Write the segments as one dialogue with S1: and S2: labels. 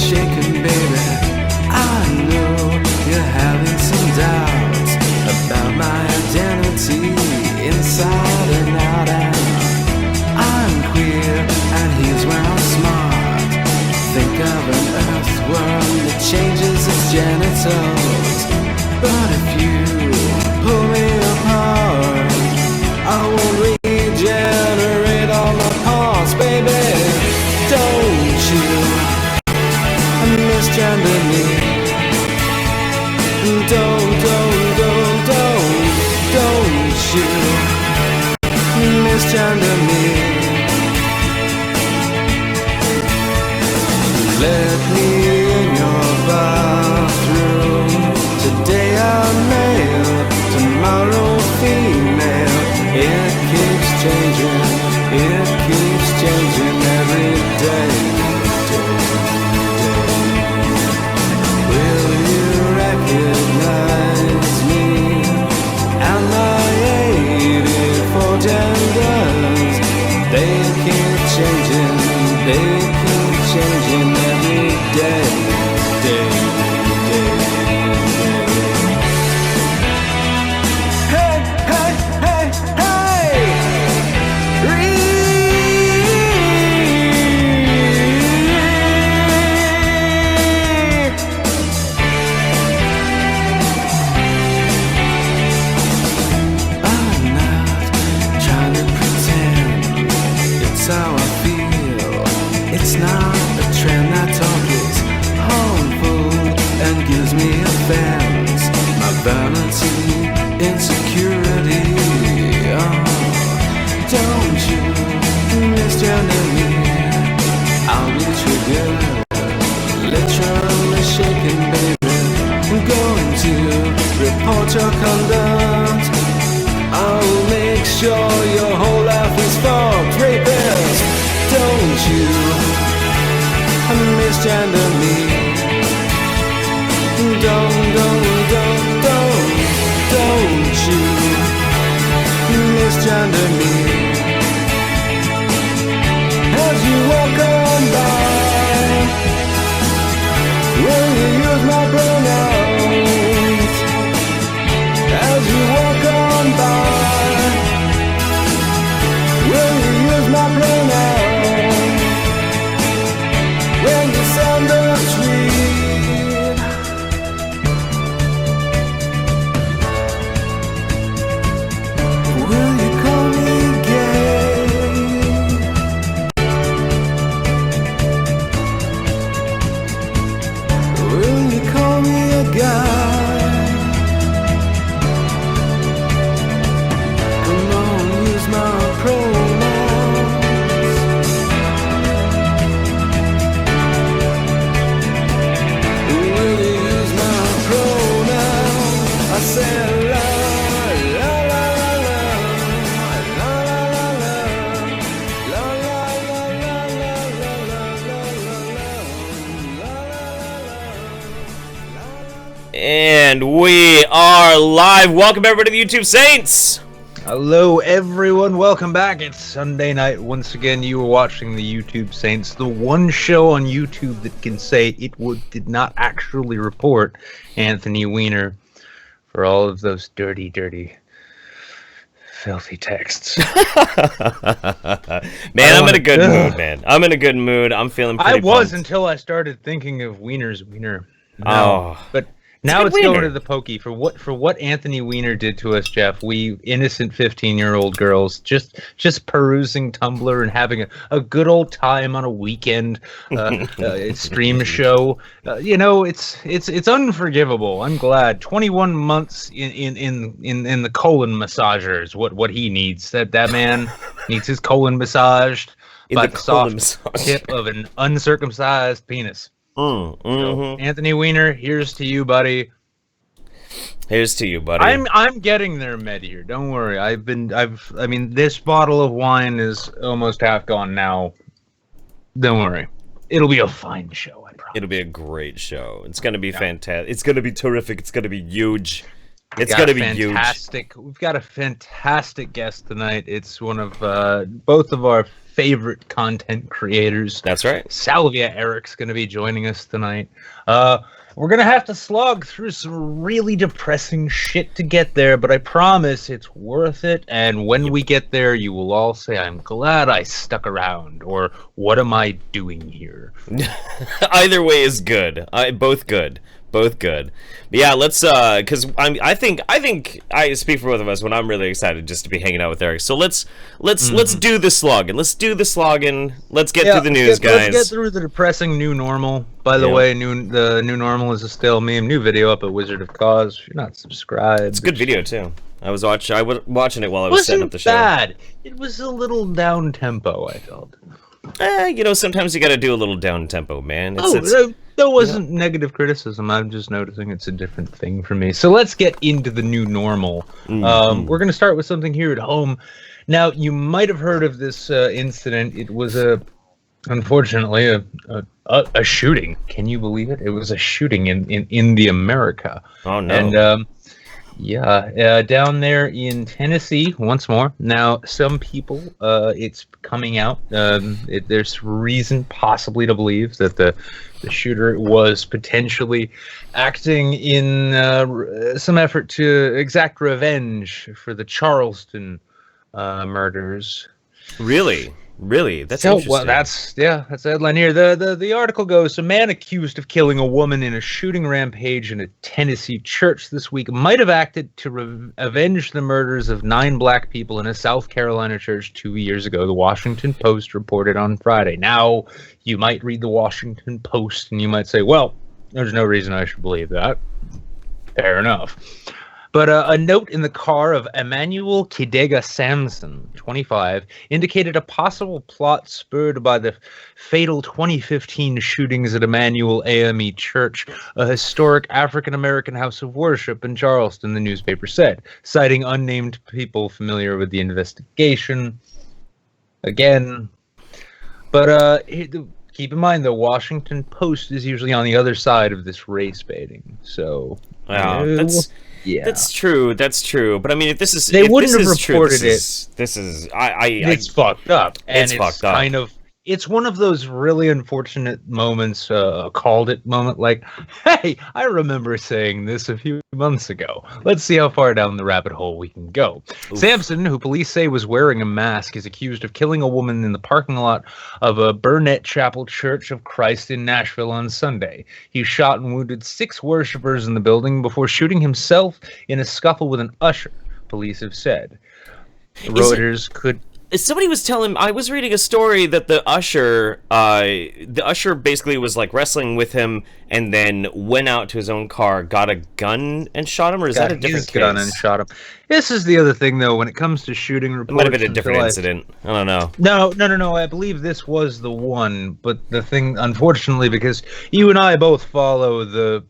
S1: shaken, baby. I know you're having some doubts about my identity inside and out, and I'm queer and he's round smart. Think of an earthworm that changes its genitals, but if you pull me apart, I will regenerate all my parts, baby. Don't you misgender me. Don't you misgender me. Let me in your bathroom. Today I'm male, tomorrow female. It keeps changing every day. Will you recognize me and my 84 genders? They keep changing every day. It's not a trend, that talk is harmful and gives me offense. My vanity, insecurity, don't you misgender me. I'll be triggered, literally shaken, baby. I'm going to report your conduct. I'll make sure your whole life is fucked, rapist. Don't you misgender me. Don't you misgender me. As you walk on by, will you use my pronouns? As you walk on by, will you use my pronouns? When you sound the tweet, will you call me gay? Will you call me a guy? Come on, use my pronouns. I said la la la la la la la.
S2: And we are live. Welcome everybody to the YouTube Saints.
S3: Hello everyone, welcome back. It's Sunday night. Once again, you are watching the YouTube Saints, the one show on YouTube that can say it did not actually report Anthony Weiner for all of those dirty, filthy texts.
S2: Man, I'm in a good mood, man. I'm in a good mood. I'm feeling pretty pumped.
S3: Until I started thinking of Weiner's Wiener.
S2: No.
S3: But now it's
S2: Wiener.
S3: going to the pokey for what Anthony Weiner did to us, Jeff. We innocent 15-year-old girls just perusing Tumblr and having a good old time on a weekend stream show. It's unforgivable. I'm glad 21 months in the colon massager is what he needs. That man needs his colon massaged by the soft tip of an uncircumcised penis. So, Anthony Weiner, here's to you, buddy.
S2: Here's to you, buddy.
S3: I'm getting there, Med here. Don't worry. I mean, this bottle of wine is almost half gone now. Don't worry. It'll be a fine show, I promise.
S2: It'll be a great show. It's gonna be fantastic. It's gonna be terrific. It's gonna be huge. It's gonna be huge.
S3: We've got a fantastic guest tonight. It's one of both of our favorite content creators.
S2: That's right.
S3: Salvia Erik's going to be joining us tonight. We're going to have to slog through some really depressing shit to get there, but I promise it's worth it. And when we get there, you will all say, I'm glad I stuck around, or what am I doing here?
S2: Either way is good. Both good. Both good. But yeah, let's because I think I speak for both of us when I'm really excited just to be hanging out with Eric. So let's do the slogging. Let's do the slogging. Let's get through the news, guys.
S3: Let's get through the depressing new normal. By the way, the new normal is a stale meme. New video up at Wizard of Cause. If you're not subscribed,
S2: it's a good video too. I was watching it while I was setting up the show.
S3: Bad. It was a little down tempo, I felt.
S2: Sometimes you got to do a little down tempo, man.
S3: That wasn't negative criticism. I'm just noticing it's a different thing for me. So let's get into the new normal. We're going to start with something here at home. Now, you might have heard of this incident. It was unfortunately a shooting. Can you believe it? It was a shooting in the America.
S2: Oh no.
S3: And down there in Tennessee, once more. Now, some people, it's coming out. There's reason possibly to believe that the shooter was potentially acting in some effort to exact revenge for the Charleston murders.
S2: Really? That's interesting.
S3: Well, that's the headline here. The article goes, a man accused of killing a woman in a shooting rampage in a Tennessee church this week might have acted to avenge the murders of 9 black people in a South Carolina church 2 years ago, the Washington Post reported on Friday. Now, you might read the Washington Post and you might say, well, there's no reason I should believe that. Fair enough. But a note in the car of Emmanuel Kidega Samson, 25, indicated a possible plot spurred by the fatal 2015 shootings at Emmanuel AME Church, a historic African-American house of worship in Charleston, the newspaper said, citing unnamed people familiar with the investigation. Again. But keep in mind, the Washington Post is usually on the other side of this race baiting. So...
S2: That's true. But I mean, if this is
S3: they wouldn't have reported it.
S2: It's
S3: fucked up. And
S2: it's fucked up.
S3: It's one of those really unfortunate moments, called it moment, like, hey, I remember saying this a few months ago. Let's see how far down the rabbit hole we can go. Oof. Sampson, who police say was wearing a mask, is accused of killing a woman in the parking lot of a Burnett Chapel Church of Christ in Nashville on Sunday. He shot and wounded 6 worshipers in the building before shooting himself in a scuffle with an usher, police have said. Reuters could...
S2: Somebody was telling, I was reading a story that the usher basically was like wrestling with him and then went out to his own car, got a gun and shot him, or is that a different case?
S3: Gun and shot him. This is the other thing, though, when it comes to shooting reports.
S2: It might have been a different incident. I don't know.
S3: No. I believe this was the one, but the thing, unfortunately, because you and I both follow the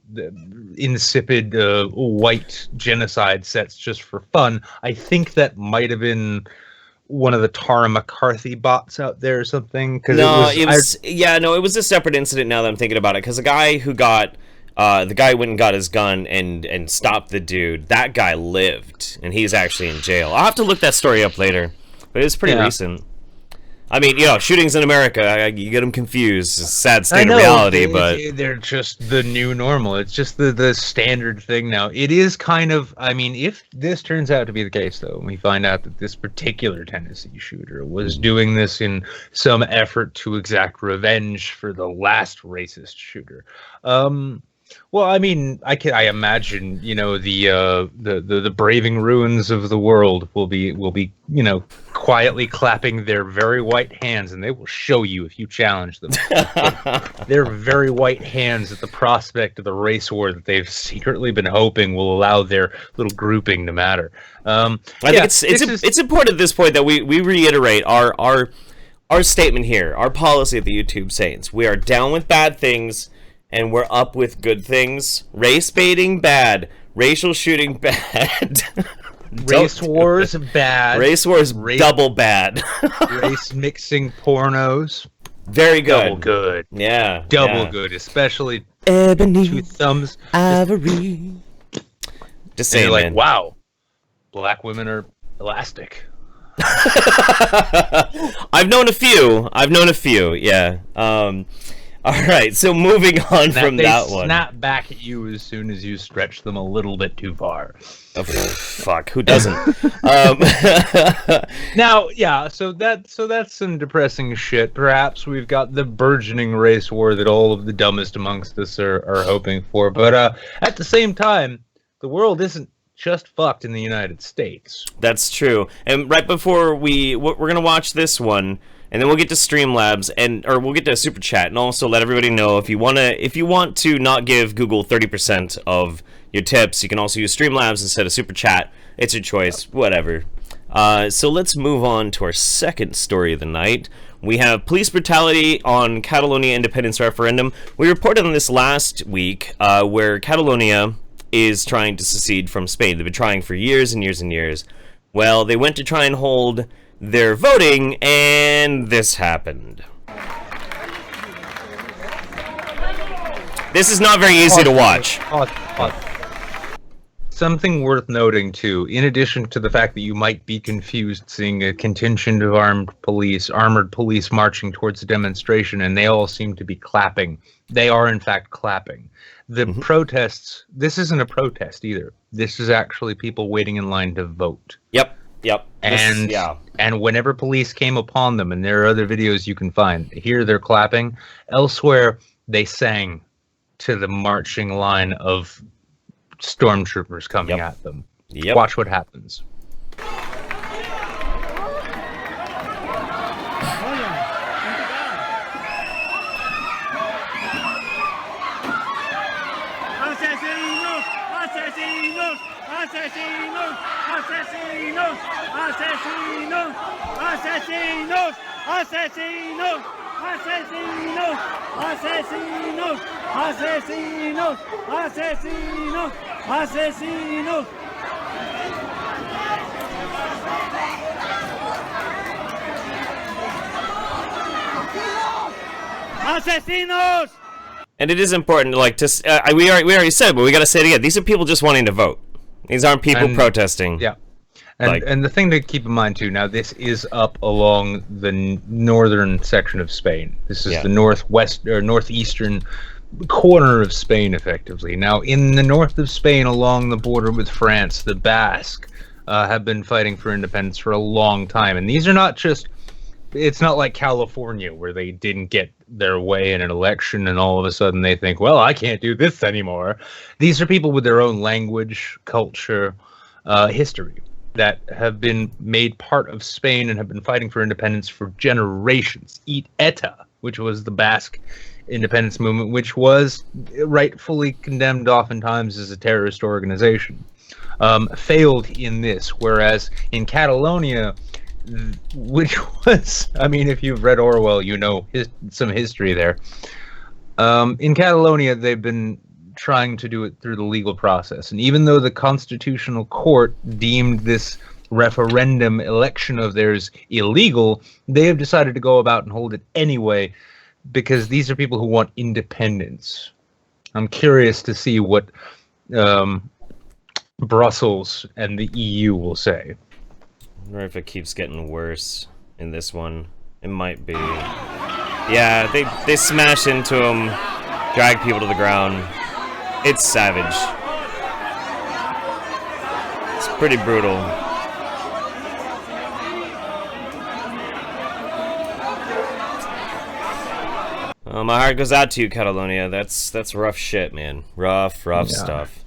S3: insipid white genocide sets just for fun, I think that might have been one of the Tara McCarthy bots out there or something.
S2: It was a separate incident now that I'm thinking about it, because the guy who got the guy went and got his gun and stopped the dude. That guy lived, and he's actually in jail. I'll have to look that story up later, but it's pretty recent. I mean, shootings in America, you get them confused. It's a sad state of reality, but...
S3: They're just the new normal. It's just the standard thing now. It is kind of... I mean, if this turns out to be the case, though, and we find out that this particular Tennessee shooter was doing this in some effort to exact revenge for the last racist shooter... well, I mean, I imagine, the braving ruins of the world will be, quietly clapping their very white hands, and they will show you if you challenge them. Their very white hands at the prospect of the race war that they've secretly been hoping will allow their little grouping to matter.
S2: I think it's important at this point that we reiterate our statement here, our policy at the YouTube Saints. We are down with bad things, and we're up with good things. Race baiting, bad. Racial shooting, bad.
S3: Race wars, bad.
S2: Race wars, double bad.
S3: Race mixing pornos.
S2: Very good.
S3: Double good.
S2: Yeah.
S3: Double good, especially
S2: Ebony,
S3: 2 thumbs.
S2: Ivory. Just saying,
S3: like,
S2: man.
S3: wow, black women are elastic.
S2: I've known a few. Yeah. All right. So moving on from that one.
S3: They snap back at you as soon as you stretch them a little bit too far.
S2: Oh, fuck. Who doesn't?
S3: Now, yeah. So that's some depressing shit. Perhaps we've got the burgeoning race war that all of the dumbest amongst us are hoping for. But at the same time, the world isn't just fucked in the United States.
S2: That's true. And right before we're gonna watch this one, and then we'll get to Streamlabs, or we'll get to SuperChat, and also let everybody know if you want to not give Google 30% of your tips, you can also use Streamlabs instead of SuperChat. It's your choice, whatever. So let's move on to our second story of the night. We have police brutality on Catalonia independence referendum. We reported on this last week, where Catalonia is trying to secede from Spain. They've been trying for years and years and years. Well, they went to try and hold their voting, and this happened. This is not very easy to watch.
S3: Something worth noting, too, in addition to the fact that you might be confused seeing a contingent of armored police marching towards a demonstration, and they all seem to be clapping. They are, in fact, clapping. The protests, this isn't a protest either. This is actually people waiting in line to vote.
S2: Yep.
S3: And whenever police came upon them, and there are other videos you can find, here they're clapping. Elsewhere, they sang to the marching line of stormtroopers coming at them.
S2: Yep.
S3: Watch what happens.
S4: Asesinos!
S2: And it is important, like, we already said, but we got to say it again. These are people just wanting to vote. These aren't people protesting.
S3: Yeah. And the thing to keep in mind, too, now this is up along the northern section of Spain. This is the northeastern corner of Spain, effectively. Now, in the north of Spain, along the border with France, the Basque have been fighting for independence for a long time. And these are not just... It's not like California, where they didn't get their way in an election and all of a sudden they think, well, I can't do this anymore. These are people with their own language, culture, history that have been made part of Spain and have been fighting for independence for generations. ETA, which was the Basque independence movement, which was rightfully condemned oftentimes as a terrorist organization, failed in this, whereas in Catalonia, which was, I mean, if you've read Orwell, you know some history there. In Catalonia, they've been trying to do it through the legal process. And even though the Constitutional Court deemed this referendum election of theirs illegal, they have decided to go about and hold it anyway, because these are people who want independence. I'm curious to see what Brussels and the EU will say.
S2: I wonder if it keeps getting worse in this one. It might be. Yeah, they smash into him, drag people to the ground. It's savage. It's pretty brutal. My heart goes out to you, Catalonia. That's rough shit, man. Rough stuff.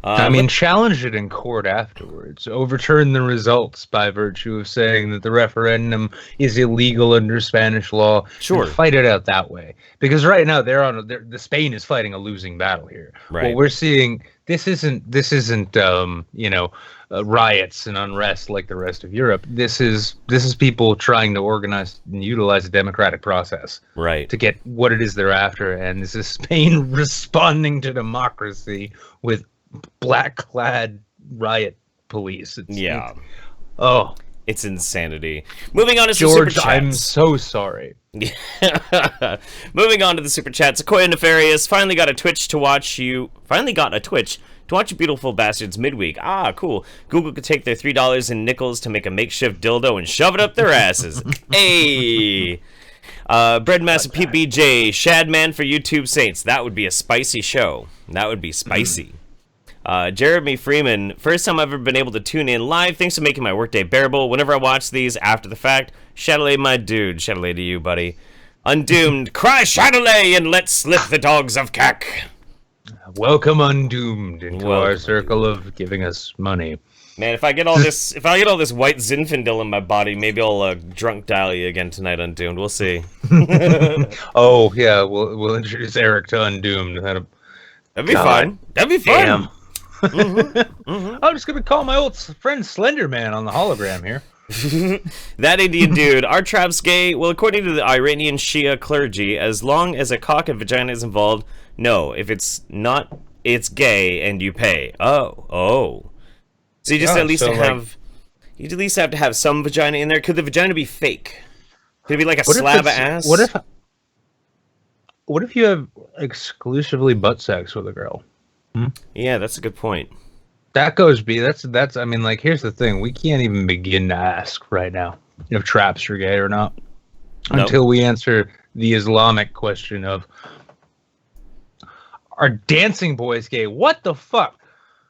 S3: I mean, challenge it in court afterwards. Overturn the results by virtue of saying that the referendum is illegal under Spanish law.
S2: Sure.
S3: Fight it out that way. Because right now the Spain is fighting a losing battle here.
S2: Right.
S3: What we're seeing, this isn't riots and unrest like the rest of Europe. This is people trying to organize and utilize a democratic process.
S2: Right.
S3: To get what it is they're after, and this is Spain responding to democracy with black-clad riot police. It's
S2: insanity. Moving on to
S3: George,
S2: Super Chats.
S3: I'm so sorry.
S2: Moving on to the Super Chats. Sequoia Nefarious finally got a Twitch to watch you beautiful bastards midweek. Ah, cool. Google could take their $3 in nickels to make a makeshift dildo and shove it up their asses. Hey! Breadmaster PBJ, Shadman for YouTube Saints. That would be a spicy show. That would be spicy. Jeremy Freeman, first time I've ever been able to tune in live. Thanks for making my workday bearable. Whenever I watch these after the fact, Chatelet, my dude. Chatelet to you, buddy. Undoomed, cry Chatelet and let's slip the dogs of cack.
S3: Welcome, Undoomed, into our circle of giving us money.
S2: Man, if I get all this, white Zinfandel in my body, maybe I'll drunk dial you again tonight, Undoomed. We'll see.
S3: Oh yeah, we'll introduce Eric to Undoomed.
S2: That'd be fun. That'd be fun.
S3: I'm just gonna call my old friend Slender Man on the hologram here.
S2: That Indian dude, our trap's gay. Well, according to the Iranian Shia clergy, as long as a cock and vagina is involved, no. If it's not, it's gay, and you pay. Oh. So you just at least you at least have to have some vagina in there. Could the vagina be fake? Could it be like a slab of ass?
S3: What if you have exclusively butt sex with a girl?
S2: Yeah, that's a good point.
S3: That's I mean, like, here's the thing. We can't even begin to ask right now if traps are gay or not until we answer the Islamic question of, are dancing boys gay? What the fuck?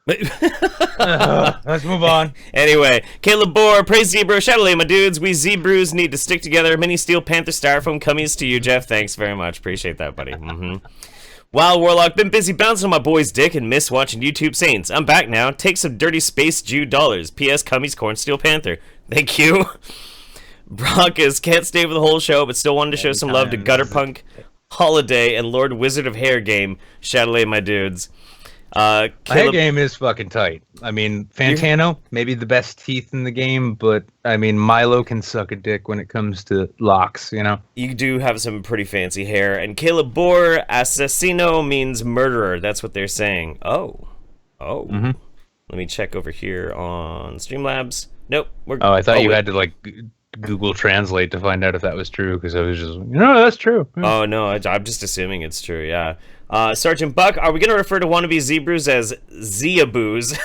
S3: Let's move on.
S2: Anyway, Caleb Bohr, praise Zebra, Chatelet, my dudes. We Zebrews need to stick together. Mini Steel Panther Styrofoam cummies to you, Jeff. Thanks very much. Appreciate that, buddy. Wild Warlock, been busy bouncing on my boy's dick and miss watching YouTube Saints. I'm back now. Take some dirty space Jew dollars. P.S. Cummies Corn Steel Panther. Thank you. Broncos can't stay for the whole show, but still wanted to show some love to Gutterpunk, Holiday, and Lord Wizard of Hair Game. Chatelet, my dudes.
S3: My hair game is fucking tight. I mean, Fantano, maybe the best teeth in the game, but I mean, Milo can suck a dick when it comes to locks, you know?
S2: You do have some pretty fancy hair. And Caleb Bohr, assassino means murderer. That's what they're saying. Oh. Let me check over here on Streamlabs. Nope.
S3: I thought you had to, like, Google Translate to find out if that was true, because I was just, that's true.
S2: Oh, no, I'm just assuming it's true, yeah. Sergeant Buck, are we going to refer to wannabe Zebras as Zeaboos?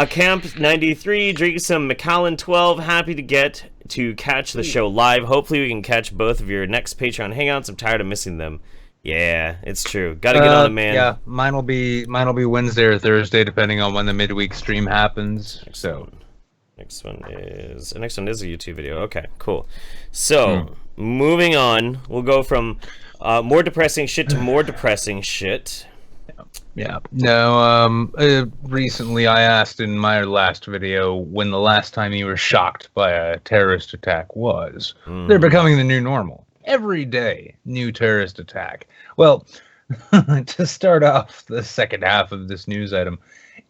S2: Camp 93, drink some Macallan 12. Happy to get to catch the show live. Hopefully we can catch both of your next Patreon hangouts. I'm tired of missing them. Yeah, it's true. Gotta get on it, man.
S3: Yeah, mine will be Wednesday or Thursday, depending on when the midweek stream happens.
S2: Next one is a YouTube video. Okay, cool. So, moving on, we'll go from more depressing shit to more depressing shit.
S3: Yeah. No, recently I asked in my last video when the last time you were shocked by a terrorist attack was. They're becoming the new normal. Every day, new terrorist attack. Well, to start off the second half of this news item,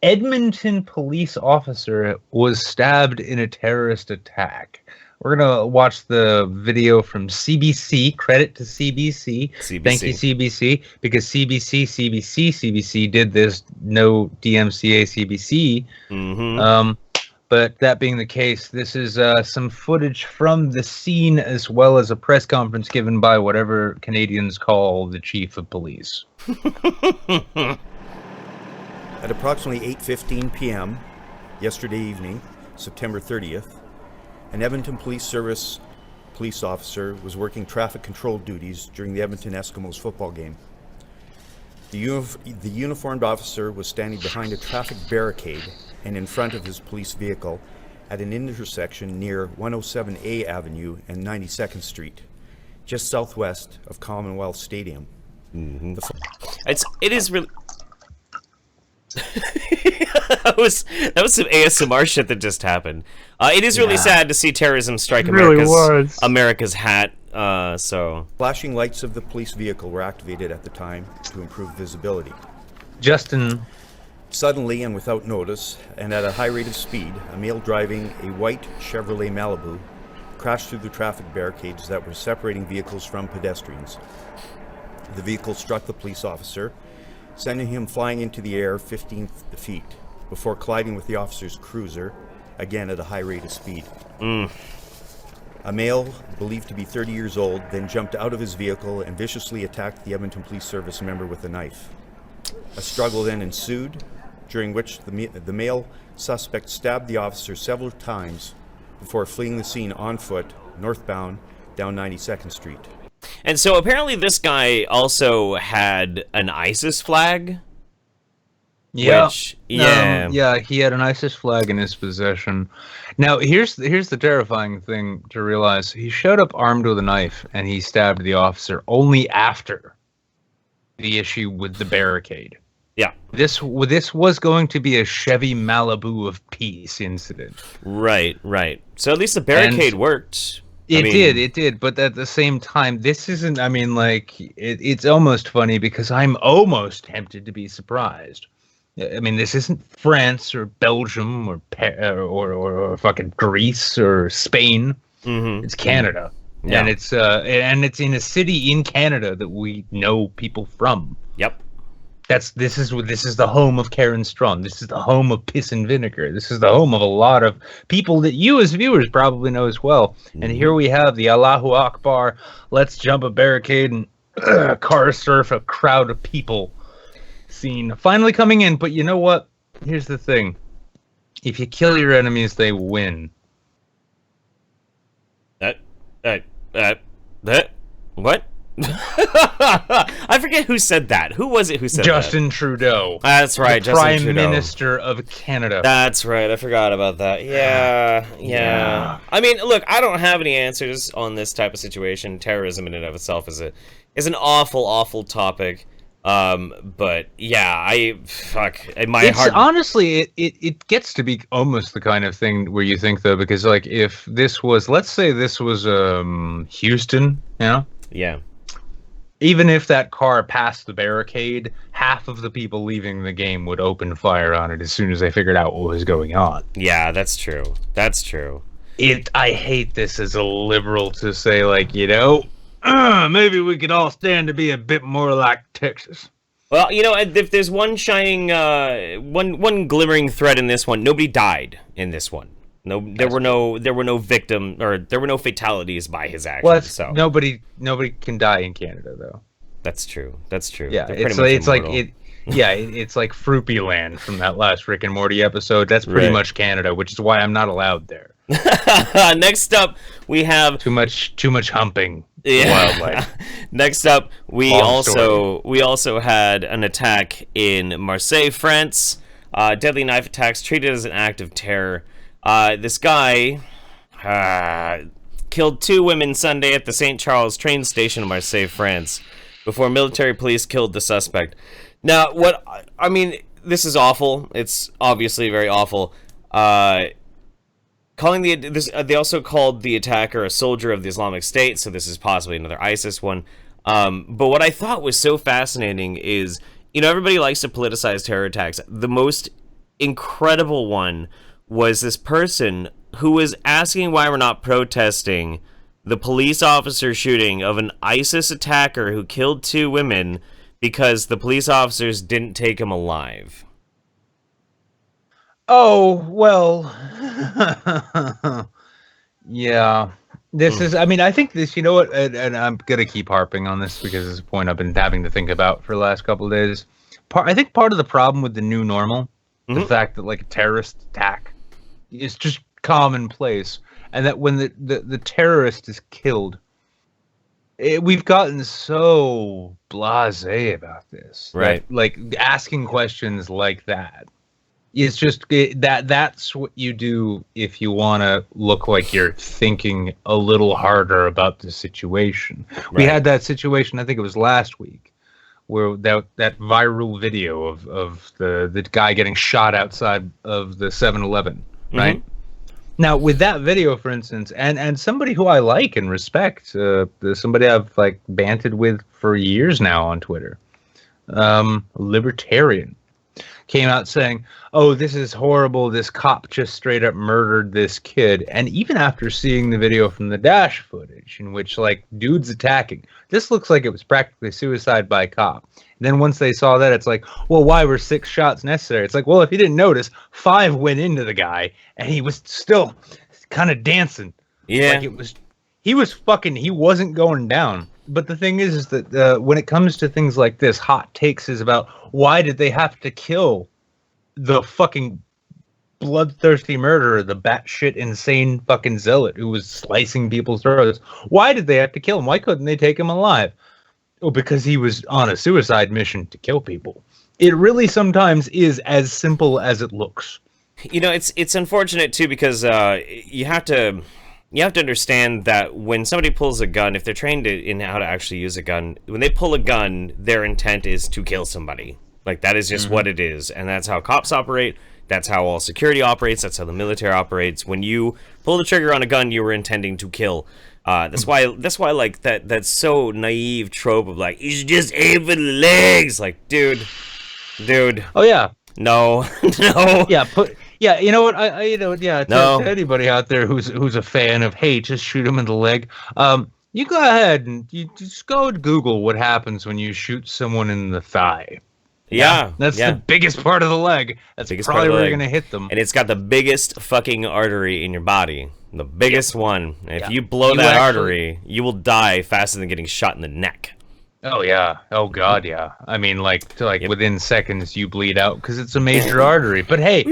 S3: Edmonton police officer was stabbed in a terrorist attack. We're going to watch the video from CBC. Credit to CBC. Thank you, CBC, because CBC did this. No DMCA CBC. But that being the case, this is some footage from the scene, as well as a press conference given by whatever Canadians call the chief of police.
S5: At approximately 8:15 p.m. yesterday evening, September 30th, an Edmonton Police Service police officer was working traffic control duties during the Edmonton Eskimos football game. The uniformed officer was standing behind a traffic barricade and in front of his police vehicle at an intersection near 107A Avenue and 92nd Street, just southwest of Commonwealth Stadium.
S2: It is really... that was some ASMR shit that just happened. It is really sad to see terrorism strike America's hat. So
S5: flashing lights of the police vehicle were activated at the time to improve visibility.
S3: Justin.
S5: Suddenly and without notice, and at a high rate of speed, a male driving a white Chevrolet Malibu crashed through the traffic barricades that were separating vehicles from pedestrians. The vehicle struck the police officer, sending him flying into the air 15 feet, before colliding with the officer's cruiser, again at a high rate of speed. A male, believed to be 30 years old, then jumped out of his vehicle and viciously attacked the Edmonton Police Service member with a knife. A struggle then ensued, during which the male suspect stabbed the officer several times before fleeing the scene on foot, northbound, down 92nd Street.
S2: And so apparently this guy also had an ISIS flag.
S3: Yeah,
S2: Which, yeah.
S3: yeah, he had an ISIS flag in his possession. Now, here's the terrifying thing to realize. He showed up armed with a knife, and he stabbed the officer only after the issue with the barricade.
S2: Yeah.
S3: This was going to be a Chevy Malibu of peace incident.
S2: Right. So at least the barricade worked.
S3: It did, but at the same time, this isn't, I mean, like, it's almost funny because I'm almost tempted to be surprised. I mean, this isn't France or Belgium or fucking Greece or Spain. Mm-hmm. It's Canada, yeah. And it's in a city in Canada that we know people from.
S2: Yep.
S3: This is the home of Karen Strawn. This is the home of Piss and Vinegar. This is the home of a lot of people that you as viewers probably know as well. Mm-hmm. And here we have the Allahu Akbar, let's jump a barricade and car surf a crowd of people scene finally coming in. But you know what? Here's the thing. If you kill your enemies, they win.
S2: What? I forget who said that. Who was it who said
S3: Justin
S2: that?
S3: Trudeau.
S2: That's right,
S3: the
S2: Justin
S3: Prime
S2: Trudeau.
S3: Minister of Canada.
S2: That's right. I forgot about that. Yeah. I mean, look, I don't have any answers on this type of situation. Terrorism in and of itself is an awful topic. But yeah,
S3: honestly, it gets to be almost the kind of thing where you think, though, because like if this was, let's say this was Houston,
S2: yeah.
S3: Even if that car passed the barricade, half of the people leaving the game would open fire on it as soon as they figured out what was going on.
S2: Yeah, that's true.
S3: I hate this as a liberal to say, like, maybe we could all stand to be a bit more like Texas.
S2: Well, if there's one shining, one glimmering thread in this one, nobody died in this one. No, there were no victim, or there were no fatalities by his actions.
S3: Well,
S2: so
S3: nobody can die in Canada, though.
S2: That's true. Yeah,
S3: it's like Fruity Land from that last Rick and Morty episode. That's pretty much Canada, which is why I'm not allowed there.
S2: Next up, we have
S3: too much humping. Wildlife.
S2: Next up, we also had an attack in Marseille, France. Deadly knife attacks treated as an act of terror. This guy killed 2 women Sunday at the St. Charles train station in Marseille, France, before military police killed the suspect. Now, this is awful. It's obviously very awful. They also called the attacker a soldier of the Islamic State, so this is possibly another ISIS one. But what I thought was so fascinating is, everybody likes to politicize terror attacks. The most incredible one was this person who was asking why we're not protesting the police officer shooting of an ISIS attacker who killed 2 women because the police officers didn't take him alive.
S3: Oh, well, yeah. This is, I think this, you know what, and I'm going to keep harping on this because it's a point I've been having to think about for the last couple of days. I think part of the problem with the new normal, the fact that, like, a terrorist attack is just commonplace, and that when the terrorist is killed, we've gotten so blasé about this.
S2: Right.
S3: Like, asking questions like that. It's just that's what you do if you want to look like you're thinking a little harder about the situation. Right. We had that situation, I think it was last week, where that viral video of the guy getting shot outside of the 7-Eleven, right? Mm-hmm. Now, with that video, for instance, and somebody who I like and respect, somebody I've like banted with for years now on Twitter, Libertarian, came out saying, "Oh, this is horrible. This cop just straight up murdered this kid." And even after seeing the video from the dash footage, in which, like, dude's attacking, this looks like it was practically suicide by cop. And then once they saw that, it's like, well, why were 6 shots necessary? It's like, well, if you didn't notice, 5 went into the guy, and he was still kind of dancing.
S2: Yeah.
S3: Like, it was he wasn't going down. But the thing is that when it comes to things like this, hot takes is about why did they have to kill the fucking bloodthirsty murderer, the batshit insane fucking zealot who was slicing people's throats? Why did they have to kill him? Why couldn't they take him alive? Oh, because he was on a suicide mission to kill people. It really sometimes is as simple as it looks.
S2: You know, it's unfortunate too, because you have to understand that when somebody pulls a gun, if they're trained in how to actually use a gun, when they pull a gun, their intent is to kill somebody. Like, that is just what it is, and that's how cops operate. That's how all security operates. That's how the military operates. When you pull the trigger on a gun, you were intending to kill. That's why, like, that's so naive trope of like, you should just aim for the legs. Like, dude.
S3: Oh yeah.
S2: No. No.
S3: Yeah, you know what? To
S2: No.
S3: anybody out there who's a fan of, hey, just shoot him in the leg. You go ahead and you just go and Google what happens when you shoot someone in the thigh.
S2: Yeah.
S3: That's the biggest part of the leg. That's probably where you're gonna hit them.
S2: And it's got the biggest fucking artery in your body. The biggest one. And if you blow that artery, you will die faster than getting shot in the neck.
S3: Oh yeah. Oh god, yeah. I mean, within seconds you bleed out because it's a major artery. But hey,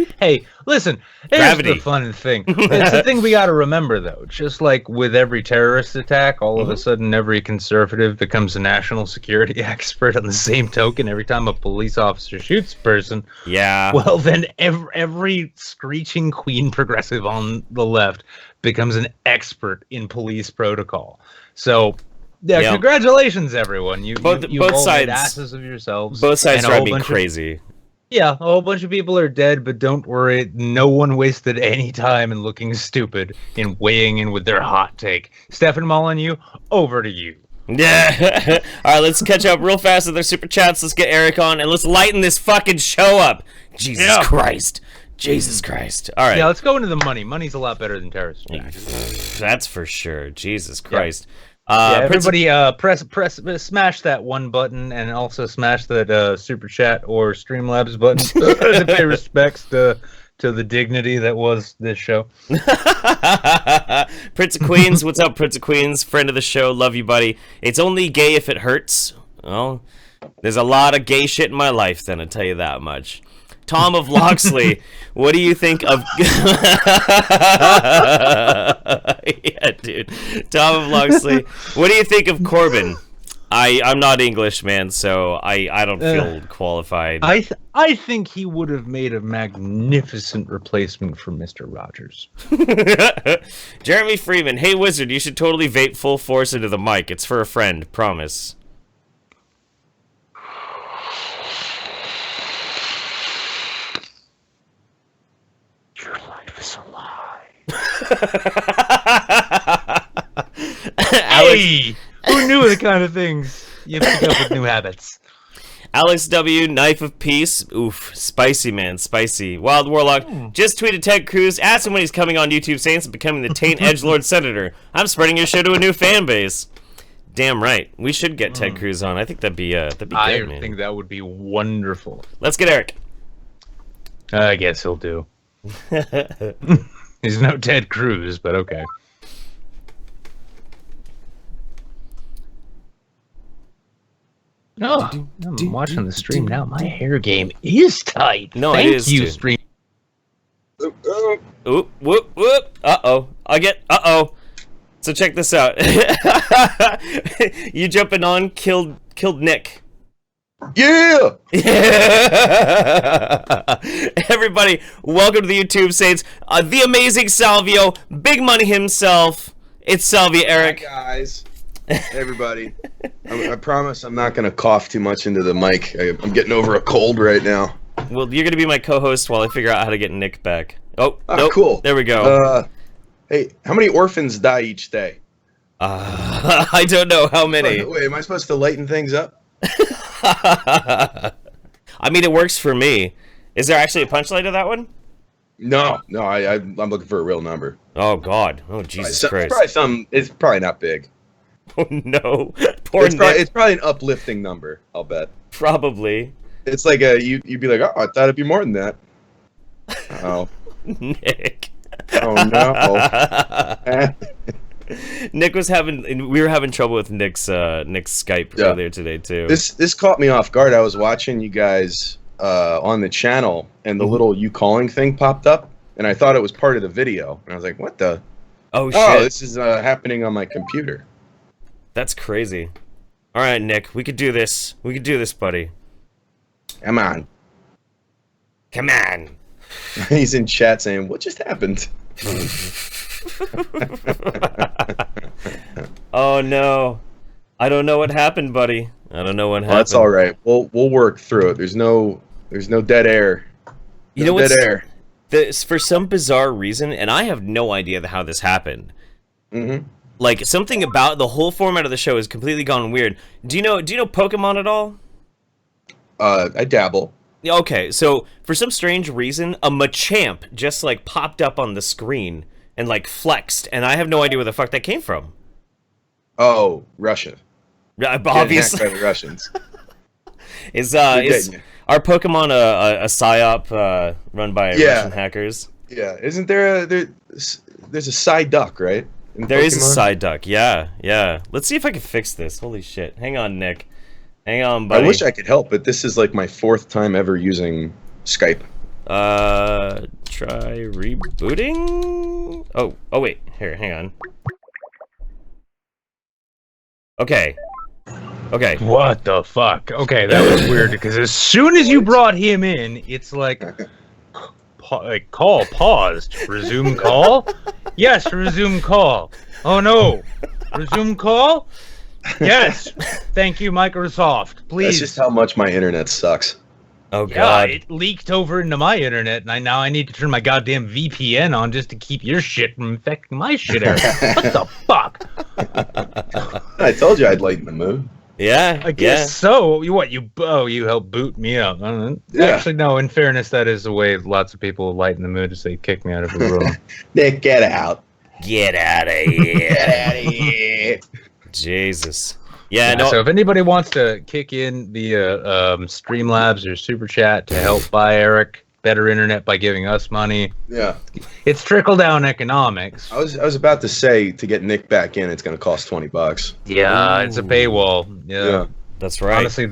S3: listen. Here's the fun thing. It's the thing we got to remember, though. Just like with every terrorist attack, all of a sudden every conservative becomes a national security expert. On the same token, every time a police officer shoots a person, well, then every screeching queen progressive on the left becomes an expert in police protocol. So. Yeah, congratulations, everyone. You both sides, made asses of yourselves.
S2: Both sides drive me crazy.
S3: A whole bunch of people are dead, but don't worry. No one wasted any time in looking stupid in weighing in with their hot take. Stefan Molyneux, over to you.
S2: Yeah. All right, let's catch up real fast with our super chats. Let's get Eric on, and let's lighten this fucking show up. Jesus Christ. All right.
S3: Yeah, let's go into the money. Money's a lot better than terrorist.
S2: That's for sure. Jesus Christ.
S3: Everybody, smash that one button, and also smash that super chat or Streamlabs button to pay respects to the dignity that was this show.
S2: Prince of Queens, what's up, Prince of Queens? Friend of the show, love you, buddy. It's only gay if it hurts. Well, there's a lot of gay shit in my life, then, I'll tell you that much. Tom of Loxley, what do you think of... Yeah, dude. Tom of Loxley, what do you think of Corbyn? I'm not English, man, so I don't feel qualified.
S3: I think he would have made a magnificent replacement for Mr. Rogers.
S2: Jeremy Freeman, hey, Wizard, you should totally vape full force into the mic. It's for a friend, promise.
S3: Hey, who knew the kind of things you pick up with new habits?
S2: Alex W, Knife of Peace. Oof, spicy, man, spicy. Wild Warlock just tweeted Ted Cruz, asked him when he's coming on YouTube Saints and becoming the Taint Edgelord Senator. I'm spreading your show to a new fan base. Damn right, we should get Ted Cruz on. I think that'd be good, man.
S3: I think that would be wonderful.
S2: Let's get Eric.
S3: I guess he'll do. He's no Ted Cruz, but okay. Oh, I'm watching the stream now. My hair game is tight.
S2: No,
S3: Thank
S2: it is
S3: you,
S2: too.
S3: stream.
S2: Oop, whoop, whoop. Uh-oh. So check this out. You jumping on killed Nick.
S6: Yeah!
S2: Everybody, welcome to the YouTube Saints. The amazing Salvio, big money himself. It's Salvia Erik.
S6: Hi, guys. Hey, everybody. I promise I'm not going to cough too much into the mic. I'm getting over a cold right now.
S2: Well, you're going to be my co-host while I figure out how to get Nick back. Oh, nope.
S6: Cool.
S2: There we go.
S6: Hey, how many orphans die each day?
S2: I don't know how many.
S6: Wait, am I supposed to lighten things up?
S2: I mean, it works for me. Is there actually a punchline to that one?
S6: No, I'm looking for a real number.
S2: Oh God! Oh Jesus Christ!
S6: It's probably not big.
S2: Oh no! Poor Nick.
S6: It's probably an uplifting number. I'll bet.
S2: Probably.
S6: It's like you'd be like, oh, I thought it'd be more than that. Oh,
S2: Nick.
S6: Oh no.
S2: Nick was we were having trouble with Nick's Skype earlier today too.
S6: This caught me off guard. I was watching you guys on the channel, and the little you calling thing popped up, and I thought it was part of the video, and I was like, "What the?
S2: Oh shit!
S6: Oh, this is happening on my computer."
S2: That's crazy. All right, Nick, we could do this. We could do this, buddy.
S6: Come on.
S2: Come on.
S6: He's in chat saying, "What just happened?"
S2: Oh no, I don't know what happened, buddy. I don't know what happened.
S6: That's all right. We'll work through it. There's no dead air.
S2: You know
S6: what's
S2: dead air. For some bizarre reason, and I have no idea how this happened. Like something about the whole format of the show has completely gone weird. Do you know Pokemon at all?
S6: I dabble.
S2: Okay, so for some strange reason, a Machamp just like popped up on the screen and like flexed, and I have no idea where the fuck that came from.
S6: Oh, Russia.
S2: Obviously,
S6: by the Russians.
S2: Is our Pokemon a psyop run by Russian hackers?
S6: Yeah, isn't there there's a Psyduck, right?
S2: There is a Psyduck. Yeah. Let's see if I can fix this. Holy shit! Hang on, Nick. Hang on, buddy.
S6: I wish I could help, but this is like my 4th time ever using Skype.
S2: Try rebooting. Oh wait. Here, hang on. Okay.
S3: What the fuck? Okay, that was weird because as soon as you brought him in, it's like, call paused. Resume call? Yes, resume call. Oh no. Resume call? Yes. Thank you, Microsoft. Please.
S6: That's just how much my internet sucks.
S2: Oh god.
S3: Yeah, it leaked over into my internet, and now I need to turn my goddamn VPN on just to keep your shit from infecting my shit area. What the fuck?
S6: I told you I'd lighten the mood.
S2: Yeah,
S3: I guess so. You helped boot me out. Actually, no. In fairness, that is the way lots of people lighten the mood, is they kick me out of the room.
S6: Nick, get out.
S2: Get out of here.
S6: Get out of here.
S2: Jesus. Yeah.
S3: So if anybody wants to kick in via Streamlabs or SuperChat to help buy Eric better internet by giving us money, it's trickle down economics.
S6: I was about to say, to get Nick back in, it's going to cost $20.
S3: Yeah, it's a paywall. Yeah.
S2: That's right.
S3: Honestly,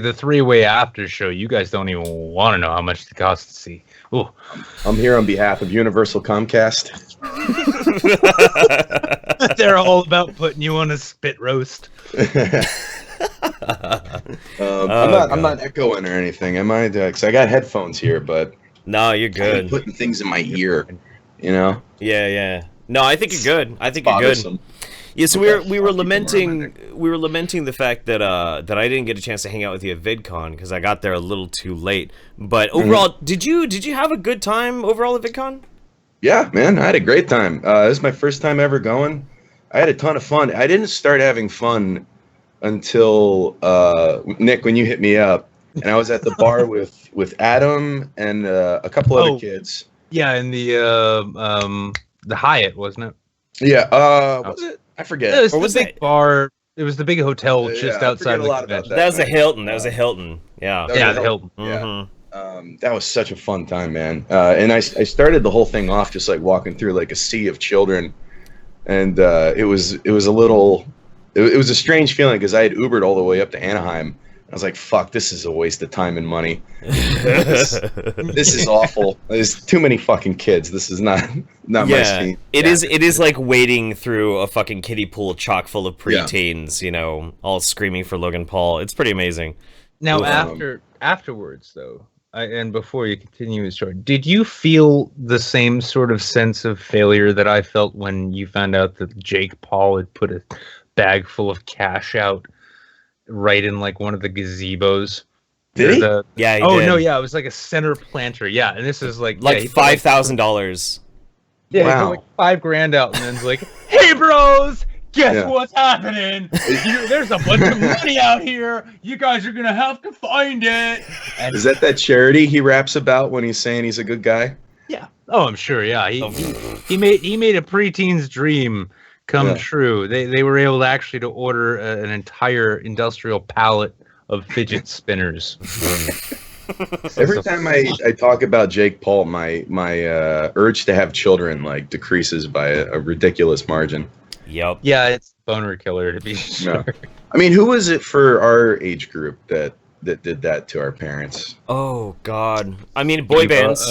S3: the 3-way after show, you guys don't even want to know how much it costs to see. Ooh.
S6: I'm here on behalf of Universal Comcast.
S3: They're all about putting you on a spit roast.
S6: I'm not echoing or anything, am I? Because I got headphones here, but
S2: no, you're good.
S6: I'm putting things in my ear, you know.
S2: Yeah. No, I think you're good. You're good. Yeah, so we were lamenting the fact that that I didn't get a chance to hang out with you at VidCon because I got there a little too late. But overall, did you have a good time overall at VidCon?
S6: Yeah, man, I had a great time. This is my first time ever going. I had a ton of fun. I didn't start having fun until Nick, when you hit me up, and I was at the bar with Adam and a couple other kids.
S3: Yeah, in the Hyatt, wasn't it?
S6: Yeah. Was it? I forget.
S3: It was the big bar. It was the big hotel just outside of the convention.
S2: That was a Hilton. That was a Hilton. Yeah.
S3: Yeah, the Hilton.
S6: Yeah. That was such a fun time, man. And I started the whole thing off just like walking through like a sea of children, and it was a strange feeling because I had Ubered all the way up to Anaheim. I was like, "Fuck, this is a waste of time and money. This is awful. There's too many fucking kids. This is not my scene."
S2: It is like wading through a fucking kiddie pool chock full of preteens, you know, all screaming for Logan Paul. It's pretty amazing.
S3: Now, afterwards, though, and before you continue the story, did you feel the same sort of sense of failure that I felt when you found out that Jake Paul had put a bag full of cash out right in like one of the gazebos?
S6: Did he?
S2: Yeah. He
S3: did.
S2: No,
S3: yeah, it was like a center planter. Yeah, and this is like
S2: $5,000.
S3: Yeah, he put like $5,000 out, and then it's like, "Hey, bros, guess what's happening? There's a bunch of money out here. You guys are gonna have to find it." And
S6: is that charity he raps about when he's saying he's a good guy?
S3: Yeah. Oh, I'm sure. Yeah. He made a preteen's dream come true. They were able to actually order an entire industrial pallet of fidget spinners.
S6: Every time I talk about Jake Paul, my urge to have children like decreases by a ridiculous margin.
S2: Yep.
S3: Yeah, it's boner killer to be sure.
S6: No. I mean, who was it for our age group that did that to our parents?
S2: Oh God. I mean, boy bands.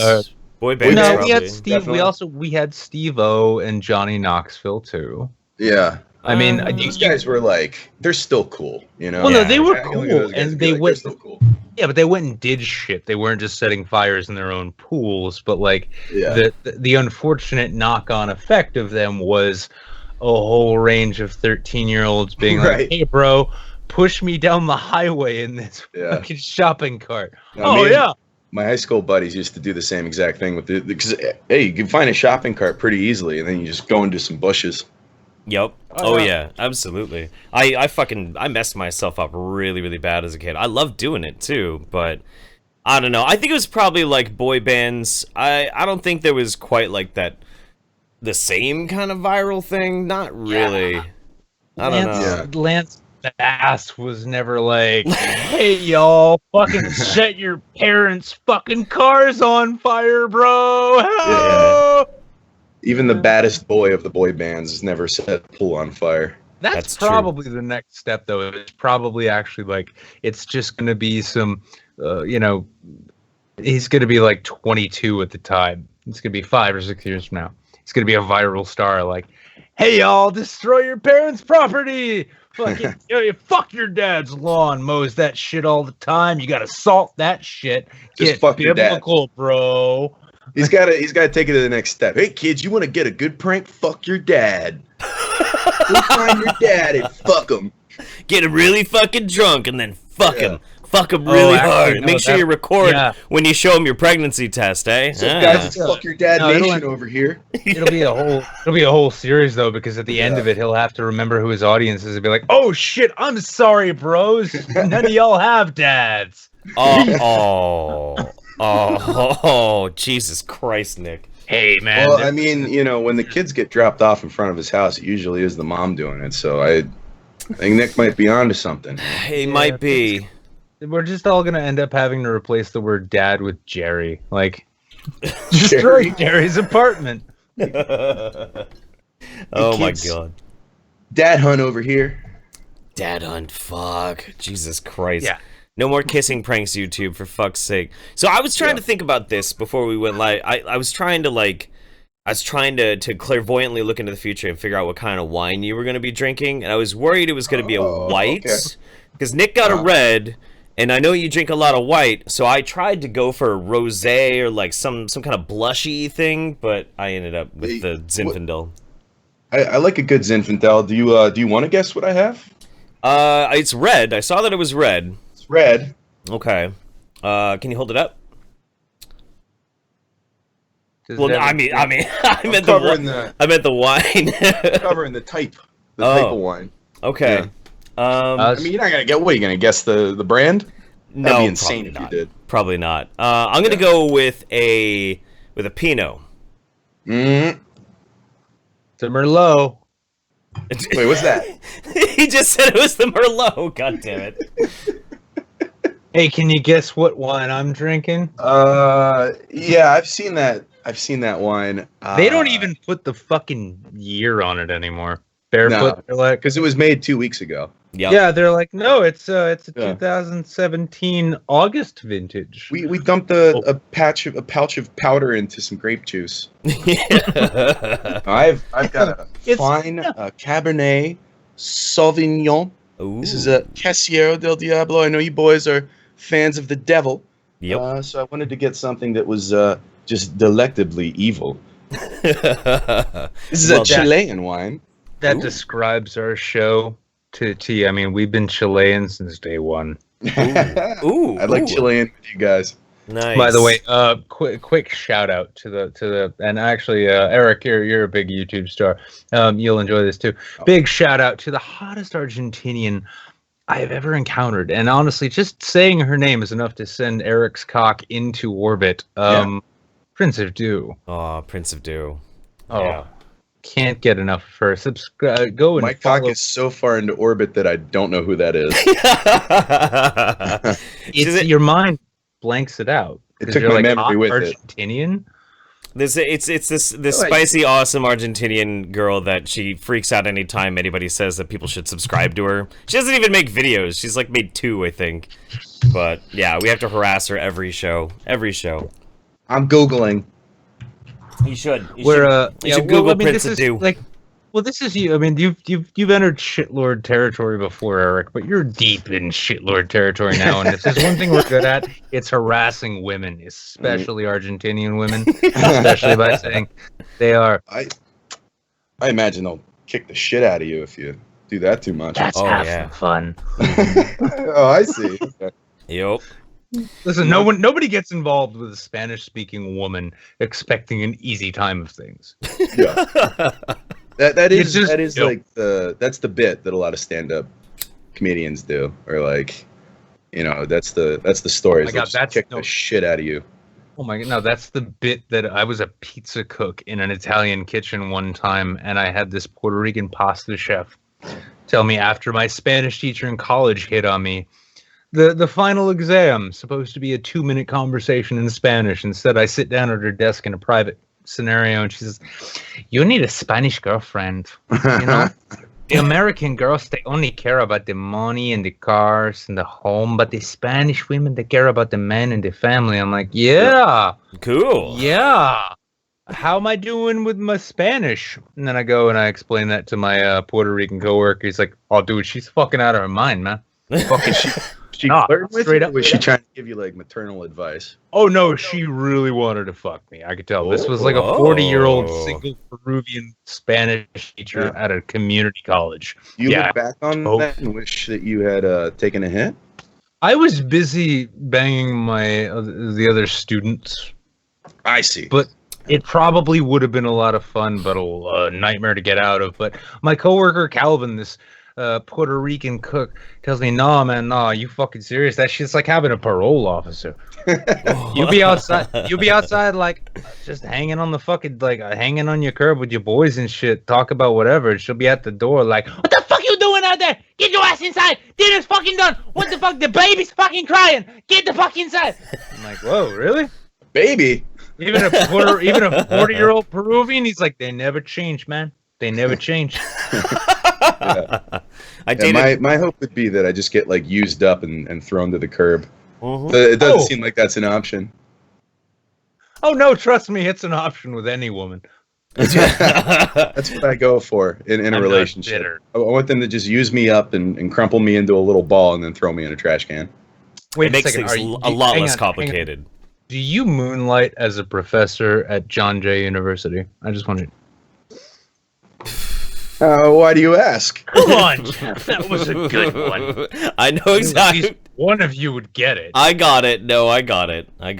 S2: Boy bands.
S3: No,
S2: probably.
S3: we had Steve.
S6: Definitely.
S3: We had Steve-O and Johnny Knoxville too.
S6: Yeah.
S3: I mean,
S6: These guys were like, they're still cool, you know?
S3: Well, no, they were
S6: I can
S3: cool,
S6: look at those guys
S3: and
S6: be
S3: they
S6: like,
S3: went.
S6: they're still cool.
S3: Yeah, but they went and did shit. They weren't just setting fires in their own pools. But like the unfortunate knock-on effect of them was a whole range of 13-year-olds being like, "Hey, bro, push me down the highway in this fucking shopping cart."
S6: Now, my high school buddies used to do the same exact thing with because hey, you can find a shopping cart pretty easily, and then you just go into some bushes.
S2: Yep. Oh yeah, absolutely. I messed myself up really, really bad as a kid. I loved doing it too, but I don't know. I think it was probably like boy bands. I don't think there was quite like that the same kind of viral thing. Not really.
S3: Yeah.
S2: I don't know.
S3: Lance Bass was never like, "Hey y'all, fucking set your parents' fucking cars on fire, bro." Hello!
S6: Yeah. Even the baddest boy of the boy bands has never set a pool on fire.
S3: That's probably the next step, though. It's probably actually like it's just going to be some, he's going to be like 22 at the time. It's going to be 5 or 6 years from now. He's going to be a viral star. Like, "Hey y'all, destroy your parents' property. Fucking fuck your dad's lawn. Mows that shit all the time. You got to salt that shit.
S6: Just fuck your dad,
S3: bro."
S6: He's got to take it to the next step. "Hey kids, you want to get a good prank? Fuck your dad. Go find your dad and fuck him.
S2: Get him really fucking drunk and then fuck him. Fuck him really hard. Make sure you record when you show him your pregnancy test, eh?
S6: So guys, it's fuck your dad nation over here."
S3: It'll be a whole series though, because at the end of it, he'll have to remember who his audience is and be like, "Oh shit, I'm sorry, bros. None of y'all have dads."
S2: Oh, Jesus Christ, Nick.
S3: Hey, man.
S6: Well, I mean, when the kids get dropped off in front of his house, it usually is the mom doing it. So I think Nick might be onto something.
S2: He might be.
S3: We're just all going to end up having to replace the word dad with Jerry. Like, destroy Jerry's apartment.
S2: Oh, my God.
S6: Dad hunt over here.
S2: Dad hunt, fuck. Jesus Christ.
S3: Yeah.
S2: No more kissing pranks, YouTube, for fuck's sake. So I was trying to think about this before we went live. I was trying to clairvoyantly look into the future and figure out what kind of wine you were going to be drinking. And I was worried it was going to be a white. Because Nick got a red, and I know you drink a lot of white. So I tried to go for a rosé or like some kind of blushy thing, but I ended up with the Zinfandel.
S6: I like a good Zinfandel. Do you want to guess what I have?
S2: It's red. I saw that it was red.
S6: Red.
S2: Okay. Can you hold it up? Well, I mean, I meant the wine.
S6: Covering the type of wine.
S2: Okay.
S6: Yeah. I mean, you're not gonna get. What are you gonna guess the brand?
S2: No,
S6: that'd be insane if you did.
S2: Probably not. I'm gonna go with a Pinot.
S3: It's a Merlot.
S6: Wait, what's that?
S2: He just said it was the Merlot. God damn it.
S3: Hey, can you guess what wine I'm drinking?
S6: Yeah, I've seen that. I've seen that wine.
S3: They don't even put the fucking year on it anymore. Barefoot, they're like,
S6: because it was made 2 weeks ago.
S2: Yep.
S3: Yeah, they're like, no, it's a 2017 August vintage.
S6: We dumped a pouch of powder into some grape juice. I've got a fine Cabernet Sauvignon.
S2: Ooh.
S6: This is a Casillero del Diablo. I know you boys are fans of the devil.
S2: Yep.
S6: So I wanted to get something that was just delectably evil. This is a Chilean wine.
S3: That describes our show to T. I mean, we've been Chilean since day one.
S2: Ooh.
S6: I'd like Chilean with you guys.
S2: Nice.
S3: By the way, quick shout out to the and actually Eric, you're a big YouTube star. You'll enjoy this too. Big shout out to the hottest Argentinian I have ever encountered, and honestly, just saying her name is enough to send Eric's cock into orbit. Prince of Dew.
S2: Oh, Prince of Dew.
S3: Oh,
S2: yeah.
S3: Can't get enough of her. Subscribe. Go and
S6: my cock is so far into orbit that I don't know who that is.
S3: Your mind blanks it out.
S6: It took my memory with
S3: Argentinian?
S2: It's this spicy, awesome Argentinian girl that she freaks out anytime anybody says that people should subscribe to her. She doesn't even make videos. She's like made 2, I think. But yeah, we have to harass her every show. Every show.
S6: I'm Googling.
S2: You should. You should Google Prince of Do.
S3: Well, this is you. I mean, you've entered shitlord territory before, Eric, but you're deep in shitlord territory now. And if there's one thing we're good at, it's harassing women, especially Argentinian women, especially by saying they are.
S6: I imagine they'll kick the shit out of you if you do that too much.
S3: That's half the fun.
S6: Oh, I see. Okay.
S2: Yep.
S3: Listen, nobody gets involved with a Spanish-speaking woman expecting an easy time of things.
S6: Yeah. That is
S3: Yep.
S6: like that's the bit that a lot of stand-up comedians do, or like, you know, that's the story.
S3: my God,
S6: just kick the shit out of you.
S3: Oh my God, no, that's the bit that I was a pizza cook in an Italian kitchen one time, and I had this Puerto Rican pasta chef tell me after my Spanish teacher in college hit on me, the final exam supposed to be a 2-minute conversation in Spanish. Instead, I sit down at her desk in a private scenario, and she says, "You need a Spanish girlfriend. You know, the American girls, they only care about the money and the cars and the home, but the Spanish women, they care about the men and the family." I'm like, yeah,
S2: Cool.
S3: yeah. How am I doing with my Spanish? And then I go and I explain that to my Puerto Rican coworker. He's like, "Oh, dude, she's fucking out of her mind, man. Fucking
S6: She
S3: Nah,
S6: flirted with
S3: straight
S6: you,
S3: up.
S6: or was she trying to give you like maternal advice?
S3: Oh no, she really wanted to fuck me. I could tell. This was like a 40-year-old single Peruvian Spanish teacher at a community college.
S6: You look back on that and wish that you had taken a hint?
S3: I was busy banging my the other students,
S6: I see.
S3: but it probably would have been a lot of fun, but a nightmare to get out of. But my coworker Calvin, this Puerto Rican cook, tells me, "No, man, no, you fucking serious? That shit's like having a parole officer. You'll be outside like just hanging on the fucking hanging on your curb with your boys and shit, talk about whatever, and she'll be at the door like, what the fuck you doing out there? Get your ass inside. Dinner's fucking done. What the fuck? The baby's fucking crying. Get the fuck inside." I'm like, whoa, really?
S6: Baby.
S3: Even a 40-year-old Peruvian, he's like, they never change, man. They never change.
S6: My hope would be that I just get like used up and thrown to the curb. It doesn't seem like that's an option.
S3: Oh no, trust me, it's an option with any woman.
S6: That's what I go for in a relationship. I want them to just use me up and crumple me into a little ball and then throw me in a trash can.
S2: Wait, it makes things a lot less complicated.
S3: Do you moonlight as a professor at John Jay University? I just wondered.
S6: Why do you ask?
S3: Come on, Jeff. That was a good one.
S2: I know exactly.
S3: At least one of you would get it.
S2: I got it. No, I got it. I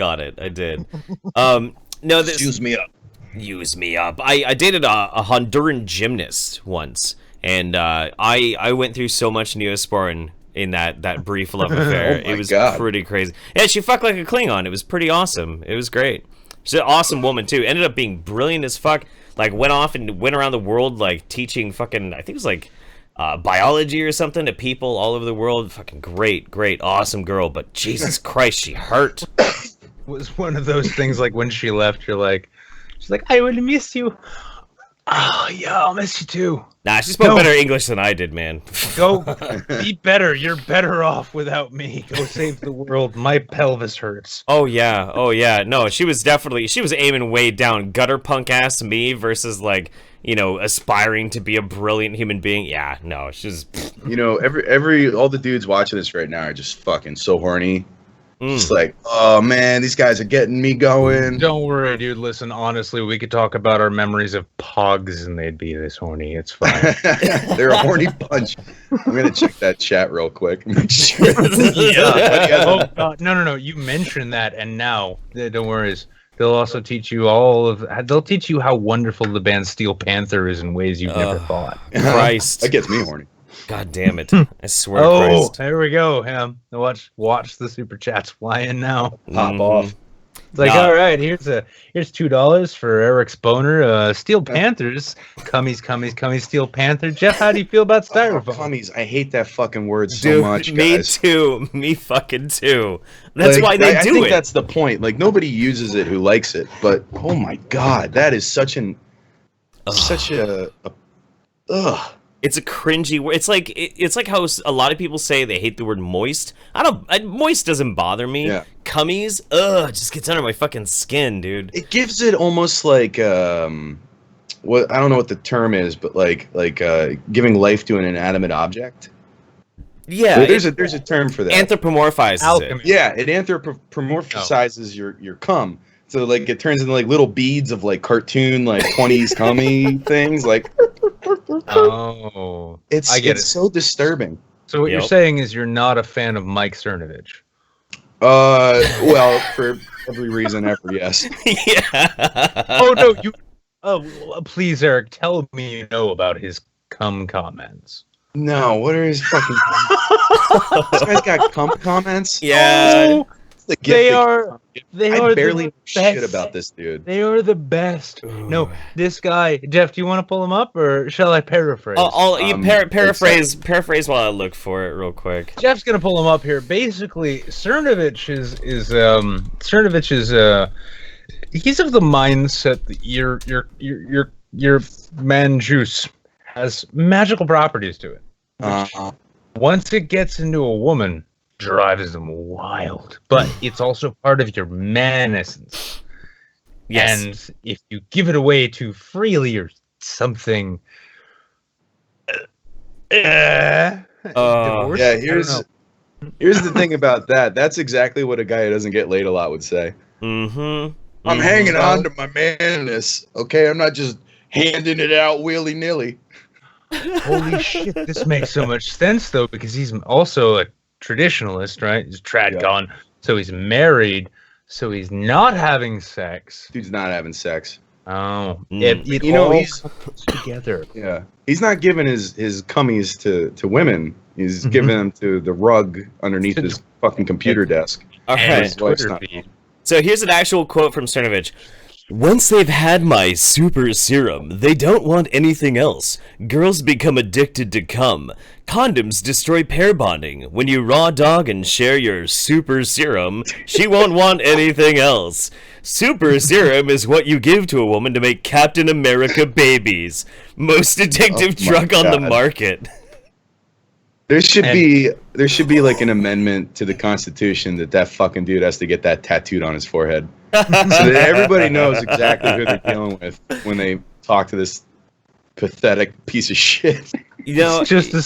S2: did. No, this
S6: Use me up.
S2: Use me up. I dated a Honduran gymnast once, and I went through so much Neosporin in that brief love affair. It was pretty crazy. Yeah, she fucked like a Klingon. It was pretty awesome. It was great. She's an awesome woman too. Ended up being brilliant as fuck. Like went off and went around the world like teaching fucking, I think it was like biology or something to people all over the world. Fucking great, awesome girl. But Jesus Christ, she hurt.
S3: It was one of those things like when she left, she's like, I will miss you. Oh yeah, I'll miss you too.
S2: Nah, she spoke better English than I did, man.
S3: Go be better. You're better off without me. Go save the world. My pelvis hurts.
S2: Oh yeah. No, she was aiming way down, gutter punk ass me versus like, you know, aspiring to be a brilliant human being. Yeah, no, she's.
S6: You know, all the dudes watching this right now are just fucking so horny. Just like, oh man, these guys are getting me going.
S3: Don't worry, dude. Listen, honestly, we could talk about our memories of pogs and they'd be this horny. It's fine.
S6: They're a horny bunch. I'm gonna check that chat real quick. Make sure.
S3: Yeah. Oh God, no. You mentioned that, and now don't worry. They'll also teach you they'll teach you how wonderful the band Steel Panther is in ways you've never thought.
S2: Christ,
S6: that gets me horny.
S2: God damn it! I swear. Oh, Christ.
S3: There we go, Ham. Watch the super chats fly in now.
S6: Pop off.
S3: It's like,
S2: No.
S3: all right, here's $2 for Eric's boner. Steel Panthers, cummies, Steel Panther. Jeff, how do you feel about styrofoam?
S6: Cummies. I hate that fucking word so
S2: Dude,
S6: much,
S2: me
S6: guys.
S2: too. Me fucking too. That's
S6: Like,
S2: why they
S6: I
S2: do
S6: think
S2: it.
S6: that's the point. Like, nobody uses it who likes it, but oh my god, that is such a ugh.
S2: It's a cringy word. It's like how a lot of people say they hate the word moist. Moist doesn't bother me.
S6: Yeah.
S2: Cummies, it just gets under my fucking skin, dude.
S6: It gives it almost like what I don't know what the term is, but like giving life to an inanimate object.
S2: Yeah,
S6: There's a term for that.
S2: Anthropomorphizes
S3: Alchemy.
S2: it.
S6: Yeah, it anthropomorphizes your cum. So like it turns into like little beads of like cartoon like 20s cummy things. Like
S3: Oh, I get
S6: it's
S3: it.
S6: so disturbing.
S3: So what you're
S2: Yep.
S3: saying is you're not a fan of Mike Cernovich.
S6: Well, for every reason ever, yes.
S2: Yeah.
S3: Oh no, you. Oh, please, Eric, tell me you know about his cum comments.
S6: No, what are his fucking? This guy's got cum comments.
S2: Yeah.
S3: Oh,
S6: The gift
S3: they
S6: that-
S3: are. They
S6: I
S3: are
S6: barely know
S3: the
S6: shit
S3: best.
S6: about this dude.
S3: They are the best. No, this guy, Jeff. Do you want to pull him up, or shall I paraphrase?
S2: You paraphrase while I look for it real quick.
S3: Jeff's gonna pull him up here. Basically, Cernovich is he's of the mindset that your man juice has magical properties to it. Once it gets into a woman, drives them wild. But it's also part of your man essence.
S2: Yes.
S3: And if you give it away too freely or something, divorce?
S6: Yeah,
S3: I don't know.
S6: here's the thing about that. That's exactly what a guy who doesn't get laid a lot would say.
S2: Mm-hmm.
S6: I'm hanging on to my manness. Okay, I'm not just handing it out willy nilly.
S3: Holy shit, this makes so much sense though, because he's also a traditionalist, right? He's tradcon, so he's married, so he's not having sex.
S6: Dude's not having sex.
S3: Oh,
S2: Mm.
S6: You know,
S3: all
S6: he's-
S3: comes together.
S6: Yeah, he's not giving his cummies to women. He's giving them to the rug underneath
S3: To
S6: his fucking computer desk.
S2: All
S3: And
S2: right.
S3: his Twitter
S6: Wife's
S3: feed.
S2: So here's an actual quote from Cernovich. Once they've had my super serum, they don't want anything else. Girls become addicted to cum. Condoms destroy pair bonding. When you raw dog and share your super serum, she won't want anything else. Super serum is what you give to a woman to make Captain America babies. Most addictive
S6: Oh my
S2: drug on the
S6: God.
S2: market.
S6: There should be like an amendment to the Constitution that fucking dude has to get that tattooed on his forehead, so that everybody knows exactly who they're dealing with when they talk to this pathetic piece of shit.
S2: You know,
S3: Just a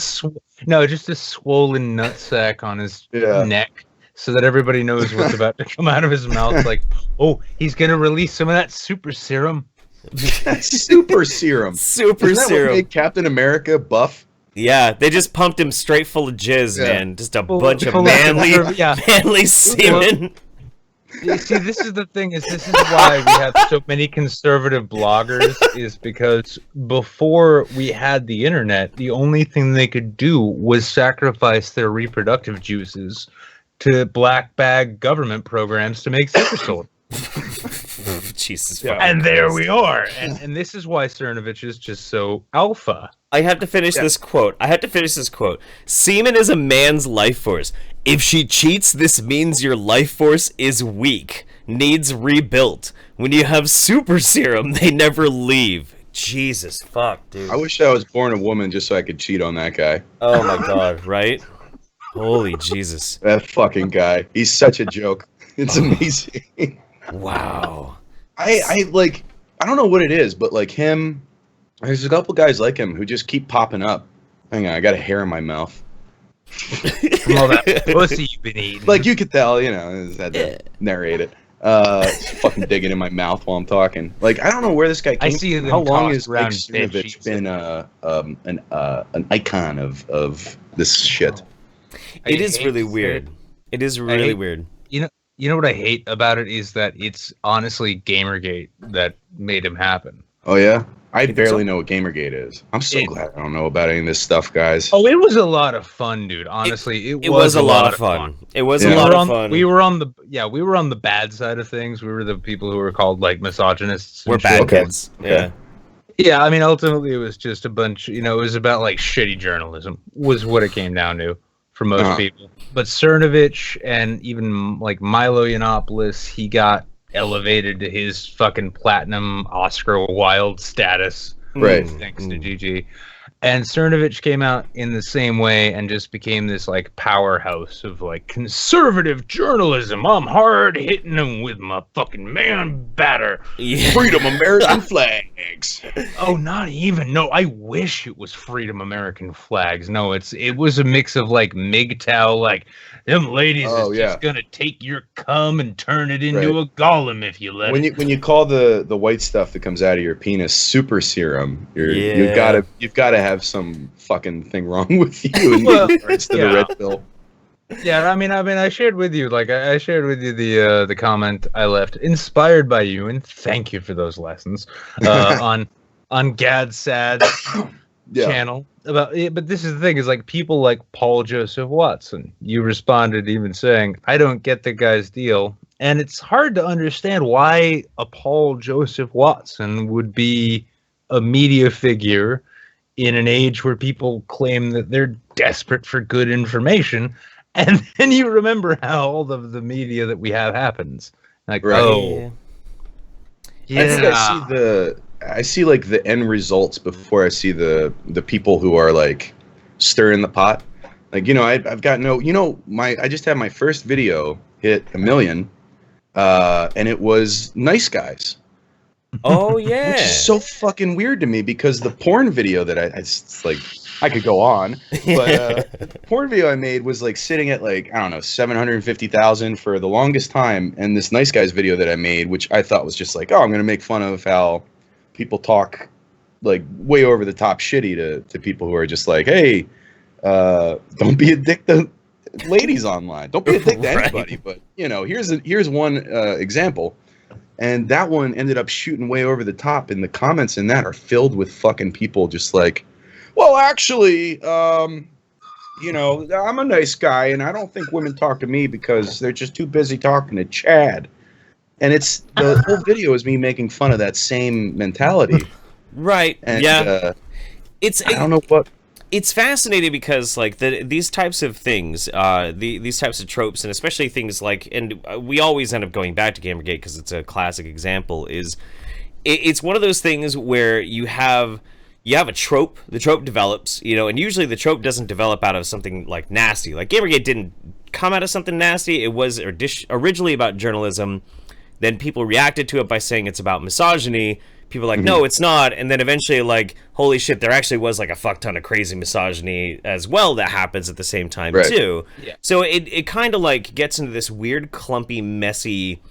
S3: swollen nutsack on his
S6: Yeah.
S3: neck, so that everybody knows what's about to come out of his mouth. Like, oh, he's gonna release some of that super serum.
S6: Super serum.
S2: super
S6: Isn't that what
S2: serum.
S6: made Captain America buff?
S2: Yeah, they just pumped him straight full of jizz,
S6: Yeah.
S2: man. Just a
S3: Full-
S2: bunch of
S3: full
S2: manly,
S3: yeah.
S2: manly semen.
S3: You see, this is the thing. This is why we have so many conservative bloggers. Is because before we had the internet, the only thing they could do was sacrifice their reproductive juices to black bag government programs to make super soldiers.
S2: Jesus.
S6: Yeah.
S2: fucking
S3: And there
S2: Christ.
S3: we are. And this is why Cernovich is just so alpha.
S2: I have to finish this quote. Semen is a man's life force. If she cheats, this means your life force is weak, needs rebuilt. When you have super serum, they never leave. Jesus fuck, dude.
S6: I wish I was born a woman just so I could cheat on that guy.
S2: Oh my god, right? Holy Jesus.
S6: That fucking guy. He's such a joke. It's amazing.
S2: Wow.
S6: I don't know what it is, but like him, there's a couple guys like him who just keep popping up. Hang on, I got a hair in my mouth.
S3: From all that pussy you've been eating.
S6: Like you could tell, you know, I just had to narrate it. Just fucking digging in my mouth while I'm talking. Like I don't know where this guy came
S3: I see
S6: from.
S3: them
S6: How long
S3: tossed
S6: has
S3: around
S6: Mike
S3: bed
S6: Cernovich
S3: sheets.
S6: been an icon of this shit?
S2: It is
S3: hate
S2: really
S3: to say
S2: weird. It is really
S3: hate-
S2: weird.
S3: You know what I hate about it is that it's honestly Gamergate that made him happen.
S6: Oh yeah. I barely know what Gamergate is. I'm so glad I don't know about any of this stuff, guys.
S3: Oh, it was a lot of fun, dude. Honestly,
S2: it was a lot of fun. It was a lot of fun.
S3: We were on the bad side of things. We were the people who were called like misogynists.
S2: We're bad kids. Yeah.
S3: Yeah, I mean, ultimately, it was just a bunch. It was about like shitty journalism, was what it came down to for most people. But Cernovich and even like Milo Yiannopoulos, he got elevated to his fucking platinum Oscar Wilde status,
S6: right?
S3: Thanks to GG. And Cernovich came out in the same way and just became this like powerhouse of like conservative journalism. I'm hard hitting them with my fucking man batter.
S2: Yeah.
S6: Freedom American flags.
S3: Oh, not even. No, I wish it was Freedom American flags. No, it was a mix of like MGTOW, like them ladies just gonna take your cum and turn it into a golem if you let it.
S6: When you call the white stuff that comes out of your penis super serum, you've gotta have some fucking thing wrong with you in regards to the red pill.
S3: Yeah, I mean, I shared with you, I shared with you the comment I left, inspired by you, and thank you for those lessons on Gad Sad's channel about it. But this is the thing: is like people like Paul Joseph Watson. You responded even saying, "I don't get the guy's deal," and it's hard to understand why a Paul Joseph Watson would be a media figure in an age where people claim that they're desperate for good information, and then you remember how all of the media that we have happens. Like,
S6: I think I see like the end results before I see the people who are like stirring the pot. Like, I've got I just had my first video hit 1 million, and it was nice guys.
S2: Oh yeah,
S6: which is so fucking weird to me because the porn video that I could go on, but the porn video I made was like sitting at like, I don't know, 750,000 for the longest time, and this nice guys video that I made, which I thought was just like, I'm gonna make fun of how people talk like way over the top shitty to people who are just like, hey, don't be a dick to ladies online, don't be a dick to anybody, but here's one example. And that one ended up shooting way over the top, and the comments in that are filled with fucking people just like, well, actually, I'm a nice guy, and I don't think women talk to me because they're just too busy talking to Chad. And it's the whole video is me making fun of that same mentality.
S2: Right.
S6: And,
S2: yeah.
S6: I don't know what.
S2: It's fascinating because like these types of things, these types of tropes, and especially things like, and we always end up going back to Gamergate because it's a classic example. It's one of those things where you have a trope, the trope develops, and usually the trope doesn't develop out of something like nasty. Like Gamergate didn't come out of something nasty. It was originally about journalism. Then people reacted to it by saying it's about misogyny. People are like, no, it's not. And then eventually, like, holy shit, there actually was like a fuck ton of crazy misogyny as well that happens at the same time, too. Yeah. So it kind of like gets into this weird, clumpy, messy,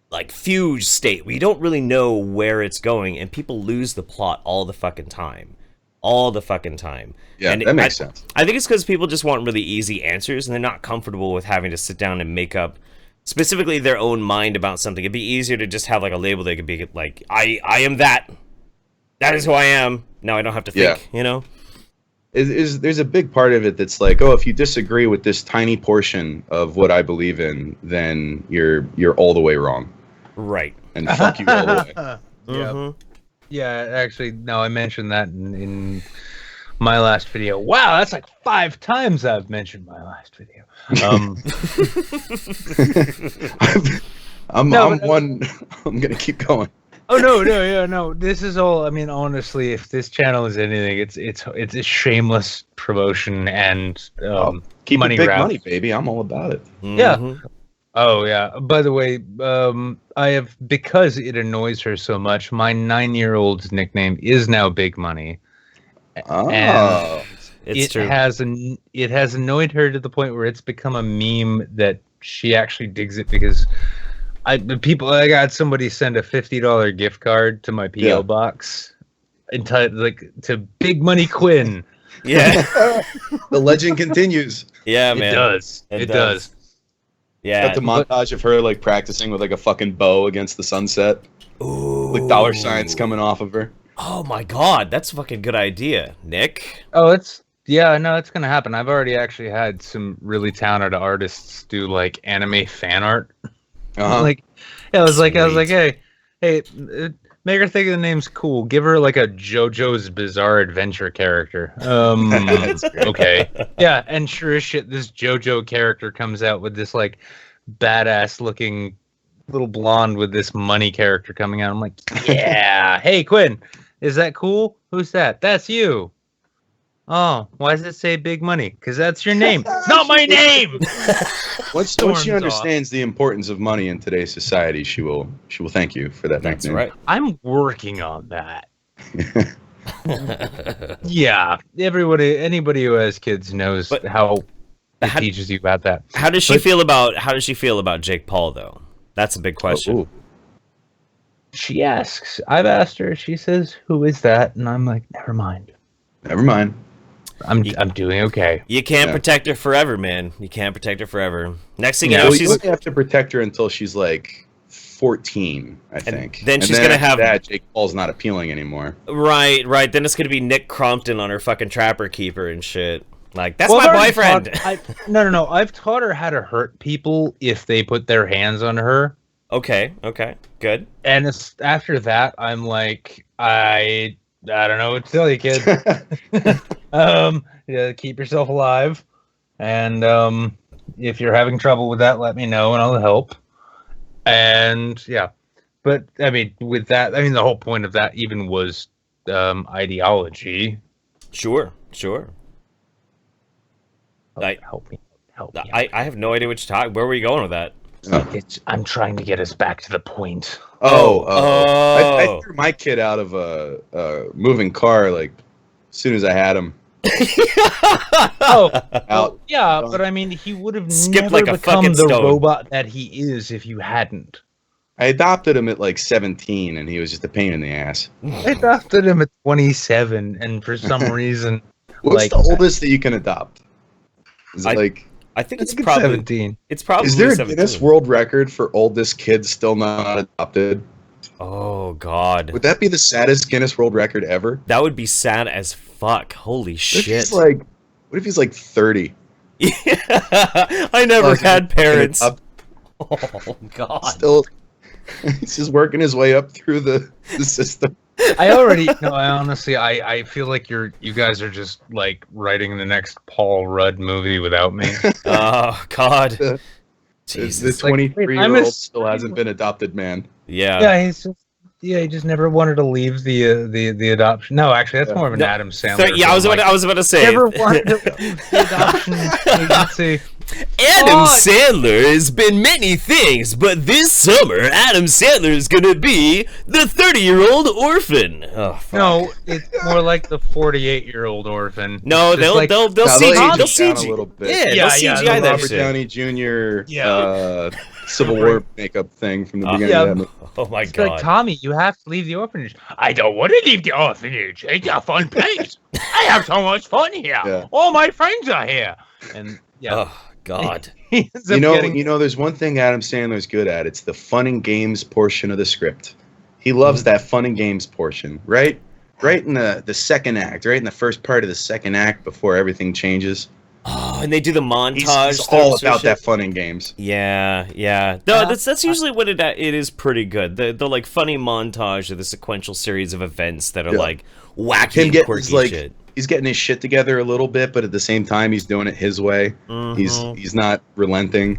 S2: like, fugue state where you don't really know where it's going, and people lose the plot all the fucking time. All the fucking time.
S6: Yeah, and that makes sense.
S2: I think it's because people just want really easy answers, and they're not comfortable with having to sit down and make up specifically their own mind about something. It'd be easier to just have like a label that could be like, I am that. That is who I am. Now I don't have to think,
S6: There's a big part of it that's like, if you disagree with this tiny portion of what I believe in, then you're all the way wrong.
S2: Right.
S6: And fuck you all the way.
S3: Yeah. Yeah, actually, no, I mentioned that in my last video. Wow, that's like 5 times I've mentioned my last video.
S6: I'm gonna keep going.
S3: Oh no. This is all. I mean, honestly, if this channel is anything, it's a shameless promotion and
S6: keep
S3: money
S6: big
S3: grab.
S6: money, baby. I'm all about it.
S3: Yeah. Oh yeah. By the way, I have, because it annoys her so much, my 9-year-old's nickname is now Big Money. And
S2: it's true.
S3: It has annoyed her to the point where it's become a meme that she actually digs it because I got somebody send a $50 gift card to my PO box entitled to Big Money Quinn.
S2: Yeah.
S6: The legend continues.
S2: Yeah, man.
S3: It does.
S2: Yeah.
S6: Got the montage of her like practicing with like a fucking bow against the sunset.
S2: Ooh.
S6: Like dollar signs coming off of her.
S2: Oh my god, that's a fucking good idea, Nick.
S3: Oh, it's gonna happen. I've already actually had some really talented artists do like anime fan art. Like, yeah, I was like, hey, make her think of the name's cool. Give her like a JoJo's Bizarre Adventure character. Okay, yeah, and sure as shit, this JoJo character comes out with this like badass looking little blonde with this money character coming out. I'm like, yeah, hey Quinn, is that cool? Who's that? That's you. Oh, why does it say big money? Because that's your name. It's not my name.
S6: Once she understands the importance of money in today's society, she will thank you for that.
S2: That's
S6: nickname.
S2: right.
S3: I'm working on that. Yeah, anybody who has kids knows how it teaches you about that.
S2: How does she feel about Jake Paul though? That's a big question.
S3: She asks. I've asked her. She says, "Who is that?" And I'm like, "Never mind.
S6: Never mind.
S3: I'm doing okay."
S2: You can't protect her forever, man. You can't protect her forever. Next thing you know,
S6: you have to protect her until she's like 14, I think.
S2: Then she's gonna have
S6: that. Jake Paul's not appealing anymore.
S2: Right. Then it's gonna be Nick Crompton on her fucking Trapper Keeper and shit. Like, that's my boyfriend.
S3: No. I've taught her how to hurt people if they put their hands on her.
S2: Okay, good.
S3: And after that, I'm like, I don't know what to tell you, kid. Keep yourself alive, and if you're having trouble with that, let me know and I'll help. And yeah, but I mean, with that, I mean, the whole point of that even was ideology.
S2: Sure.
S3: Help me.
S2: I have no idea what you're talking. Where were you going with that?
S3: I'm trying to get us back to the point.
S6: I threw my kid out of a moving car like as soon as I had him.
S3: Yeah, but I mean, he would have
S2: skipped
S3: never
S2: like a
S3: become
S2: fucking
S3: the
S2: stone.
S3: robot that he is if you hadn't.
S6: I adopted him at like 17, and he was just a pain in the ass.
S3: I adopted him at 27, and for some reason,
S6: what's the oldest that you can adopt? Is it
S2: I think it's probably
S3: 17.
S2: It's probably.
S6: Is there a
S2: 17.
S6: Guinness World Record for oldest kid still not adopted?
S2: Oh God!
S6: Would that be the saddest Guinness World Record ever?
S2: That would be sad as fuck. Holy shit!
S6: What if he's like 30?
S2: Yeah, I never had parents. Oh God!
S6: Still, he's just working his way up through the system.
S3: I honestly, I feel like you guys are just like writing the next Paul Rudd movie without me.
S2: Oh God! Jesus.
S6: The 23-year-old still hasn't been adopted, man.
S2: Yeah.
S3: Yeah, he just never wanted to leave the adoption. No, actually, that's more of an Adam Sandler.
S2: So, yeah, I was about to say.
S3: Never wanted to leave the adoption agency.
S2: Adam Sandler has been many things, but this summer, Adam Sandler is gonna be the 30-year-old orphan. Oh, fuck.
S3: No, it's more like the 48-year-old orphan.
S2: No, they'll CGI
S6: a little bit.
S2: Yeah, they'll CGI that
S6: Robert
S2: shit.
S6: Downey Jr. Civil War makeup thing from the beginning of that movie.
S2: Oh my
S3: It's
S2: God.
S3: like, Tommy, you have to leave the orphanage. I don't want to leave the orphanage. It's a fun place. I have so much fun here.
S6: Yeah.
S3: All my friends are here. And yeah.
S2: Oh God.
S3: He ends up getting-
S6: You know, there's one thing Adam Sandler's good at. It's the fun and games portion of the script. He loves that fun and games portion, right? Right in the second act, right in the first part of the second act before everything changes.
S2: Oh, and they do the montage.
S6: He's all about that fun and games.
S2: Yeah. No, that's usually what it is. Pretty good. The like funny montage of the sequential series of events that are like wacky and quirky shit.
S6: He's getting his shit together a little bit, but at the same time, he's doing it his way. He's not relenting.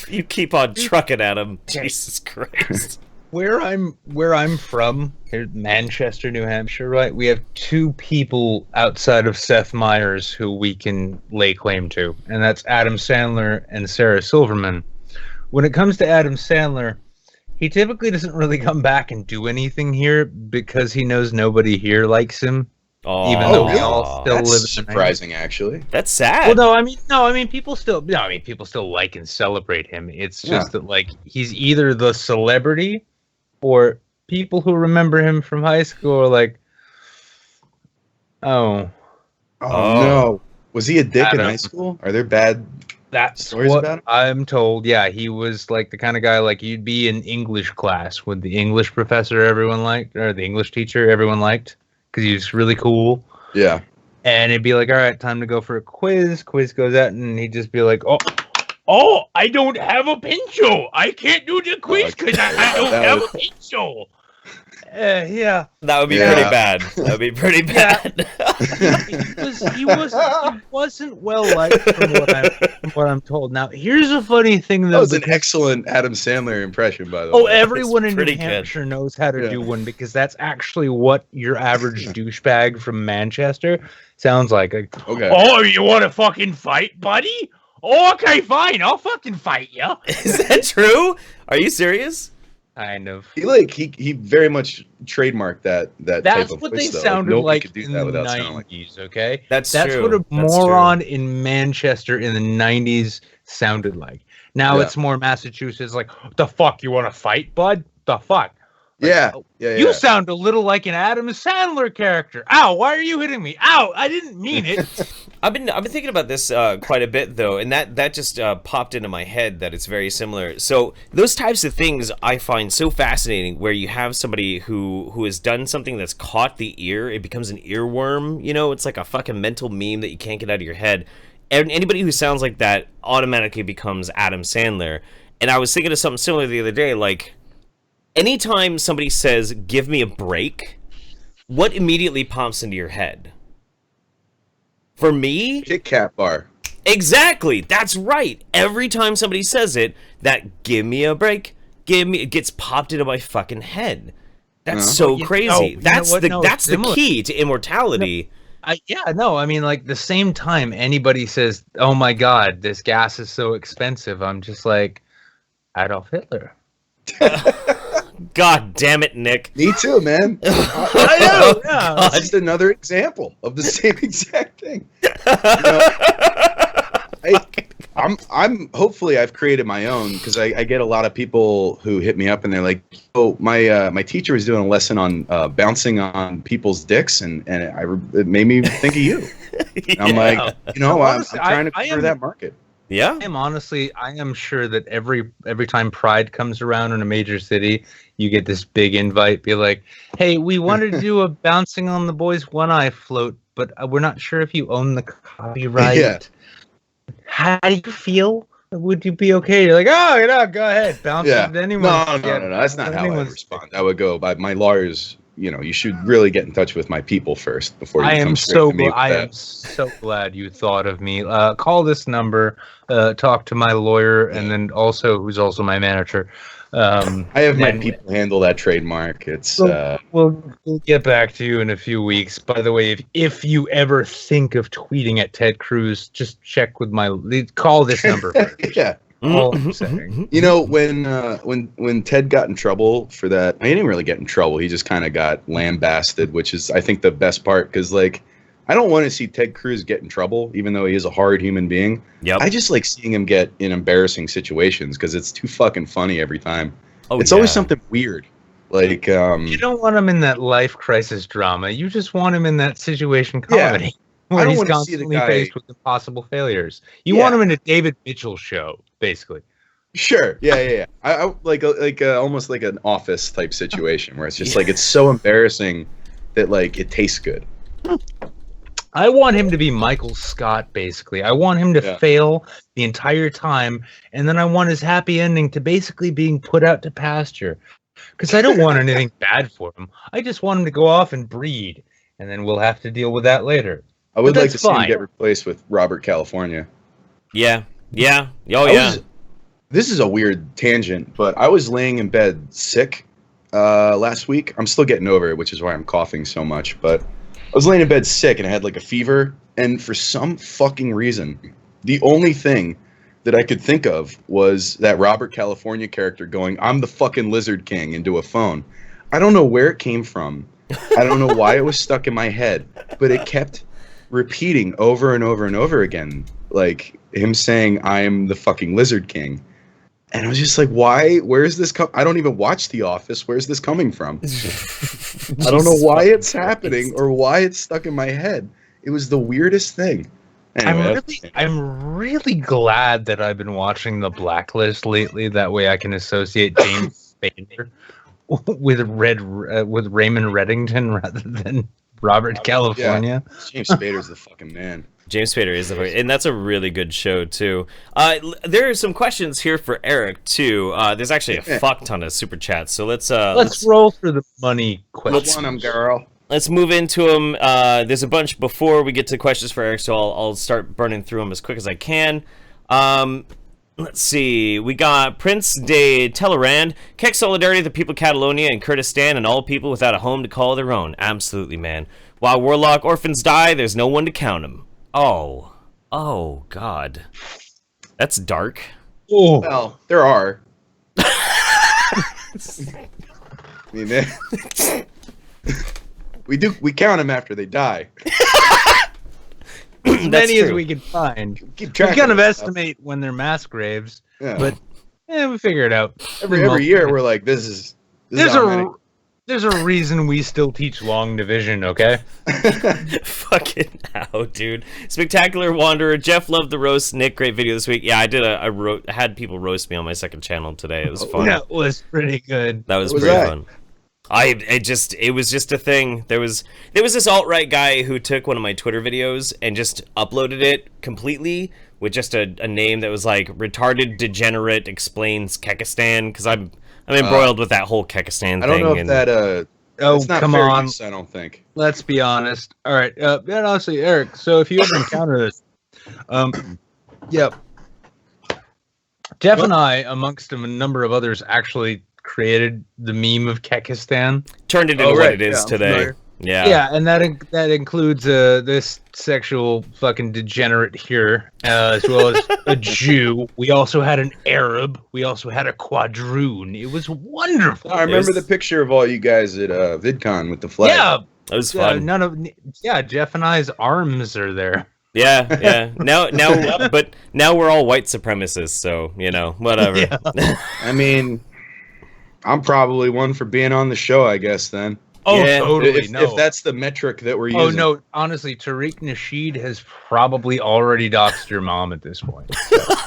S2: You keep on trucking at him. Jesus Christ.
S3: Where I'm from, here, Manchester, New Hampshire, right? We have two people outside of Seth Meyers who we can lay claim to, and that's Adam Sandler and Sarah Silverman. When it comes to Adam Sandler, he typically doesn't really come back and do anything here because he knows nobody here likes him.
S2: Oh,
S3: even though we all still
S6: that's
S3: live.
S6: surprising, actually.
S2: That's sad.
S3: Well, I mean, people still like and celebrate him. It's just that like he's either the celebrity, or people who remember him from high school are like, oh
S6: no, was he a dick in high school? Are there bad
S3: That's
S6: Stories
S3: what
S6: about him?
S3: I'm told. Yeah, he was like the kind of guy like you'd be in English class with the English professor everyone liked, or the English teacher everyone liked, because he's really cool.
S6: Yeah.
S3: And it'd be like, all right, time to go for a quiz. Quiz goes out, and he'd just be like, oh, I don't have a pencil. I can't do the quiz because I don't have a pencil. Yeah.
S2: That would be
S6: Yeah.
S2: pretty bad. That would be pretty bad.
S3: He wasn't well liked from what I'm told. Now, here's a funny thing
S6: That
S3: though.
S6: was an excellent Adam Sandler impression, by the
S3: Oh,
S6: way.
S3: everyone in New
S2: pretty good.
S3: Hampshire knows how to
S6: Yeah.
S3: do one because that's actually what your average douchebag from Manchester sounds like.
S6: Okay.
S3: Oh, you want to fucking fight, buddy? Oh, okay, fine. I'll fucking fight you.
S2: Is that true? Are you serious?
S3: Kind of.
S6: He very much trademarked that type
S3: That's
S6: of
S3: what
S6: voice,
S3: they
S6: though.
S3: sounded
S6: Nobody
S3: like
S6: could do
S3: in
S6: that
S3: the
S6: without sounding like
S3: 90s, okay?
S2: That's
S3: That's
S2: true.
S3: what a
S2: That's true.
S3: moron in Manchester in the 90s sounded like. Now
S6: Yeah.
S3: it's more Massachusetts, like, the fuck, you want to fight, bud? The fuck?
S6: Yeah. Yeah.
S3: You
S6: yeah.
S3: sound a little like an Adam Sandler character. Ow, why are you hitting me? Ow, I didn't mean it.
S2: I've been thinking about this quite a bit though, and that just popped into my head that it's very similar. So those types of things I find so fascinating, where you have somebody who has done something that's caught the ear, it becomes an earworm. You know, it's like a fucking mental meme that you can't get out of your head. And anybody who sounds like that automatically becomes Adam Sandler. And I was thinking of something similar the other day, like anytime somebody says "give me a break," what immediately pops into your head? For me,
S6: Kit Kat bar.
S2: exactly. That's right. Every time somebody says it, that "give me a break," it gets popped into my fucking head. That's so
S3: You
S2: crazy.
S3: know- you know
S2: That's
S3: what?
S2: the
S3: No,
S2: that's
S3: it's
S2: the
S3: similar.
S2: key to immortality.
S3: I mean, like, the same time anybody says, oh my god, this gas is so expensive, I'm just like, Adolf Hitler.
S2: God damn it, Nick.
S6: Me too, man.
S3: I know, yeah.
S6: That's just another example of the same exact thing. You know, I'm hopefully I've created my own, because I get a lot of people who hit me up and they're like, oh, my teacher was doing a lesson on bouncing on people's dicks, and it made me think of you. And I'm like, you know,
S3: Honestly,
S6: I'm trying to
S3: I
S6: cover
S3: am-
S6: that market.
S2: Yeah.
S3: I am sure that every time Pride comes around in a major city, you get this big invite, be like, hey, we wanted to do a bouncing on the boys one eye float, but we're not sure if you own the copyright.
S6: Yeah.
S3: How do you feel? Would you be okay? You're like, oh, you know, go ahead, bounce
S6: Yeah.
S3: it to anyone.
S6: No. That's not how I would respond. I would go by my lawyers. You know, you should really get in touch with my people first before you come straight to me with
S3: I
S6: that.
S3: am so glad you thought of me. Call this number, talk to my lawyer, and then who's also my manager.
S6: I have my
S3: and-
S6: people handle that trademark. It's
S3: We'll get back to you in a few weeks. By the way, if you ever think of tweeting at Ted Cruz, just check with call this number first.
S6: yeah.
S3: All I'm saying.
S6: You know, when Ted got in trouble for that, he didn't really get in trouble. He just kind of got lambasted, which is, I think, the best part. Because, like, I don't want to see Ted Cruz get in trouble, even though he is a hard human being.
S2: Yep.
S6: I just like seeing him get in embarrassing situations because it's too fucking funny every time.
S2: Oh,
S6: It's always
S2: yeah.
S6: something weird. Like,
S3: You don't want him in that life crisis drama. You just want him in that situation comedy
S6: I
S3: where
S6: don't
S3: he's
S6: wanna see the
S3: constantly
S6: guy-
S3: faced with impossible failures. You
S6: Yeah.
S3: want him in a David Mitchell show, basically.
S6: sure, yeah. I like almost like an Office type situation where it's just like it's so embarrassing that like it tastes good.
S3: I want him to be Michael Scott, basically. I want him to
S6: Yeah.
S3: fail the entire time, and then I want his happy ending to basically being put out to pasture. Because I don't want anything bad for him. I just want him to go off and breed, and then we'll have to deal with that later.
S6: I would
S3: But
S6: like
S3: that's
S6: to see him
S3: fine.
S6: get replaced with Robert California.
S2: Yeah. Yeah. Oh
S6: I
S2: yeah.
S6: was- this is a weird tangent, but I was laying in bed sick last week. I'm still getting over it, which is why I'm coughing so much. But I was laying in bed sick and I had like a fever. And for some fucking reason, the only thing that I could think of was that Robert California character going, "I'm the fucking Lizard King," into a phone. I don't know where it came from. I don't know why it was stuck in my head, but it kept repeating over and over and over again. Like him saying, "I am the fucking Lizard King." And I was just like, why? Where is this I don't even watch The Office. Where's this coming from? I don't know why it's happening or why it's stuck in my head. It was the weirdest thing. Anyway,
S3: I'm really glad that I've been watching The Blacklist lately. That way I can associate James Spader with Raymond Reddington rather than Robert California.
S6: Yeah. James Spader's the fucking man.
S2: James Spader is the and that's a really good show too. There are some questions here for Eric too. There's actually a fuck ton of super chats, so let's
S3: roll through the money questions.
S6: Want 'em, girl.
S2: Let's move into them. There's a bunch before we get to questions for Eric, so I'll start burning through them as quick as I can. Let's see. We got Prince de Talleyrand. Keck solidarity to the people of Catalonia and Kurdistan and all people without a home to call their own. Absolutely, man. While warlock orphans die, there's no one to count them. Oh, God. That's dark.
S3: Oh.
S6: Well, there are. We count them after they die.
S3: As many as
S2: true.
S3: we can find.
S6: Keep
S3: We
S6: track
S3: kind
S6: of
S3: of
S6: this stuff.
S3: estimate when they're mass graves,
S6: Yeah.
S3: but we figure it out.
S6: Every year we're like, this is how many.
S3: There's a reason we still teach long division, okay?
S2: Fucking hell, dude. Spectacular Wanderer. Jeff loved the roast. Nick, great video this week. Yeah, I did. I had people roast me on my second channel today. It was fun.
S3: That was pretty good.
S2: That was
S6: What was
S2: pretty
S6: that?
S2: fun. It was just a thing. There was this alt-right guy who took one of my Twitter videos and just uploaded it completely with just a name that was like retarded degenerate explains Kekistan, because I'm embroiled with that whole Kekistan thing.
S6: I don't know if
S2: and
S6: that it's not
S3: come
S6: fair
S3: on.
S6: use, I don't think.
S3: Let's be honest. All right. And honestly, Eric, so if you ever encounter this, yep. Jeff and I, amongst a number of others, actually created the meme of Kekistan.
S2: turned it into
S6: Oh,
S2: what
S6: right.
S2: it is
S6: Yeah, I'm
S2: today.
S6: familiar.
S3: Yeah, and that includes this sexual fucking degenerate here, as well as a Jew. We also had an Arab. We also had a quadroon. It was wonderful.
S6: I remember the picture of all you guys at VidCon with the flag.
S3: Yeah,
S2: That was fun.
S3: Jeff and I's arms are there.
S2: Yeah. Now we're all white supremacists, so whatever.
S3: Yeah.
S6: I mean, I'm probably one for being on the show, I guess, then.
S3: Oh,
S2: Yeah.
S3: totally.
S6: If that's the metric that we're using.
S3: Oh no! Honestly, Tariq Nasheed has probably already doxed your mom at this point.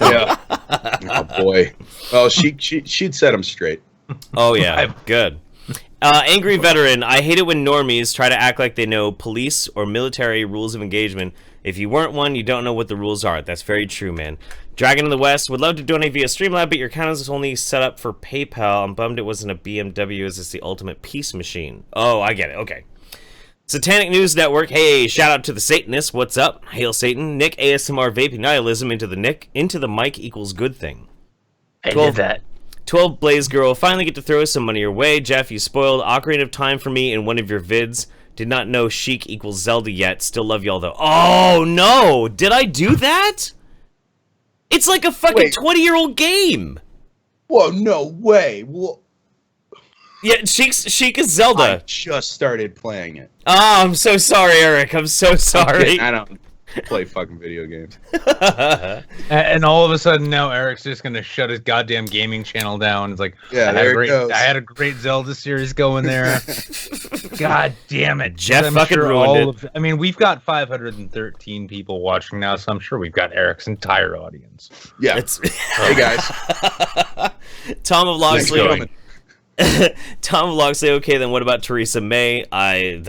S6: Yeah. Oh, boy. Well, she'd set him straight.
S2: Oh yeah, good. Angry veteran. I hate it when normies try to act like they know police or military rules of engagement. If you weren't one, you don't know what the rules are. That's very true, man. Dragon in the West would love to donate via Streamlabs, but your account is only set up for PayPal. I'm bummed it wasn't a BMW, as it's the ultimate peace machine. Oh, I get it. Okay. Satanic News Network. Hey, shout out to the Satanists. What's up? Hail Satan. Nick ASMR vaping nihilism into the mic equals good thing.
S3: I did that.
S2: 12 Blaze Girl. Finally get to throw some money your way. Jeff, you spoiled Ocarina of Time for me in one of your vids. Did not know Sheik equals Zelda yet. Still love y'all though. Oh no! Did I do that? It's like a fucking 20-year-old game.
S6: Whoa, no way. Whoa.
S2: Yeah, Sheik is Zelda.
S6: I just started playing it.
S2: Oh, I'm so sorry, Eric. I'm so sorry.
S6: I don't play fucking video games.
S3: And all of a sudden now Eric's just gonna shut his goddamn gaming channel down. It's like,
S6: Yeah, there it goes.
S3: I had a great Zelda series going there. God damn it,
S2: Jeff
S3: I'm
S2: fucking
S3: sure
S2: ruined it.
S3: I mean, we've got 513 people watching now, so I'm sure we've got Eric's entire audience.
S6: Yeah. Hey, guys.
S2: Tom of
S6: Thanks for
S2: Loxley.
S6: coming.
S2: Tom of Loxley. Okay, then what about Theresa May? I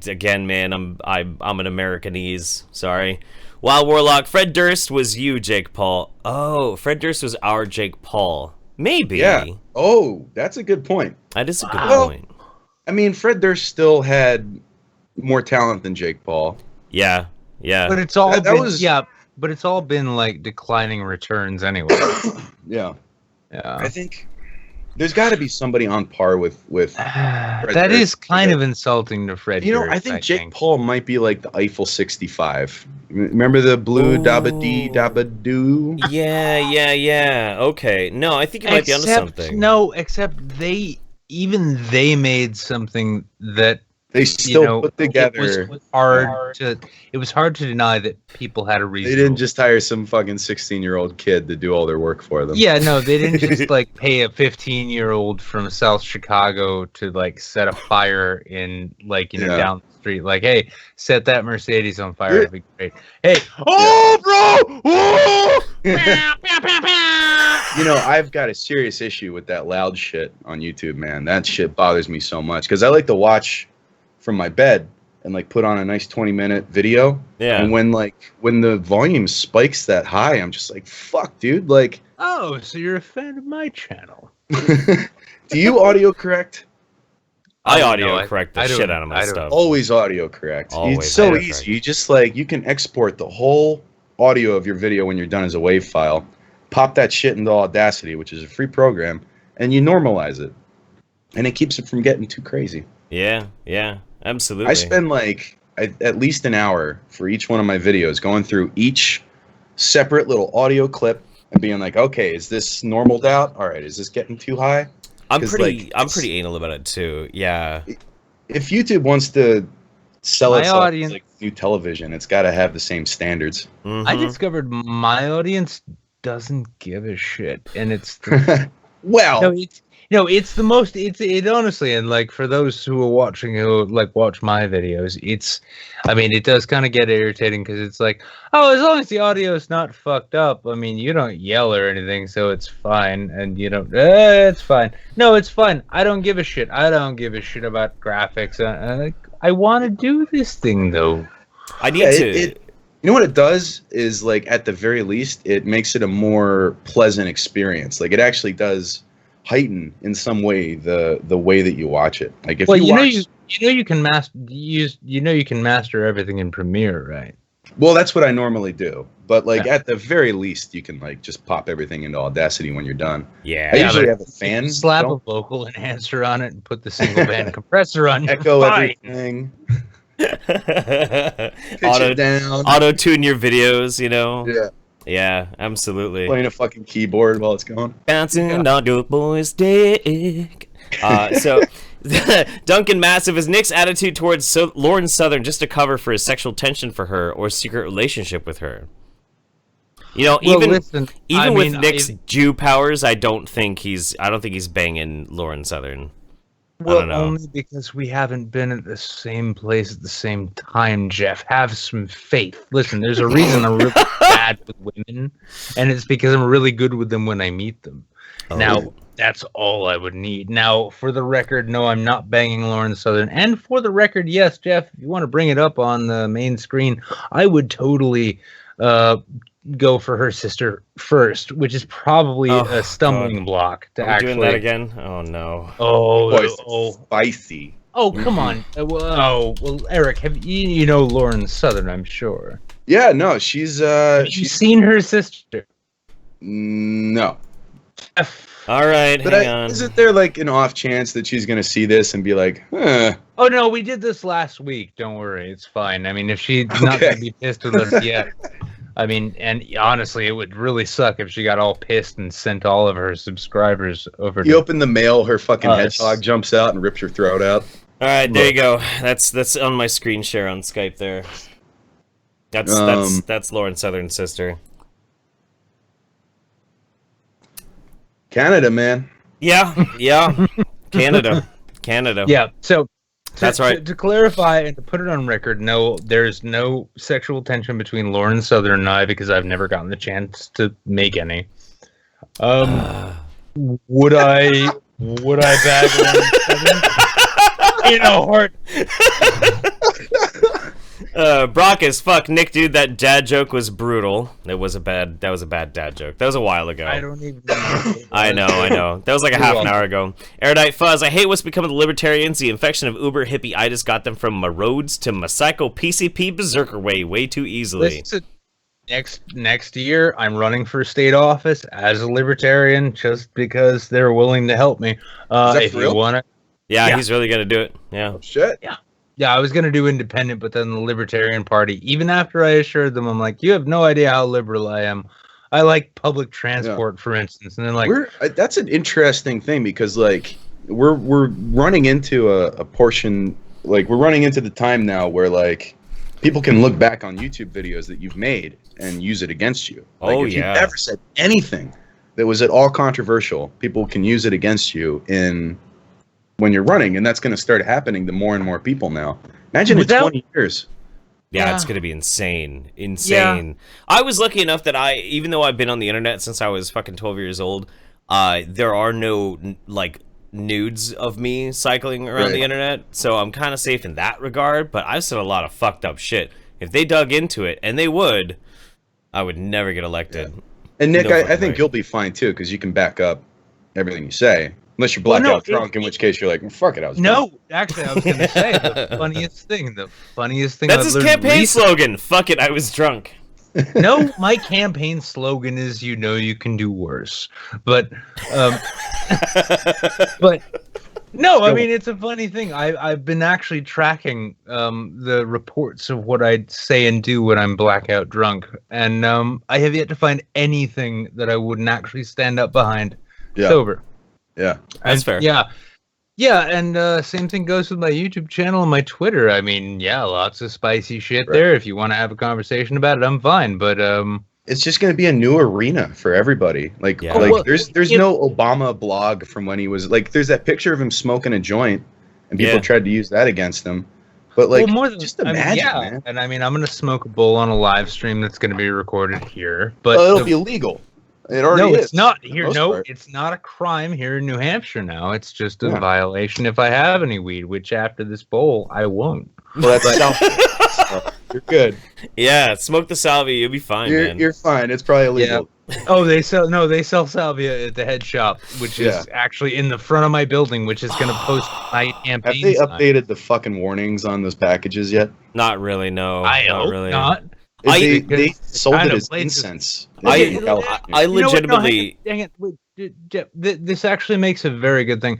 S2: again, man, I'm an Americanese. Sorry. Wild Warlock. Fred Durst was you, Jake Paul. Oh, Fred Durst was our Jake Paul. Maybe.
S6: Yeah. Oh, that's a good point.
S2: That is a good
S6: Well,
S2: point.
S6: I mean, Fred Durst still had more talent than Jake Paul.
S2: Yeah.
S3: But it's all but it's all been like declining returns anyway.
S6: Yeah.
S3: Yeah.
S6: I think there's got to be somebody on par with
S3: That is kind of insulting to Fred.
S6: You know,
S3: Durst,
S6: I think Jake Paul might be like the Eiffel 65. Remember the blue dabba dee dabba doo?
S2: Yeah. Okay. No, I think you might be onto something.
S3: No, except they made something that
S6: They still put together.
S3: It was hard to deny that people had a reason.
S6: They didn't just hire some fucking 16-year-old kid to do all their work for them.
S3: Yeah, no, they didn't just like pay a 15-year-old from South Chicago to like set a fire in like down the street. Like, hey, set that Mercedes on fire. That'd be great. Hey, bro!
S6: I've got a serious issue with that loud shit on YouTube, man. That shit bothers me so much because I like to watch from my bed and like put on a nice 20-minute video. Yeah. And when the volume spikes that high, I'm just like, fuck, dude. Like,
S3: oh, so you're a fan of my channel?
S6: Do you audio correct?
S2: I audio correct the shit out of my stuff.
S6: Always audio correct. It's so easy. You just you can export the whole audio of your video when you're done as a WAV file, pop that shit into Audacity, which is a free program, and you normalize it. And it keeps it from getting too crazy.
S2: Yeah, absolutely.
S6: I spend at least an hour for each one of my videos going through each separate little audio clip and being like, okay, is this normaled out? All right, is this getting too high?
S2: I'm pretty anal about it too. Yeah.
S6: If YouTube wants to sell itself as like new television, it's got to have the same standards.
S3: I discovered my audience doesn't give a shit, and it's it's the most. It honestly, and like for those who are watching who like watch my videos, it does kind of get irritating because it's like, oh, as long as the audio is not fucked up, I mean, you don't yell or anything, so it's fine, and you don't. It's fine. No, it's fine. I don't give a shit. I don't give a shit about graphics. I want to do this thing though.
S2: I need to.
S6: You know what it does is like at the very least, it makes it a more pleasant experience. Like it actually does heighten in some way the way that you watch it. Like if
S3: you can master everything in Premiere, right?
S6: Well, that's what I normally do. But at the very least, you can just pop everything into Audacity when you're done.
S2: Yeah.
S6: I usually have a fan.
S3: Slap a vocal enhancer on it and put the single band compressor on.
S6: Echo everything. Pitch it down.
S2: Auto tune your videos.
S6: Yeah.
S2: Yeah, absolutely.
S6: Playing a fucking keyboard while it's going.
S2: Bouncing on your boy's dick. So, Duncan Massive, is Nick's attitude towards Lauren Southern just a cover for his sexual tension for her or secret relationship with her? Even with Nick's Jew powers, I don't think he's banging Lauren Southern.
S3: Well, only because we haven't been at the same place at the same time, Jeff. Have some faith. Listen, there's a reason I'm really bad with women, and it's because I'm really good with them when I meet them. Oh. Now, that's all I would need. Now, for the record, no, I'm not banging Lauren Southern. And for the record, yes, Jeff, if you want to bring it up on the main screen, I would totally go for her sister first, which is probably a stumbling block to actually
S2: doing that again. Oh no!
S6: Oh, spicy!
S3: Oh come on! Well, Eric, have you know Lauren Southern? I'm sure.
S6: Yeah, no, she's
S3: she's seen her sister.
S6: No.
S2: All right, hang on.
S6: Isn't there an off chance that she's gonna see this and be like, huh?
S3: Oh no, we did this last week. Don't worry, it's fine. I mean, if she's not gonna be pissed with us yet. I mean, and honestly, it would really suck if she got all pissed and sent all of her subscribers over.
S6: You open the mail, her fucking hedgehog jumps out and rips your throat out.
S2: All right, there you go. That's on my screen share on Skype there. That's Lauren Southern's sister.
S6: Canada, man.
S2: Yeah. Canada.
S3: Yeah. So.
S2: That's right.
S3: To clarify and to put it on record, no, there's no sexual tension between Lauren Southern and I because I've never gotten the chance to make any. Would I bag Lauren Southern? In a heart.
S2: Brock is fuck Nick, dude. That dad joke was brutal. That was a bad dad joke. That was a while ago.
S3: I don't even know.
S2: I know. That was like a half an hour ago. Erudite Fuzz, I hate what's become of the Libertarians. The infection of Uber hippie-itis got them from my roads to my psycho PCP berserker way too easily.
S3: Listen, next year, I'm running for state office as a Libertarian just because they're willing to help me. If you want it.
S2: Yeah, he's really gonna do it. Yeah.
S6: Oh, shit.
S3: Yeah, I was going to do independent, but then the Libertarian Party, even after I assured them, I'm like, you have no idea how liberal I am. I like public transport, for instance. And then that's
S6: an interesting thing because we're running into a portion like we're running into the time now where like people can look back on YouTube videos that you've made and use it against you. Like, if you've ever said anything that was at all controversial, people can use it against you when you're running, and that's going to start happening to more and more people now. Imagine in 20 years.
S2: Yeah, it's going to be insane. Insane. Yeah. I was lucky enough that even though I've been on the internet since I was fucking 12 years old, there are no, like, nudes of me cycling around the internet, so I'm kind of safe in that regard, but I've said a lot of fucked up shit. If they dug into it, and they would, I would never get elected. Yeah.
S6: And Nick, I think you'll be fine too, because you can back up everything you say. Unless you're blackout drunk, in which case you're like, well, fuck it, I was drunk.
S3: No, actually, I was going to say the funniest thing.
S2: That's his campaign slogan. Fuck it, I was drunk.
S3: No, my campaign slogan is, you know, you can do worse. But no, I mean, it's a funny thing. I've been actually tracking the reports of what I say and do when I'm blackout drunk, and I have yet to find anything that I wouldn't actually stand up behind sober.
S6: Yeah,
S2: that's fair.
S3: Yeah, and same thing goes with my YouTube channel and my Twitter. I mean, lots of spicy shit there. If you want to have a conversation about it, I'm fine. But
S6: it's just going to be a new arena for everybody. Like, there's no Obama blog from when he was like. There's that picture of him smoking a joint, and people tried to use that against him. But like, just imagine, man.
S3: And I mean, I'm going to smoke a bowl on a live stream that's going to be recorded here. But
S6: it'll be illegal. It already is.
S3: It's not here. No, it's not a crime here in New Hampshire now. It's just a violation if I have any weed, which after this bowl, I won't.
S6: Well, that's you're good.
S2: Yeah, smoke the salvia. You'll be fine, man.
S6: You're fine. It's probably illegal.
S3: Yeah. Oh, they sell salvia at the head shop, which is actually in the front of my building, which is going to post my campaign.
S6: Have they updated the fucking warnings on those packages yet?
S2: Not really, no.
S3: I hope
S2: really.
S3: not.
S6: They sold it as incense.
S2: I legitimately.
S3: Dang it! Wait, this actually makes a very good thing.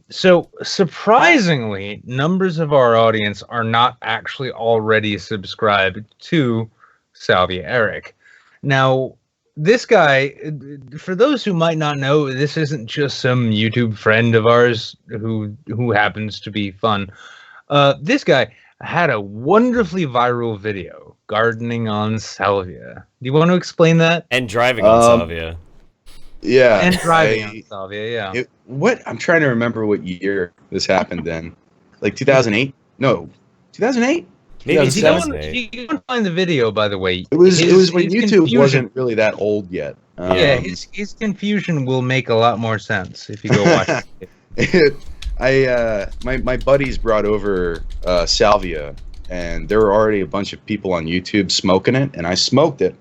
S3: So surprisingly, numbers of our audience are not actually already subscribed to Salvia Erik. Now, this guy, for those who might not know, this isn't just some YouTube friend of ours who happens to be fun. This guy had a wonderfully viral video gardening on salvia. Do you want to explain that?
S2: And driving on salvia.
S6: Yeah.
S3: And driving on salvia, yeah.
S6: I'm trying to remember what year this happened then. Like 2008? No. 2008?
S2: Maybe
S3: you can find the video, by the way.
S6: It was when YouTube wasn't really that old yet.
S3: His confusion will make a lot more sense if you go watch it.
S6: My buddies brought over salvia, and there were already a bunch of people on YouTube smoking it, and I smoked it.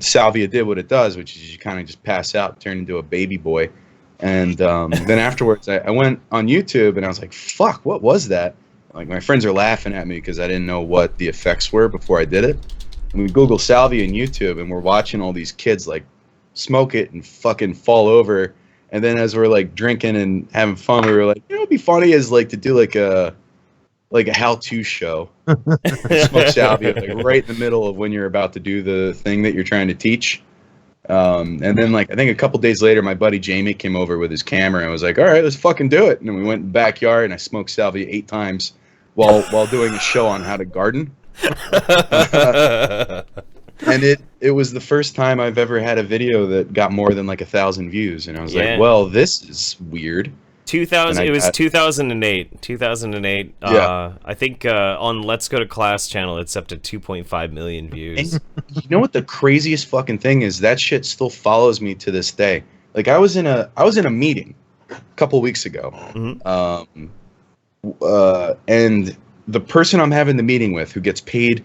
S6: Salvia did what it does, which is you kind of just pass out, turn into a baby boy. And then afterwards, I went on YouTube, and I was like, fuck, what was that? Like, my friends are laughing at me because I didn't know what the effects were before I did it. And we Google salvia in YouTube, and we're watching all these kids, like, smoke it and fucking fall over. And then as we're, like, drinking and having fun, we were like, you know, it'd be funny is, like, to do, like a how-to show. Smoke salvia, like, right in the middle of when you're about to do the thing that you're trying to teach. And then, like, I think a couple days later, my buddy Jamie came over with his camera and was like, all right, let's fucking do it. And then we went in the backyard, and I smoked salvia 8 times while doing a show on how to garden. And it was the first time I've ever had a video that got more than like 1,000 views, and I was like, well, this is weird.
S2: 2000. It was 2008. 2008.
S6: Yeah.
S2: I think on Let's Go to Class channel, it's up to 2.5 million views.
S6: And you know what the craziest fucking thing is? That shit still follows me to this day. Like, I was in a meeting a couple weeks ago, and the person I'm having the meeting with, who gets paid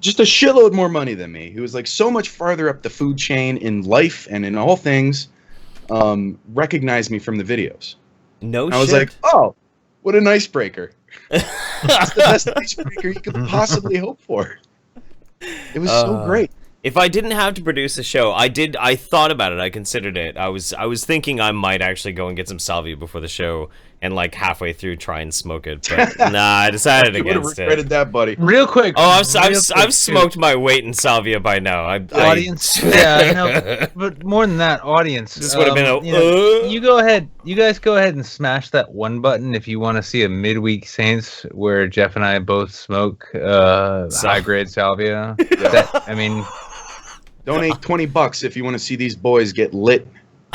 S6: just a shitload more money than me, who is like so much farther up the food chain in life and in all things, recognized me from the videos.
S2: No shit.
S6: I was like, oh, what an icebreaker. It's the best icebreaker you could possibly hope for. It was so great.
S2: If I didn't have to produce a show, I thought about it. I considered it. I was thinking I might actually go and get some salvia before the show and like halfway through try and smoke it. But nah, I decided
S6: You would have
S2: against
S6: regretted
S2: it.
S6: that, buddy.
S3: Real quick.
S2: Oh,
S3: real quick,
S2: I've smoked my weight in salvia by now.
S3: Audience, yeah, no, but more than that, audience.
S2: This would have been a.
S3: You go ahead. You guys go ahead and smash that one button if you want to see a midweek Saints where Jeff and I both smoke high grade salvia. I mean,
S6: Donate $20 if you want to see these boys get lit.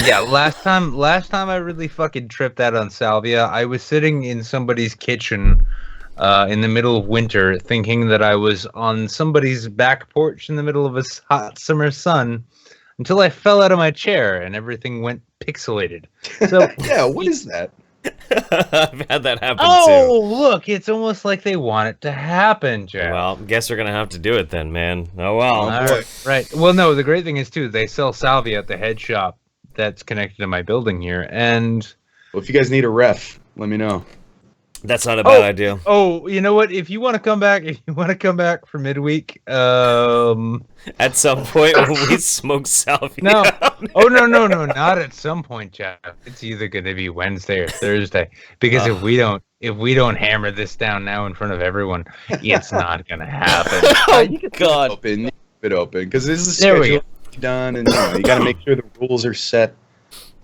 S3: yeah. Last time I really fucking tripped out on salvia. I was sitting in somebody's kitchen in the middle of winter, thinking that I was on somebody's back porch in the middle of a hot summer sun, until I fell out of my chair and everything went pixelated. So
S6: Yeah, what is that?
S2: I've had that happen
S3: oh, look, it's almost like they want it to happen,
S2: too.
S3: Jeff.
S2: Well, guess we're gonna have to do it then, man. Oh well.
S3: All right. Well, no, the great thing is, too, they sell salvia at the head shop that's connected to my building here. And
S6: Well, if you guys need a ref, let me know.
S2: That's not a bad idea.
S3: oh, you know what? If you want to come back for midweek,
S2: At some point when we smoke salvia.
S3: no. Oh, no, not at some point, Jeff. It's either going to be Wednesday or Thursday, because if we don't hammer this down now in front of everyone, it's not going to happen.
S2: Oh God.
S6: Open, keep it open, because this is
S3: There we
S6: scheduled to be done, and you got to make sure the rules are set.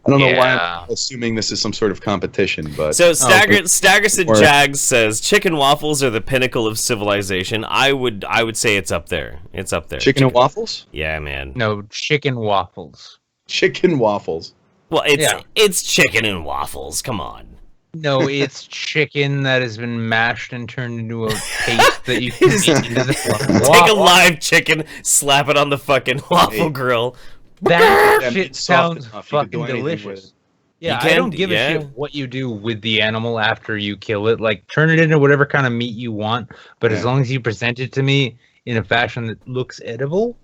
S6: I don't know why I'm assuming this is some sort of competition, but
S2: So Staggerson Jags says chicken waffles are the pinnacle of civilization. I would say it's up there. It's up there.
S6: chicken and waffles?
S2: Yeah, man.
S3: No, chicken waffles.
S6: Chicken waffles.
S2: Well, it's chicken and waffles. Come on.
S3: No, it's chicken that has been mashed and turned into a paste that you can eat into the
S2: Take a live chicken, slap it on the fucking waffle grill.
S3: That
S6: Yeah,
S3: shit
S6: it's soft
S3: sounds
S6: enough. You could do
S3: fucking
S6: anything with
S3: delicious.
S6: it.
S3: Yeah,
S2: You
S3: I don't
S2: can-
S3: give a
S2: yeah.
S3: shit what you do with the animal after you kill it. Like, turn it into whatever kind of meat you want, but as
S6: Yeah.
S3: long as you present it to me in a fashion that looks edible,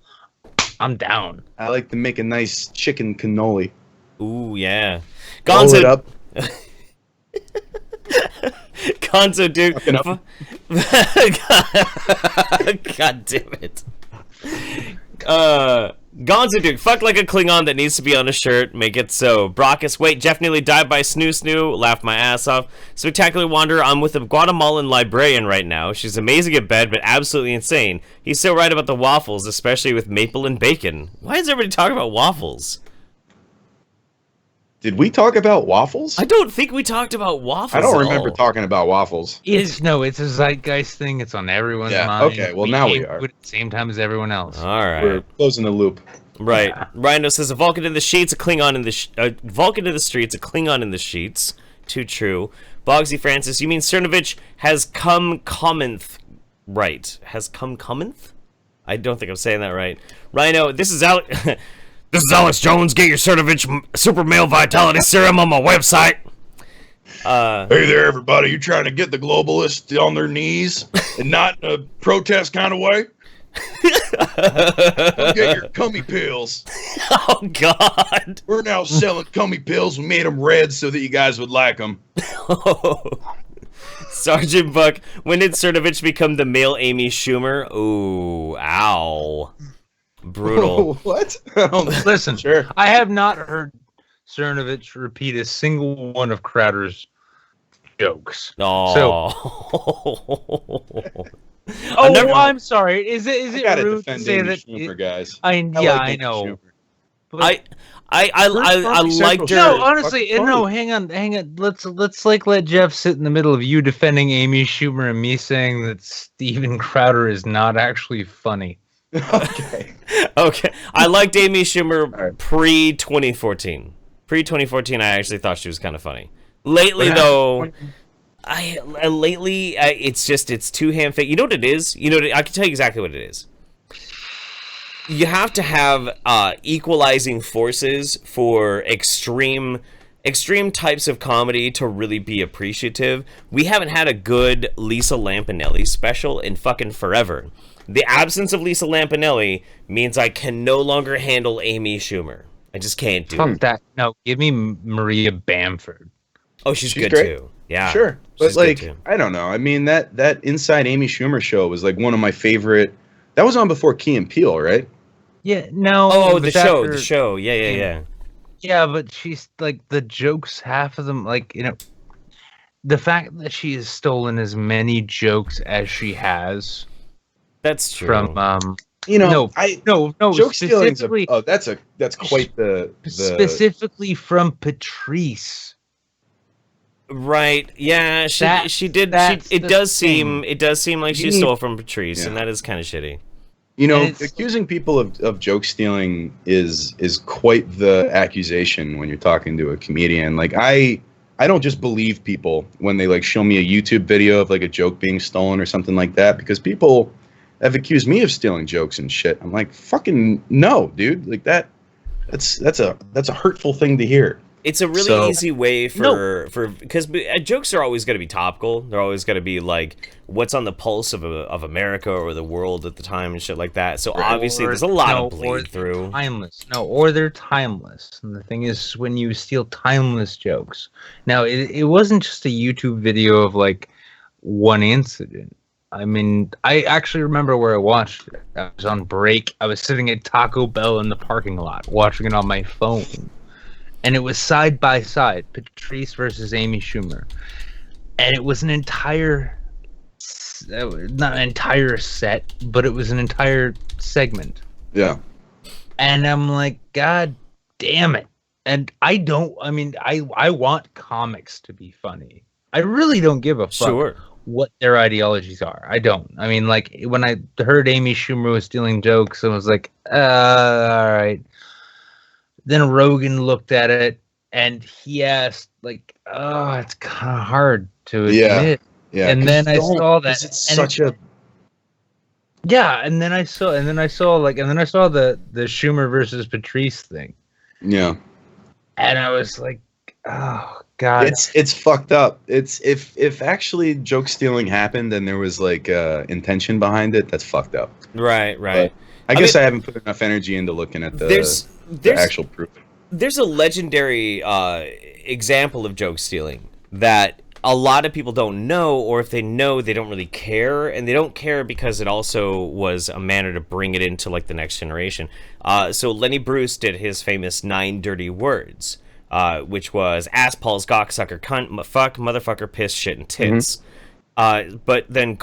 S3: I'm down.
S6: I like to make a nice chicken cannoli.
S2: Ooh, yeah.
S6: Roll it up.
S2: Gonzo, dude.
S6: Fucking up.
S2: God damn it. Gonzo, dude. Fuck like a Klingon that needs to be on a shirt. Make it so. Brockus, wait. Jeff nearly died by snoo. Laughed my ass off. Spectacular Wanderer. I'm with a Guatemalan librarian right now. She's amazing at bed, but absolutely insane. He's so right about the waffles, especially with maple and bacon. Why is everybody talking about waffles?
S6: Did we talk about waffles?
S2: I don't think we talked about waffles.
S6: I don't
S2: at
S6: remember
S2: all.
S6: talking about waffles.
S3: It's a zeitgeist thing. It's on everyone's
S6: Yeah,
S3: mind.
S6: okay, well, now we
S3: came
S6: are.
S3: to it at the same time as everyone else.
S2: All right.
S6: We're closing the loop.
S2: Right.
S3: Yeah.
S2: Rhino says a Vulcan in the sheets, a Klingon in the Vulcan in the streets, a Klingon in the sheets. Too true. Bogsy Francis, you mean Cernovich has come commonth? Right. Has come commonth? I don't think I'm saying that right. Rhino, this is Alex. This is Alex Jones. Get your Cernovich Super Male Vitality Serum on my website.
S6: Hey there, everybody. You trying to get the globalists on their knees and not in a protest kind of way? Go get your cummy pills.
S2: Oh God.
S6: We're now selling cummy pills. We made them red so that you guys would like them.
S2: Sergeant Buck, when did Cernovich become the male Amy Schumer? Ooh, ow. Brutal.
S6: What?
S3: Listen,
S6: Sure.
S3: I have not heard Cernovich repeat a single one of Crowder's jokes.
S2: Oh.
S3: Oh, I'm sorry. Is it
S6: I gotta
S3: rude to
S6: defend
S3: say
S6: Amy
S3: that?
S6: Schumer, guys.
S3: I
S6: like
S3: I
S6: Amy
S3: know.
S6: Schumer.
S3: But-
S2: I liked her.
S3: No, honestly,
S6: Fucking
S3: no.
S6: funny.
S3: Hang on. Let's like let Jeff sit in the middle of you defending Amy Schumer and me saying that Steven Crowder is not actually funny.
S6: Okay.
S2: Okay, I liked Amy Schumer
S6: Alright.
S2: pre 2014. Pre 2014, I actually thought she was kind of funny. Lately,
S6: What
S2: though, it's too ham fake. You know what it is? I can tell you exactly what it is. You have to have equalizing forces for extreme types of comedy to really be appreciative. We haven't had a good Lisa Lampanelli special in fucking forever. The absence of Lisa Lampanelli means I can no longer handle Amy Schumer. I just can't do
S3: Fuck
S2: it.
S3: that. No, give me Maria Bamford.
S2: Oh, she's good
S6: great.
S2: too. Yeah,
S6: Sure. But
S2: she's good too.
S6: I don't know. I mean, that Inside Amy Schumer show was like one of my favorite. That was on before Key and Peele, right?
S3: Yeah, no.
S2: Oh,
S3: it
S2: the
S3: was
S2: show,
S3: after-
S2: the show. Yeah.
S3: Yeah, but she's like the jokes. Half of them, like the fact that she has stolen as many jokes as she has
S2: That's true.
S3: from
S6: no, joke stealing.
S3: specifically
S6: That's quite the
S3: specifically from Patrice.
S2: Right? Yeah, she did. It does seem like she stole from Patrice, and that is kind of shitty.
S6: Accusing people of joke stealing is quite the accusation when you're talking to a comedian. Like I don't just believe people when they like show me a YouTube video of like a joke being stolen or something like that, because people have accused me of stealing jokes and shit. I'm like, fucking no, dude. Like that's a hurtful thing to hear.
S2: It's a really easy way because jokes are always going to be topical. They're always going to be like what's on the pulse of America or the world at the time and shit like that. So obviously there's a lot of bleed through.
S3: Timeless. Or they're timeless. And the thing is, when you steal timeless jokes. Now, it wasn't just a YouTube video of like one incident. I mean, I actually remember where I watched it. I was on break. I was sitting at Taco Bell in the parking lot watching it on my phone. And it was side by side, Patrice versus Amy Schumer. And it was not an entire set, but it was an entire segment.
S6: Yeah.
S3: And I'm like, God damn it. And I want comics to be funny. I really don't give a fuck what their ideologies are. I don't. I mean, like, when I heard Amy Schumer was stealing jokes, I was like, all right. Then Rogan looked at it and he asked, like, "Oh, it's kind of hard to admit."
S6: Yeah.
S3: And then I saw that
S6: it's such a.
S3: Yeah, and then I saw the Schumer versus Patrice thing.
S6: Yeah.
S3: And I was like, "Oh God,
S6: it's fucked up." It's if actually joke stealing happened and there was like intention behind it, that's fucked up.
S2: Right.
S6: But I guess I haven't put enough energy into looking at the actual proof.
S2: There's a legendary example of joke stealing that a lot of people don't know, or if they know, they don't really care, and they don't care because it also was a manner to bring it into like the next generation. So Lenny Bruce did his famous 9 dirty words, which was ass, balls, cocksucker, cunt, fuck, motherfucker, piss, shit, and tits. But then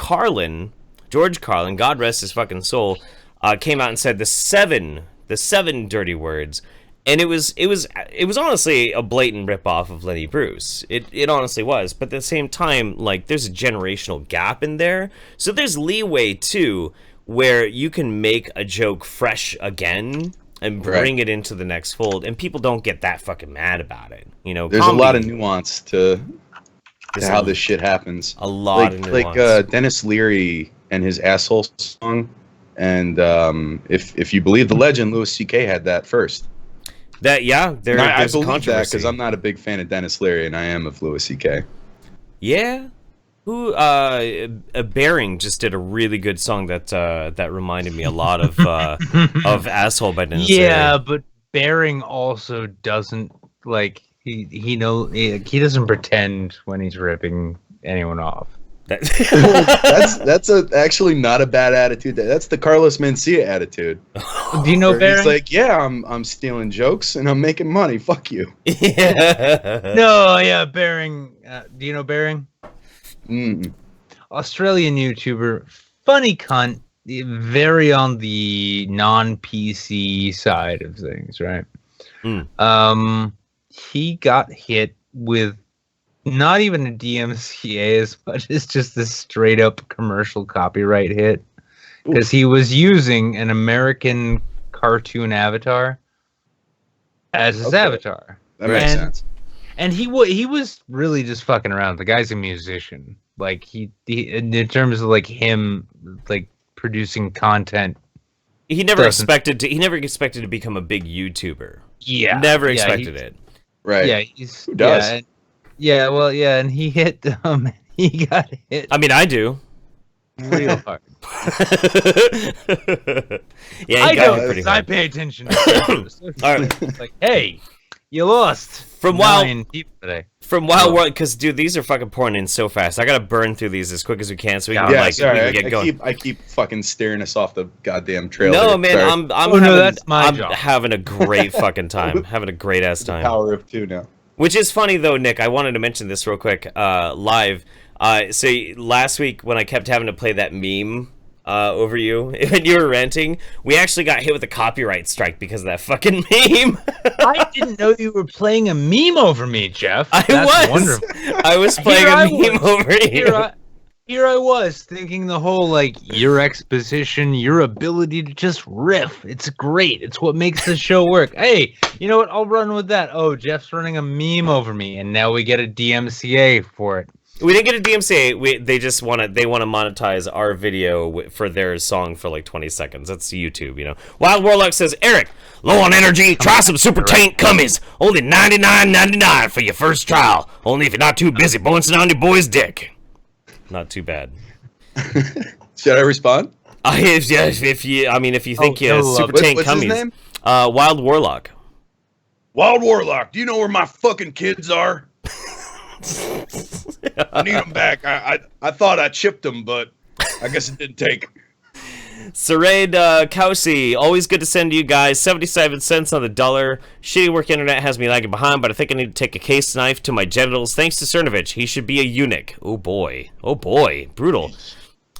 S2: George Carlin, God rest his fucking soul, came out and said the seven dirty words, and it was honestly a blatant ripoff of Lenny Bruce. It honestly was, but at the same time, like, there's a generational gap in there, so there's leeway too, where you can make a joke fresh again and bring it into the next fold, and people don't get that fucking mad about it.
S6: There's a lot of nuance to how this shit happens.
S2: A lot of nuance.
S6: Like Dennis Leary and his asshole song. And if you believe the legend, Louis C.K. had that first.
S2: I
S6: believe that because I'm not a big fan of Dennis Leary, and I am of Louis C.K.
S2: Yeah, Bearing just did a really good song that reminded me a lot of Asshole by Dennis Leary.
S3: Yeah, but Bearing also doesn't like he doesn't pretend when he's ripping anyone off.
S6: That's actually not a bad attitude. That's the Carlos Mencia attitude.
S3: Do you know Bearing?
S6: He's like, yeah, I'm stealing jokes and I'm making money. Fuck you.
S2: Yeah.
S3: No, yeah, Bearing. Do you know Bearing?
S6: Mm-mm.
S3: Australian YouTuber, funny cunt, very on the non-PC side of things, right? He got hit with not even a DMCA as much as just this straight up commercial copyright hit, because he was using an American cartoon avatar as his avatar.
S6: That makes sense.
S3: And he was really just fucking around. The guy's a musician. Like he in terms of like him like producing content.
S2: He never expected to become a big YouTuber.
S3: Yeah.
S2: Never expected it.
S6: Right.
S3: Yeah,
S6: who does?
S3: Yeah, well, yeah, and he hit he got hit.
S2: I mean, I do.
S3: Real hard.
S2: Yeah,
S3: I
S2: got
S3: do.
S2: pretty
S3: I
S2: hard.
S3: pay attention. All right. It's like, hey, you lost
S2: From
S3: 9 people today.
S2: Because dude, these are fucking pouring in so fast. I gotta burn through these as quick as we can so we can we can get going.
S6: I keep fucking staring us off the goddamn trailer.
S2: No, man,
S6: Sorry.
S2: I'm
S3: that's my job.
S2: having a great fucking time. Having a great ass time.
S6: Power of 2 now.
S2: Which is funny, though, Nick. I wanted to mention this real quick live. So last week when I kept having to play that meme over you when you were ranting, we actually got hit with a copyright strike because of that fucking meme.
S3: I didn't know you were playing a meme over me, Jeff. That's wonderful.
S2: I was playing a meme over you.
S3: Here I was thinking the whole, like, your exposition, your ability to just riff. It's great. It's what makes the show work. Hey, you know what? I'll run with that. Oh, Jeff's running a meme over me, and now we get a DMCA for it.
S2: We didn't get a DMCA. They just want to monetize our video for their song for like 20 seconds. That's YouTube, you know. Wild Warlock says, Eric, low on energy, try some Super Tank Cummies. Only $99.99 for your first trial. Only if you're not too busy bouncing on your boy's dick. Not too bad.
S6: Should I respond?
S2: If you think Super Tank
S6: what's
S2: Cummies.
S6: His name?
S2: Wild Warlock.
S6: Wild Warlock, do you know where my fucking kids are? I need them back. I thought I chipped them, but I guess it didn't take.
S2: Sarade Kowsi, always good to send you guys 77 cents on the dollar. Shitty work internet has me lagging behind, but I think I need to take a case knife to my genitals. Thanks to Cernovich. He should be a eunuch. Oh boy, brutal.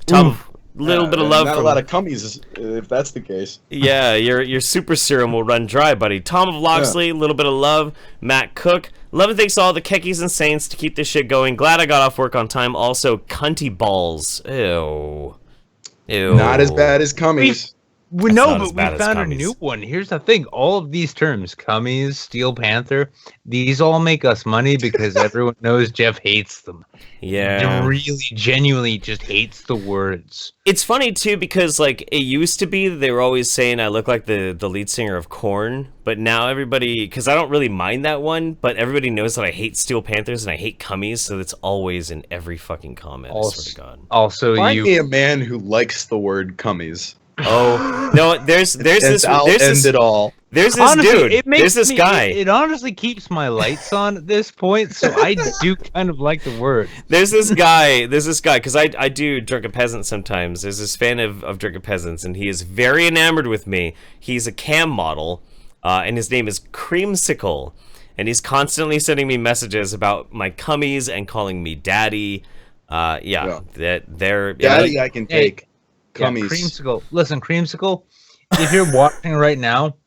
S2: Tom, little bit of love.
S6: Not a lot of cummies, if that's the case.
S2: Yeah, your super serum will run dry, buddy. Tom of Loxley, little bit of love. Matt Cook, love and thanks to all the Kekis and Saints to keep this shit going. Glad I got off work on time. Also, cunty balls. Ew.
S6: Not as bad as cummies.
S3: We found a new one. Here's the thing. All of these terms, cummies, Steel Panther, these all make us money because everyone knows Jeff hates them.
S2: Yeah.
S3: He really, genuinely just hates the words.
S2: It's funny, too, because, like, it used to be they were always saying I look like the lead singer of Korn, but now everybody, because I don't really mind that one, but everybody knows that I hate Steel Panthers and I hate cummies, so it's always in every fucking comment, I swear to God.
S3: Also,
S6: Find me a man who likes the word cummies.
S2: Oh no! There's this.
S6: I'll end it all.
S2: There's this dude.
S3: There's
S2: this guy.
S3: It honestly keeps my lights on at this point, so I do kind of like the word.
S2: There's this guy, because I do Drunken Peasants sometimes. There's this fan of Drunken Peasants, and he is very enamored with me. He's a cam model, and his name is Creamsicle, and he's constantly sending me messages about my cummies and calling me daddy. That they're
S6: daddy. I can take. Cummies.
S3: Yeah, Creamsicle. Listen, Creamsicle, if you're watching right now,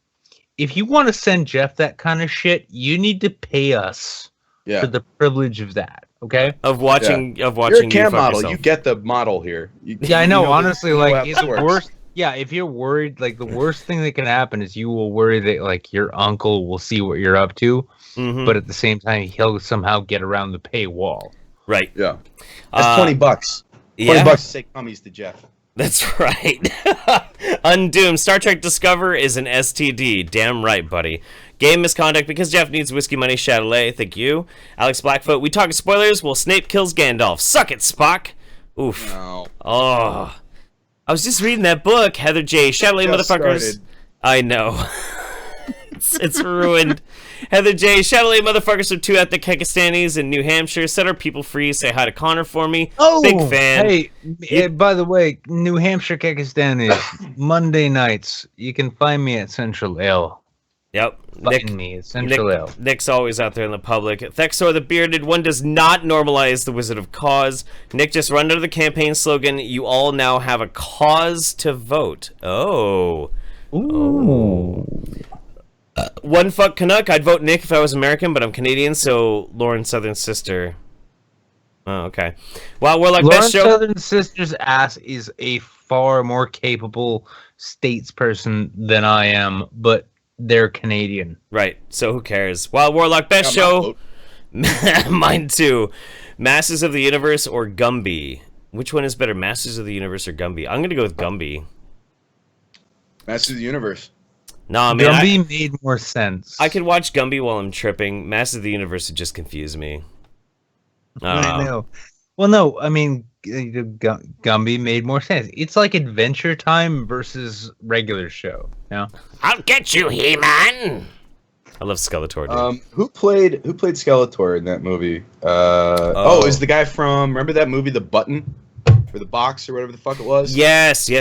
S3: if you want to send Jeff that kind of shit, you need to pay us for the privilege of that. Okay?
S2: Of watching.
S6: You're a cam model.
S2: Yourself.
S6: You get the model here.
S3: I know. Honestly, like it's the worst. Yeah, if you're worried, like the worst thing that can happen is you will worry that like your uncle will see what you're up to, but at the same time he'll somehow get around the paywall.
S2: Right.
S6: Yeah. That's $20. $20 to say cummies to Jeff.
S2: That's right. Undoomed. Star Trek Discover is an STD. Damn right, buddy. Game misconduct because Jeff needs whiskey money. Chatelet, thank you. Alex Blackfoot. We talking spoilers? Well, Snape kills Gandalf. Suck it, Spock. Oof.
S6: No.
S2: Oh. I was just reading that book. Heather J. Chatelet, motherfuckers.
S6: Started.
S2: I know. it's ruined. Heather J. Chatelet, motherfuckers are 2 ethnic Kekistanis in New Hampshire. Set our people free. Say hi to Connor for me.
S3: Oh,
S2: big fan.
S3: Hey, by the way, New Hampshire Kekistanis, Monday nights. You can find me at Central Ale.
S2: Yep.
S3: Find me at Central Ale.
S2: Nick's always out there in the public. Thexor the Bearded One does not normalize the Wizard of Cause. Nick just run under the campaign slogan, you all now have a cause to vote. Oh.
S3: Ooh.
S2: One fuck Canuck. I'd vote Nick if I was American, but I'm Canadian, so Lauren Southern Sister. Oh, okay. Well, we're like
S3: Lauren
S2: best show.
S3: Southern Sister's ass is a far more capable statesperson than I am, but they're Canadian.
S2: Right. So who cares? Wild Warlock best show. Mine too. Masters of the Universe or Gumby? Which one is better, Masters of the Universe or Gumby? I'm gonna go with Gumby.
S6: Masters of the Universe.
S2: Nah, man.
S3: Gumby made more sense.
S2: I could watch Gumby while I'm tripping. Masters of the Universe would just confuse me.
S3: I know. Well, no, I mean, Gumby made more sense. It's like Adventure Time versus regular show. Yeah.
S2: I'll get you, He-Man. I love Skeletor. Dude.
S6: Who played Skeletor in that movie? It was the guy from, remember that movie, The Button, or The Box, or whatever the fuck it was.
S2: Yes. The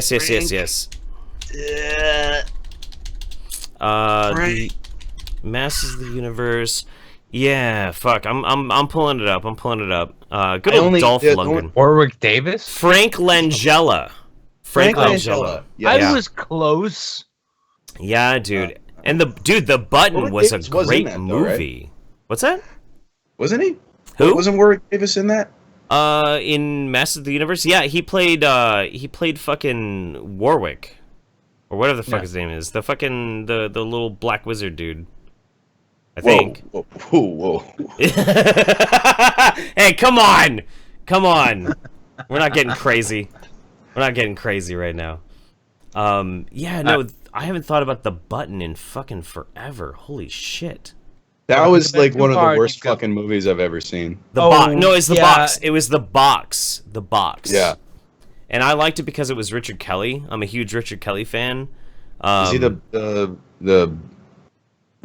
S2: Masters of the Universe. Yeah, fuck. I'm pulling it up. Good
S6: I
S2: old
S6: only-
S2: Dolph
S6: the-
S2: Lundgren.
S3: Warwick Davis.
S2: Frank Langella. Frank Langella.
S6: Yeah.
S3: I was close.
S2: Yeah, dude. And the Button
S6: Warwick
S2: was a
S6: Davis was in
S2: great
S6: that, though, right?
S2: movie. What's that?
S6: Wasn't he?
S2: Who?
S6: Wasn't Warwick Davis in that?
S2: In Masters of the Universe? Yeah, he played fucking Warwick. Or whatever the fuck his name is. The fucking the little black wizard dude. I think.
S6: Whoa.
S2: Hey, come on! We're not getting crazy. Right now. Yeah, no, I haven't thought about the Button in fucking forever. Holy shit.
S6: That was like one of the
S3: hard
S6: worst
S3: to go.
S6: fucking movies I've ever seen.
S2: No, it's the
S3: yeah.
S2: box. It was the box.
S6: Yeah.
S2: And I liked it because it was Richard Kelly. I'm a huge Richard Kelly fan.
S6: Is he the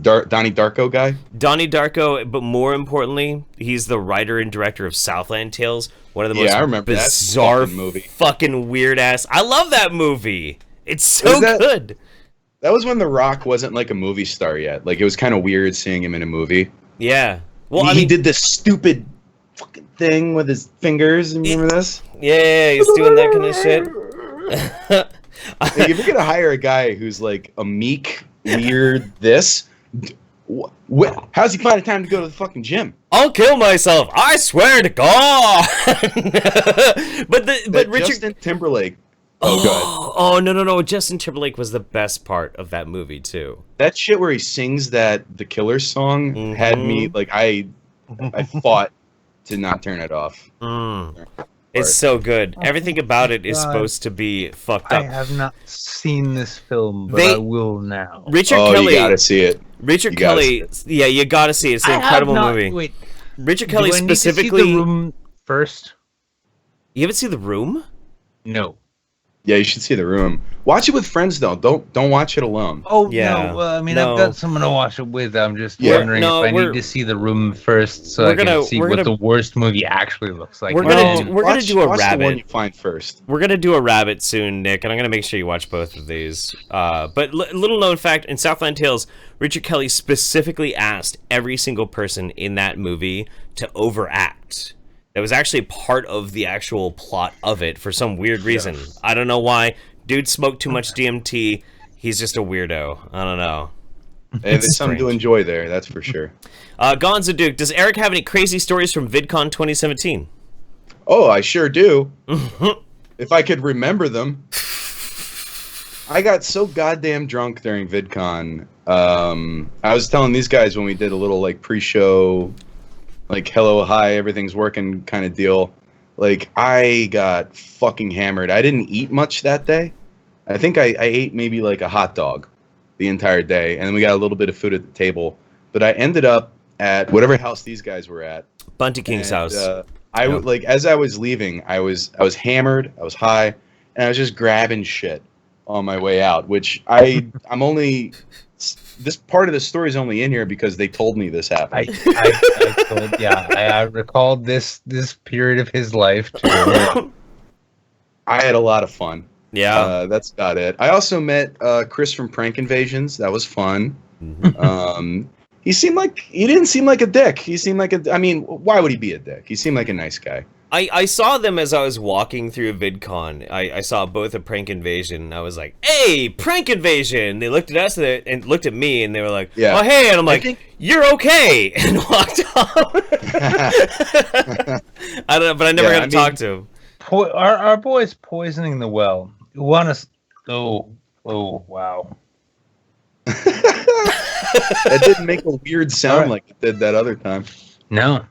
S6: Donnie Darko guy?
S2: Donnie Darko, but more importantly, he's the writer and director of Southland Tales, one of the most
S6: I remember that
S2: bizarre,
S6: fucking movie.
S2: fucking weird ass. I love that movie. It's so good.
S6: That was when The Rock wasn't like a movie star yet. Like it was kind of weird seeing him in a movie.
S2: Yeah. Well,
S6: He did this stupid fucking thing with his fingers. Remember this?
S2: Yeah, he's doing that kind of shit.
S6: Like, if you're gonna hire a guy who's like a meek, weird, how's he finding time to go to the fucking gym?
S2: I'll kill myself. I swear to God. but Richard
S6: Justin Timberlake. Oh god,
S2: Oh no! Justin Timberlake was the best part of that movie too.
S6: that shit where he sings that The Killers song had me like I fought to not turn it off.
S2: It's so good. Everything about it is supposed to be fucked
S3: I
S2: up.
S3: have not seen this film, but
S2: They-
S3: I will now.
S2: Richard
S6: Oh,
S2: Kelly.
S6: you gotta see it.
S2: Richard
S6: You gotta
S2: Kelly. Yeah, you gotta see it. It's an incredible movie.
S3: Wait,
S2: Richard
S3: do
S2: Kelly
S3: I need to see
S2: specifically.
S3: The Room first?
S2: You haven't seen The Room?
S3: No.
S6: Yeah, you should see The Room. Watch it with friends though. Don't watch it alone.
S3: Oh
S2: Yeah,
S3: no! I mean,
S2: no.
S3: I've got someone to watch it with. I'm just
S6: Yeah.
S3: wondering
S2: No,
S3: if I
S2: we're-
S3: need to see The Room first, so
S2: we're
S3: I can
S2: gonna-
S3: see
S2: we're
S3: what
S2: gonna-
S3: the worst movie actually looks like.
S2: We're gonna
S3: And-
S2: do- we're gonna do a
S6: watch the one
S2: rabbit.
S6: you find first.
S2: We're gonna do a rabbit soon, Nick, and I'm gonna make sure you watch both of these. But little known fact: in Southland Tales, Richard Kelly specifically asked every single person in that movie to overact. That was actually part of the actual plot of it for some weird reason. I don't know why. Dude smoked too much DMT. He's just a weirdo. I don't know.
S6: And there's something to
S2: strange.
S6: enjoy there, that's for sure.
S2: Gonzo Duke, does Eric have any crazy stories from VidCon 2017?
S6: Oh, I sure do. If I could remember them. I got so goddamn drunk during VidCon. I was telling these guys when we did a little like pre-show, like hello, hi, everything's working kind of deal. Like I got fucking hammered. I didn't eat much that day. I think I ate maybe like a hot dog the entire day, and then we got a little bit of food at the table. But I ended up at whatever house these guys were at.
S2: Bunty King's house.
S6: I would like as I was leaving, I was hammered, I was high, and I was just grabbing shit on my way out. Which I'm only this part of the story is only in here because they told me this happened.
S3: I recalled this period of his life too.
S6: I had a lot of fun.
S2: Yeah.
S6: That's about it. I also met Chris from Prank Invasions. That was fun. He didn't seem like a dick. He seemed like I mean, why would he be a dick? He seemed like a nice guy.
S2: I saw them as I was walking through VidCon. I saw both a Prank Invasion, and I was like, hey, Prank Invasion! They looked at us and looked at me, and they were like,
S6: Yeah.
S2: oh, hey, and I'm like,
S6: think-
S2: you're okay, and walked off. I don't know, but I never
S6: Yeah,
S2: got to talk to him.
S3: Our boy's poisoning the well. You want us? Oh, wow.
S6: That didn't make a weird sound like it did that other time.
S3: No,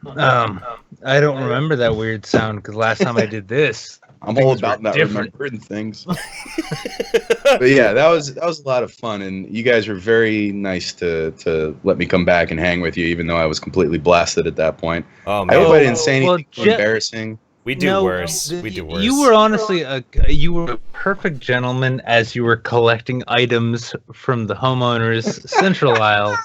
S3: I don't remember that weird sound because last time I did this,
S6: I'm all
S3: things were
S6: about not
S3: different.
S6: remembering things. But yeah, that was a lot of fun, and you guys were very nice to let me come back and hang with you, even though I was completely blasted at that point.
S2: Oh,
S6: I
S2: man.
S6: hope I didn't say anything
S3: Well,
S6: too embarrassing.
S2: We do worse. We do worse.
S3: You were honestly you were a perfect gentleman as you were collecting items from the homeowners' central aisle.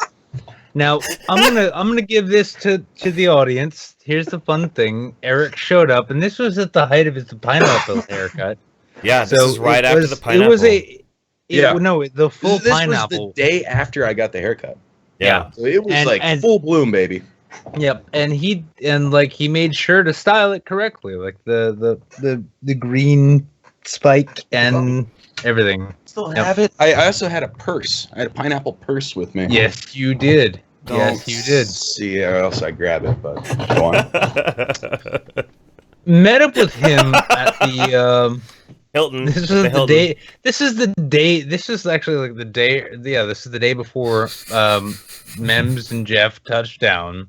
S3: Now I'm gonna give this to the audience. Here's the fun thing: Eric showed up, and this was at the height of his pineapple haircut.
S2: Yeah, this
S3: So
S2: is right
S3: it
S2: after
S3: was-
S2: the pineapple.
S3: It was the full
S6: This
S3: pineapple.
S6: was the day after I got the haircut.
S2: Yeah.
S6: So it was
S3: And-
S6: like
S3: and-
S6: full bloom, baby.
S3: Yep, and he made sure to style it correctly, like the green spike and everything.
S7: Still
S3: Yep.
S7: have it. I also had a purse. I had a pineapple purse with me.
S3: Yes, you did.
S7: Don't
S3: Yes, you did.
S7: See how else I grab it, but go on.
S3: Met up with him at the
S2: Hilton.
S3: This is
S2: the
S3: the
S2: Hilton.
S3: day. This is the day. This is actually like the day. Yeah, this is the day before Mems and Jeff touched down.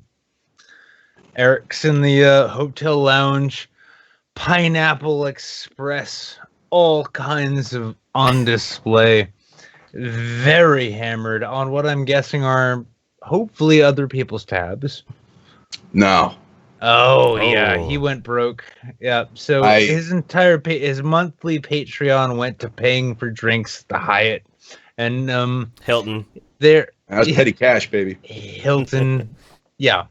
S3: Eric's in the hotel lounge. Pineapple Express, all kinds of on display. Very hammered on what I'm guessing are hopefully other people's tabs.
S7: No.
S3: Oh yeah,
S2: Oh.
S3: he went broke. Yeah, so
S7: I-
S3: his entire his monthly Patreon went to paying for drinks at the Hyatt, and
S2: Hilton.
S3: there
S7: That was petty cash, baby.
S3: Hilton, yeah,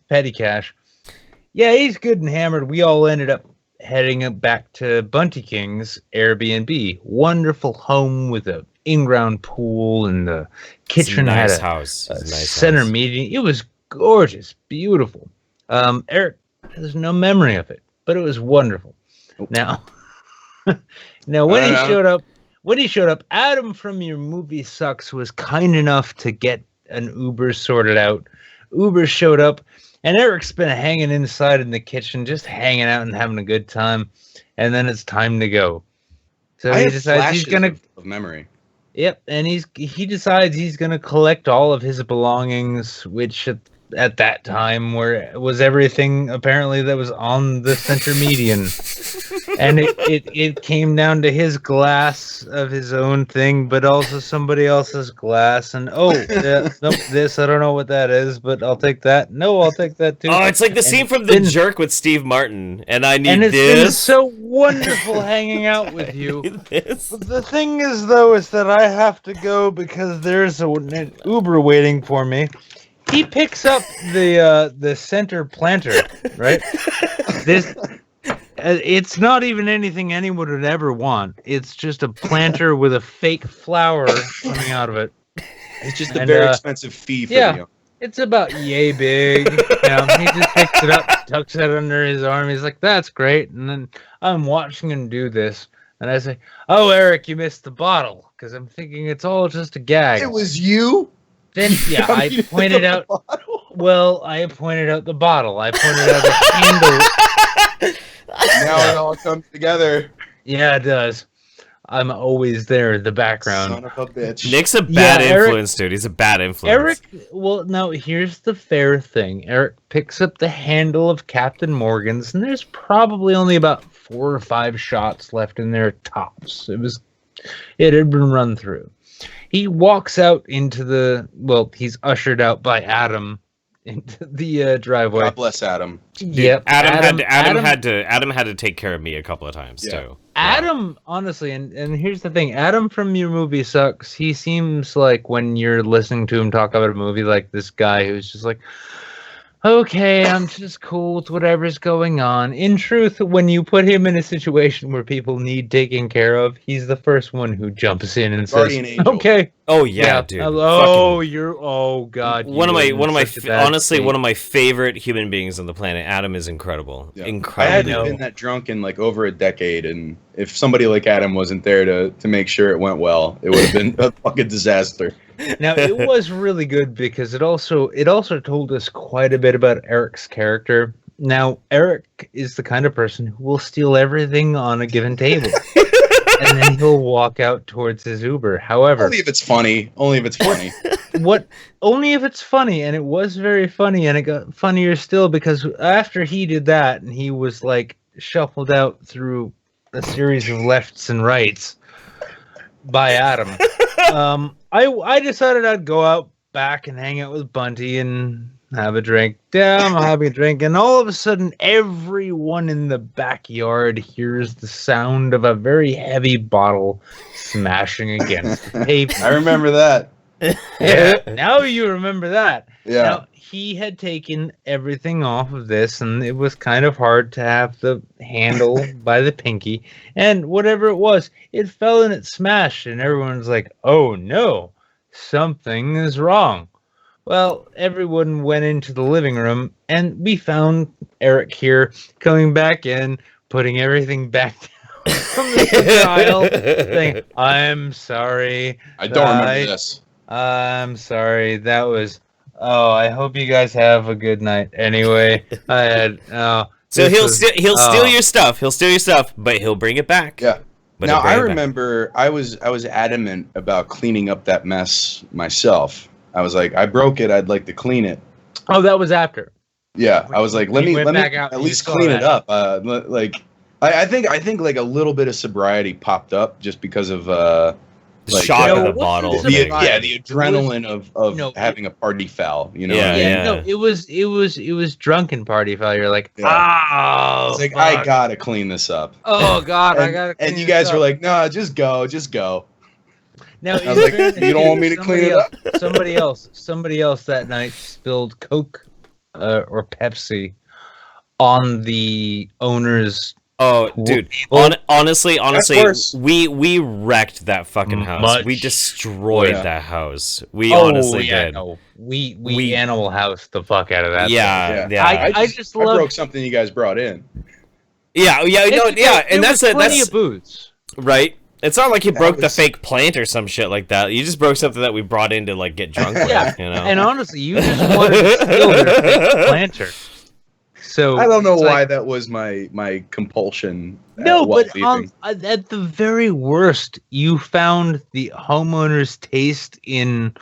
S3: petty cash. Yeah, he's good and hammered. We all ended up heading up back to Bunty King's Airbnb. Wonderful home with a in-ground pool, and the kitchen
S2: nice
S3: had
S2: house.
S3: a
S2: It's a nice
S3: center
S2: house.
S3: meeting. It was gorgeous, beautiful. Eric has no memory of it, but it was wonderful. Now, now when he showed up, Adam from Your Movie Sucks was kind enough to get an Uber sorted out. Uber showed up, and Eric's been hanging inside in the kitchen, just hanging out and having a good time. And then it's time to go. So
S7: I
S3: he
S7: have
S3: decides he's
S7: flashes
S3: gonna.
S7: of memory.
S3: Yep, and he decides he's gonna collect all of his belongings, which at that time was everything apparently that was on the center median, and it came down to his glass of his own thing, but also somebody else's glass, and nope, this I don't know what that is, but I'll take that. No, I'll take that too.
S2: Oh, it's like the scene from The Jerk with Steve Martin, and I need
S3: And it's been
S2: this.
S3: so wonderful hanging out with you.
S2: This.
S3: But the thing is, though, is that I have to go because there's an Uber waiting for me. He picks up the center planter, right? This it's not even anything anyone would ever want. It's just a planter with a fake flower coming out of it.
S7: It's just a
S3: And,
S7: very expensive fee for
S3: yeah.
S7: the
S3: It's about yay big. He just picks it up, tucks it under his arm. He's like, "That's great." And then I'm watching him do this, and I say, "Oh, Eric, you missed the bottle," because I'm thinking it's all just a gag.
S7: It was you?
S3: Then yeah, I pointed out. Well, I pointed out the bottle. I pointed out the handle.
S7: Now it all comes together.
S3: Yeah, it does. I'm always there in the background.
S7: Son of a bitch.
S2: Nick's a bad
S3: Eric-
S2: influence, dude. He's a bad influence.
S3: Eric, well, no, here's the fair thing. Eric picks up the handle of Captain Morgan's, and there's probably only about 4 or 5 shots left in there tops. It had been run through. He walks out into he's ushered out by Adam into the driveway.
S7: God bless Adam.
S3: Yep.
S2: Adam had to take care of me a couple of times
S7: Yeah.
S2: too.
S3: Adam, honestly, and here's the thing. Adam from Your Movie Sucks, he seems like when you're listening to him talk about a movie, like this guy who's just like, okay, I'm just cool with whatever's going on. In truth, when you put him in a situation where people need taking care of, he's the first one who jumps in and
S7: Guardian
S3: says,
S7: angel.
S3: okay.
S2: Oh yeah, dude.
S3: Oh, God.
S2: One of my honestly one of
S3: my
S2: my favorite human beings on the planet. Adam is incredible.
S7: Yeah. I
S2: Incredible.
S7: hadn't
S3: know.
S7: been that drunk in like over a decade, and if somebody like Adam wasn't there to make sure it went well, it would have been a fucking disaster.
S3: Now it was really good because it also told us quite a bit about Eric's character. Now Eric is the kind of person who will steal everything on a given table, and then he'll walk out towards his Uber. However,
S7: Only if it's funny. Only if it's funny.
S3: only if it's funny, and it was very funny, and it got funnier still because after he did that, and he was like shuffled out through a series of lefts and rights by Adam. I decided I'd go out back and hang out with Bunty and have a drink. Yeah, I'm having a drink, and all of a sudden, everyone in the backyard hears the sound of a very heavy bottle smashing against the pavement.
S7: I remember that.
S3: Yeah, now you remember that.
S7: Yeah.
S3: Now, he had taken everything off of this, and it was kind of hard to have the handle by the pinky. And whatever it was, it fell and it smashed, and everyone's like, oh no, something is wrong. Well, everyone went into the living room, and we found Eric here coming back in, putting everything back down from the aisle, saying, "I'm sorry.
S6: I don't remember this.
S3: I'm sorry. That was. Oh, I hope you guys have a good night. Anyway, I had.
S2: So he'll steal your stuff. He'll steal your stuff, but he'll bring it back.
S6: Yeah.
S2: But
S6: Now
S2: he'll bring
S6: I
S2: it back.
S6: remember I was adamant about cleaning up that mess myself. I was like, I broke it. I'd like to clean it.
S3: Oh, that was after.
S6: Yeah, I was like, let me
S3: back out
S6: at
S3: and
S6: least
S3: you saw
S6: clean it
S3: that.
S6: up. Like, I think like a little bit of sobriety popped up just because of
S2: The
S6: like,
S2: shock
S3: you know,
S2: of the
S3: what's
S2: bottle.
S3: the sobriety?
S6: the adrenaline of
S3: No,
S6: having a party foul. You know,
S2: Yeah,
S6: what I mean?
S2: yeah.
S3: No, it was drunken party foul. You're like,
S6: Yeah.
S3: oh,
S6: It's like
S3: fuck.
S6: I gotta clean this up.
S3: Oh God, I
S6: And,
S3: gotta.
S6: and
S3: clean
S6: you guys
S3: this
S6: were
S3: up.
S6: like, no, just go.
S3: Now,
S6: I was like, you don't want me to clean it up?
S3: Somebody else that night spilled Coke or Pepsi on the owner's.
S2: Oh, dude. Honestly,
S6: worse.
S2: we wrecked that fucking house.
S3: Much.
S2: We destroyed
S6: Oh, yeah.
S2: that house. We honestly did.
S3: No. We Animal House the fuck out of that.
S2: Yeah,
S6: Yeah.
S2: yeah.
S3: I just
S6: I
S3: love.
S6: broke something you guys brought in.
S2: Yeah, and that's it.
S3: Plenty
S2: That's
S3: of booze.
S2: right. It's not like you broke the
S6: was-
S2: fake plant or some shit like that. You just broke something that we brought in to like get drunk with.
S3: Yeah,
S2: You know.
S3: and honestly, you just wanted to steal their fake planter. So
S6: I don't know
S3: it's
S6: why
S3: like-
S6: that was my compulsion.
S3: No,
S6: while
S3: but
S6: leaving.
S3: at the very worst, you found the homeowner's taste in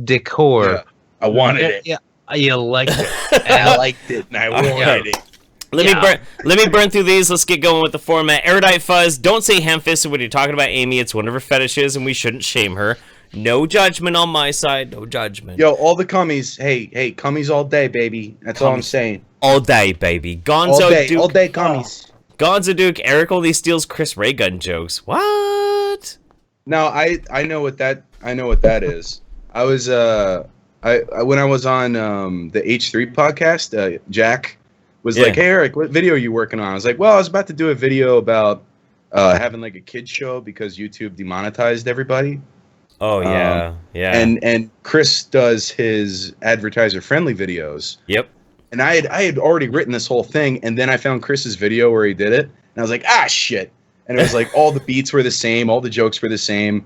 S3: decor.
S6: Yeah, I wanted it.
S3: Yeah, you liked it.
S6: And I liked it, and I wanted it.
S2: Let me burn through these. Let's get going with the format. Erudite Fuzz, don't say ham-fisted when you're talking about Amy. It's one of her fetishes, and we shouldn't shame her. No judgment on my side. No judgment.
S6: Yo, all the cummies. Hey, cummies all day, baby. That's all I'm
S2: Cummies.
S6: saying.
S2: All day, baby.
S6: All
S2: Gonzo
S6: day,
S2: Duke.
S6: all day, cummies.
S2: Gonzo Duke. Eric only steals Chris Ray gun jokes. What?
S6: Now I know what that is. I was when I was on the H3 podcast, Jack was
S2: Yeah.
S6: like, "Hey Eric, what video are you working on?" I was like, "Well, I was about to do a video about having like a kids show because YouTube demonetized everybody."
S2: Oh yeah, yeah.
S6: And Chris does his advertiser friendly videos.
S2: Yep.
S6: And I had already written this whole thing, and then I found Chris's video where he did it, and I was like, shit. And it was like all the beats were the same, all the jokes were the same.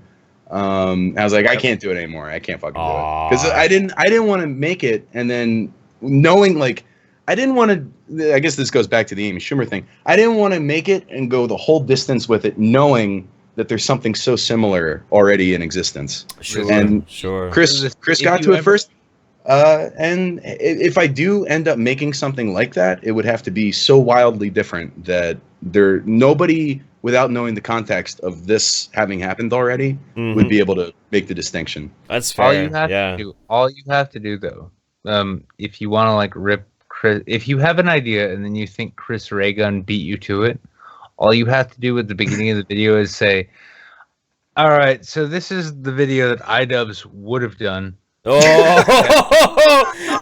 S6: I was like, I can't do it anymore. I can't fucking do it because I didn't want to make it, and then knowing like I didn't want to. I guess this goes back to the Amy Schumer thing. I didn't want to make it and go the whole distance with it, knowing that there's something so similar already in existence.
S2: Sure.
S6: And
S2: sure.
S6: Chris
S3: If
S6: got
S3: you
S6: to it
S3: ever-
S6: first. And if I do end up making something like that, it would have to be so wildly different that nobody without knowing the context of this having happened already would be able to make the distinction.
S2: That's fair.
S3: All you have
S2: yeah.
S3: to do, all you have to do though, if you want to like rip Chris, if you have an idea and then you think Chris Raygun beat you to it, all you have to do at the beginning of the video is say, "All right, so this is the video that iDubbbz would have done."
S2: Oh,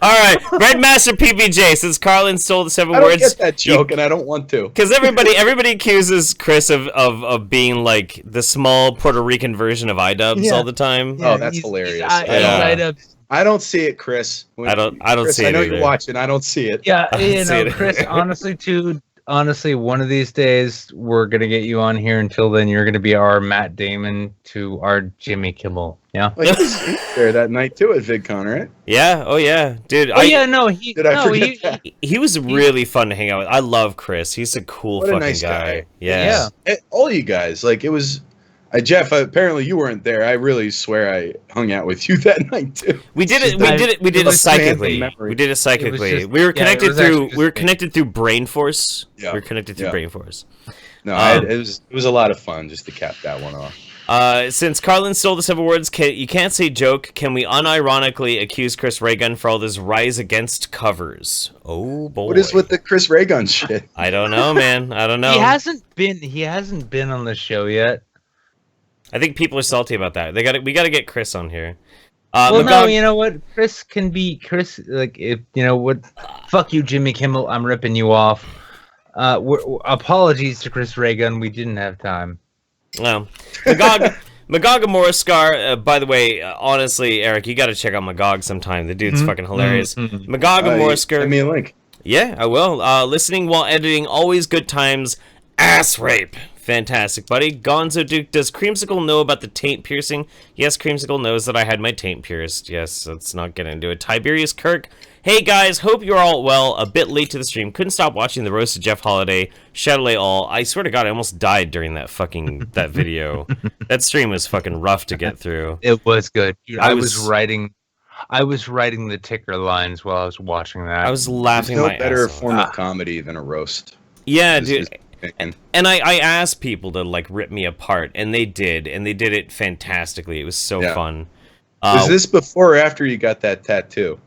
S2: all right. Red Master PBJ, since Carlin stole the 7
S6: I don't
S2: words.
S6: get that joke, and I don't want to.
S2: Because everybody accuses Chris of being like the small Puerto Rican version of iDubbbz all the time.
S6: Oh, that's hilarious.
S2: Yeah.
S3: iDubbbz.
S6: I don't see it, Chris.
S2: I don't
S6: Chris,
S2: see it
S6: I know
S2: either.
S6: you're watching. I don't see it.
S3: Yeah, you
S2: see
S3: know,
S2: it.
S3: Chris, honestly, one of these days we're gonna get you on here. Until then, you're gonna be our Matt Damon to our Jimmy Kimmel. Yeah.
S6: Like, he was there that night too at VidCon, right?
S2: Yeah, oh yeah. Dude,
S3: Oh yeah, no, he.
S6: Did I
S3: no,
S6: forget that?
S2: he was really fun to hang out with. I love Chris. He's a cool
S6: What a
S2: fucking
S6: nice
S2: guy.
S6: guy.
S2: Yeah.
S6: All you guys, like it was. Jeff, apparently you weren't there. I really swear I hung out with you that night too.
S2: We did it.
S3: It
S2: We did it
S6: was
S2: psychically.
S6: memory.
S2: We did it psychically.
S3: just-
S2: we were
S3: yeah, it
S2: connected
S3: was actually
S2: through.
S3: just
S2: We were
S3: me.
S2: connected through Brain Force.
S6: Yeah.
S2: We were connected through
S6: Yeah.
S2: Brain Force.
S6: No,
S2: Um,
S6: it was a lot of fun just to cap that one off.
S2: Since Carlin stole the 7 words, you can't say joke. Can we unironically accuse Chris Raygun for all this rise against covers? Oh boy.
S6: What is with the Chris Raygun shit?
S2: I don't know, man. I don't know.
S3: He hasn't been on the show yet.
S2: I think people are salty about that. We got to get Chris on here.
S3: Well, no,
S2: McGog-
S3: you know what? Chris can be Chris. Like, if you know what, fuck you, Jimmy Kimmel. I'm ripping you off. Apologies to Chris Raygun. We didn't have time.
S2: Well, Magog Moriskar, by the way, honestly, Eric, you got to check out Magog sometime. The dude's fucking hilarious. Magog Moriskar.
S6: Send me a link.
S2: Yeah, I will. Listening while editing, always good times. Ass rape. Fantastic, buddy. Gonzo Duke, does Creamsicle know about the taint piercing? Yes, Creamsicle knows that I had my taint pierced. Yes, let's not get into it. Tiberius Kirk, hey guys, hope you're all well. A bit late to the stream. Couldn't stop watching the roast of Jeff Holiday. Chatelet all. I swear to God, I almost died during that video. That stream was fucking rough to get through.
S3: It was good. Dude, I was writing the ticker lines while I was watching that.
S2: I was laughing
S6: There's
S2: my
S6: no better
S2: ass off.
S6: form of comedy than a roast.
S2: Yeah, dude. And I asked people to like rip me apart, and they did it fantastically. It was so fun.
S6: Was this before or after you got that tattoo?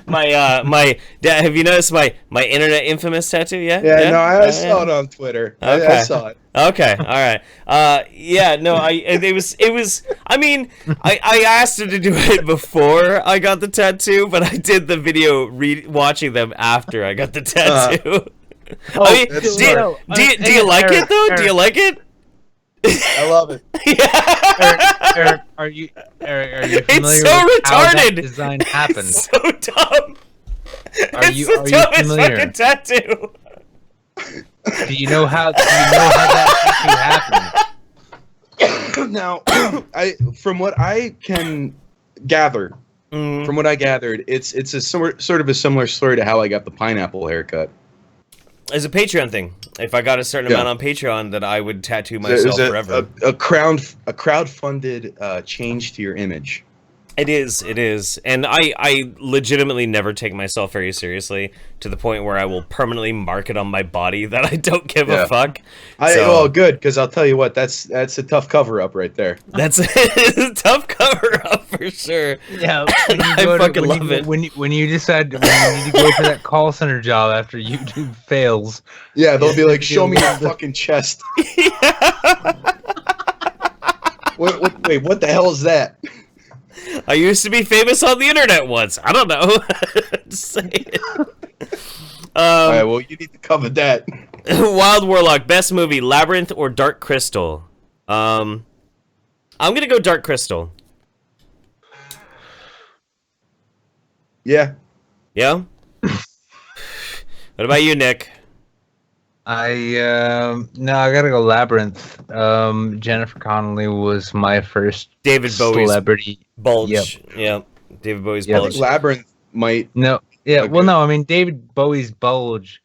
S2: my dad, have you noticed my internet infamous tattoo? Yeah,
S6: no, I saw it on Twitter.
S2: Okay.
S6: I saw it.
S2: Okay, all right. Yeah, no, it was. I mean, I asked him to do it before I got the tattoo, but I did the video watching them after I got the tattoo. I mean, do you like it though? Do you like it?
S6: I love it.
S3: Eric, are you familiar
S2: It's so
S3: with
S2: retarded.
S3: how that design happened?
S2: It's so dumb.
S3: Are you familiar?
S2: Fucking tattoo.
S3: Do you know how that happened?
S6: Now, from what I can gather, from what I gathered, it's a sort of a similar story to how I got the pineapple haircut.
S2: It's a Patreon thing. If I got a certain amount on Patreon, that I would tattoo myself forever.
S6: A crowd-funded change to your image.
S2: It is. And I legitimately never take myself very seriously, to the point where I will permanently mark it on my body that I don't give a fuck.
S6: Well, good, because I'll tell you what, that's a tough cover-up right there.
S2: That's a tough cover-up for sure.
S3: Yeah,
S2: I fucking love it.
S3: When you decide when you need to go for that call center job after YouTube fails.
S6: Yeah, they'll be like, show me your fucking chest. Wait, what the hell is that?
S2: I used to be famous on the internet once. I don't know. Just saying.
S6: All right, well, you need to cover that.
S2: Wild Warlock, best movie, Labyrinth or Dark Crystal? I'm gonna go Dark Crystal.
S6: Yeah.
S2: Yeah? What about you, Nick?
S3: No, I gotta go Labyrinth. Jennifer Connelly was my first
S2: David Bowie's
S3: celebrity
S2: bulge.
S3: Yep.
S2: Yeah, David Bowie's
S6: I
S2: bulge.
S6: think Labyrinth might.
S3: No, yeah.
S6: Okay.
S3: Well, no, I mean David Bowie's bulge.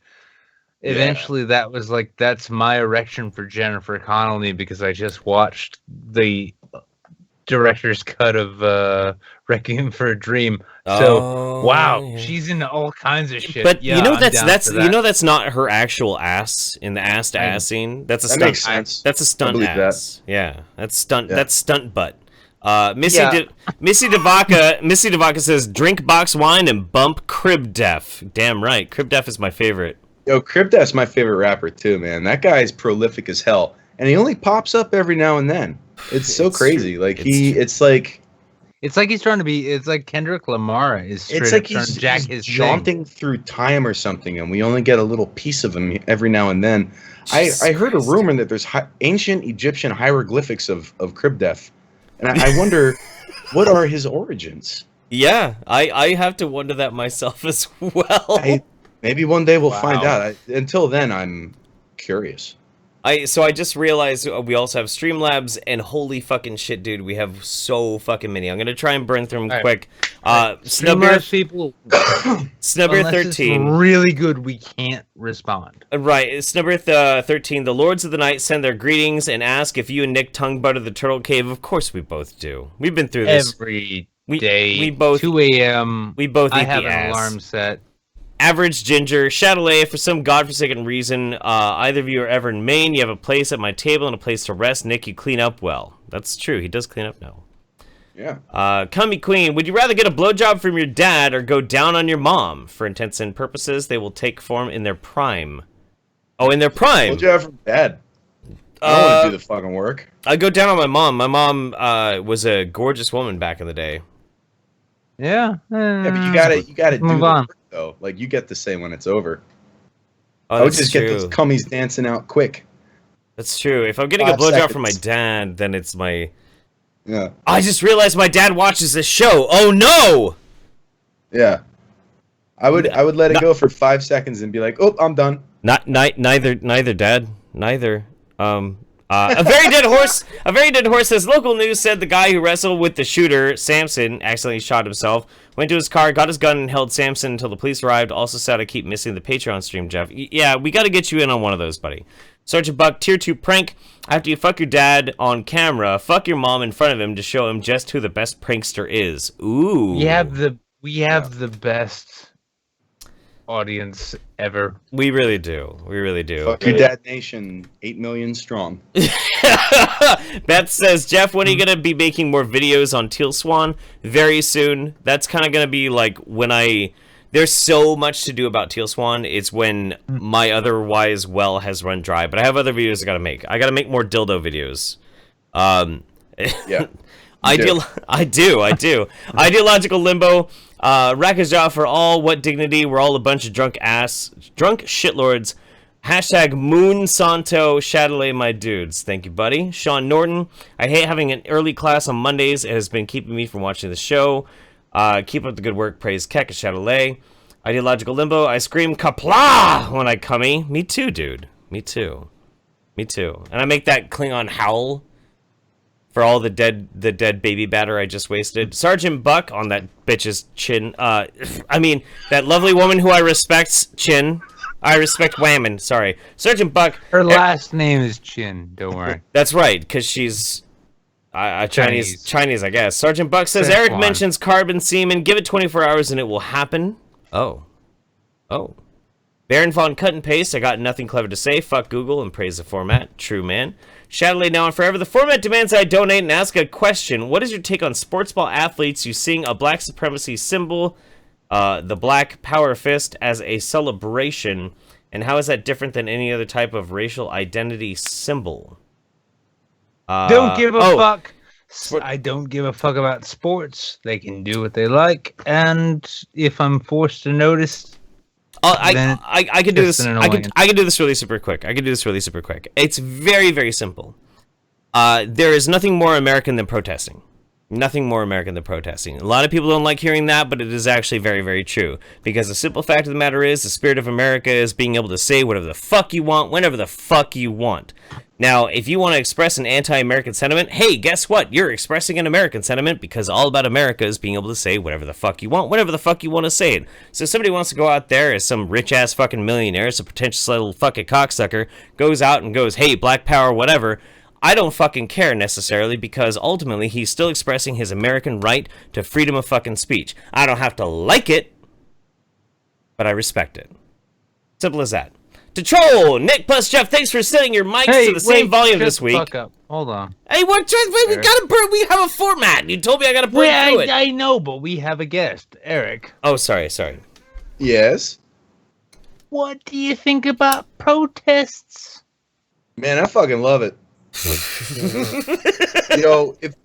S3: Eventually, that's my erection for Jennifer Connelly, because I just watched the director's cut of Requiem for a Dream. So wow, she's into all kinds of shit.
S2: But
S3: yeah,
S2: you know
S3: I'm
S2: that's
S3: down for that.
S2: You know that's not her actual ass in the ass to ass scene. That's a
S6: That
S2: stunt.
S6: makes sense.
S2: That's a stunt
S6: believe
S2: ass. Yeah, that's stunt.
S6: Yeah.
S2: That's stunt butt. Missy Devaka says drink box wine and bump Crib Def. Damn right, Crib Def is my favorite.
S6: Yo, Crypt's my favorite rapper too, man. That guy's prolific as hell, and he only pops up every now and then. It's so crazy.
S2: True.
S6: Like it's like
S3: he's trying to be. It's like Kendrick Lamar is. Straight
S6: it's
S3: up
S6: like
S3: trying to jack
S6: he's
S3: his
S6: jaunting through time or something, and we only get a little piece of him every now and then. I heard a rumor that there's ancient Egyptian hieroglyphics of Crib Def, and I wonder what are his origins.
S2: Yeah, I have to wonder that myself as well.
S6: Maybe one day we'll find out. Until then, I'm curious.
S2: So I just realized we also have Streamlabs, and holy fucking shit, dude, we have so fucking many. I'm gonna try and burn through them quick.
S3: Streamlabs people.
S2: Snubber
S3: Unless
S2: 13.
S3: It's really good. We can't respond.
S2: Right, Snubber 13. The Lords of the Night send their greetings and ask if you and Nick tongue butter the Turtle Cave. Of course, we both do. We've been through this
S3: Every day.
S2: We both
S3: 2 a.m.
S2: We both eat
S3: I have
S2: the
S3: an
S2: ass.
S3: alarm set.
S2: Average Ginger, Chatelet, for some godforsaken reason, either of you are ever in Maine, you have a place at my table and a place to rest. Nick, you clean up well. That's true, he does clean up now.
S6: Yeah.
S2: Cummy Queen, would you rather get a blowjob from your dad or go down on your mom? For intents and purposes, they will take form in their prime. Oh, in their prime?
S6: What'd you have from dad? I don't want to do the fucking work.
S2: I go down on my mom. My mom was a gorgeous woman back in the day.
S3: Yeah.
S6: Yeah, but you gotta do
S3: Move
S6: the
S3: on.
S6: work, though. Like, you get to say when it's over.
S2: Oh,
S6: I would
S2: that's
S6: just
S2: true.
S6: get those cummies dancing out quick.
S2: That's true. If I'm getting a
S6: 5
S2: blowjob from my
S6: seconds.
S2: dad, then it's my...
S6: Yeah.
S2: I just realized my dad watches this show. Oh, no!
S6: Yeah. I would let it go for 5 seconds and be like, oh, I'm done.
S2: Neither, Dad. Neither. A very dead horse. A very dead horse says local news said the guy who wrestled with the shooter, Samson, accidentally shot himself. Went to his car, got his gun, and held Samson until the police arrived. Also said I keep missing the Patreon stream, Jeff. Yeah, we got to get you in on one of those, buddy. Sergeant Buck, tier 2 prank. After you fuck your dad on camera, fuck your mom in front of him to show him just who the best prankster is. Ooh.
S3: We have the best audience ever.
S2: We really do. We really do.
S6: Fuck your dad nation, 8 million strong.
S2: Beth says, Jeff, when are you going to be making more videos on Teal Swan? Very soon. That's kind of going to be like when there's so much to do about Teal Swan. It's when my otherwise well has run dry. But I have other videos I got to make. I got to make more dildo videos.
S6: Yeah.
S2: I do. Ideological limbo. Rakaja for all. What dignity? We're all a bunch of drunk shitlords. Hashtag Moon Santo Chatelet, my dudes. Thank you, buddy. Sean Norton. I hate having an early class on Mondays. It has been keeping me from watching the show. Keep up the good work. Praise Keck Chatelet. Ideological limbo. I scream kapla when I cummy. Me too, dude. Me too. And I make that Klingon howl for all the dead baby batter I just wasted. Sergeant Buck on that bitch's chin. I mean, that lovely woman who I respect's chin. I respect Whammon. Sorry. Sergeant Buck.
S3: Her last name is Chin. Don't worry.
S2: That's right, because she's Chinese, I guess. Sergeant Buck says,
S3: That's
S2: Eric
S3: fine.
S2: mentions carbon semen. Give it 24 hours and it will happen. Oh. Baron Von Cut and Paste. I got nothing clever to say. Fuck Google and praise the format. True, man. Shadowlay now and forever. The format demands I donate and ask a question. What is your take on sports ball athletes using a black supremacy symbol, the black power fist, as a celebration? And how is that different than any other type of racial identity symbol?
S3: Don't give a
S2: oh.
S3: fuck. I don't give a fuck about sports. They can do what they like, and if I'm forced to notice,
S2: I can do this.
S3: an
S2: I can
S3: annoyance.
S2: do this really super quick. It's very, very simple. There is nothing more American than protesting. Nothing more American than protesting. A lot of people don't like hearing that, but it is actually very, very true. Because the simple fact of the matter is, the spirit of America is being able to say whatever the fuck you want, whenever the fuck you want. Now, if you want to express an anti-American sentiment, hey, guess what? You're expressing an American sentiment, because all about America is being able to say whatever the fuck you want, whenever the fuck you want to say it. So if somebody wants to go out there as some rich-ass fucking millionaire, some pretentious little fucking cocksucker, goes out and goes, hey, black power, whatever, I don't fucking care necessarily, because ultimately he's still expressing his American right to freedom of fucking speech. I don't have to like it, but I respect it. Simple as that. To troll, Nick plus Jeff, thanks for setting your mics to the same volume this week.
S3: Fuck up. Hold on.
S2: Hey, what? We have a format. You told me I gotta break through it.
S3: I know, but we have a guest, Eric.
S2: Oh, sorry.
S6: Yes.
S3: What do you think about protests?
S6: Man, I fucking love it.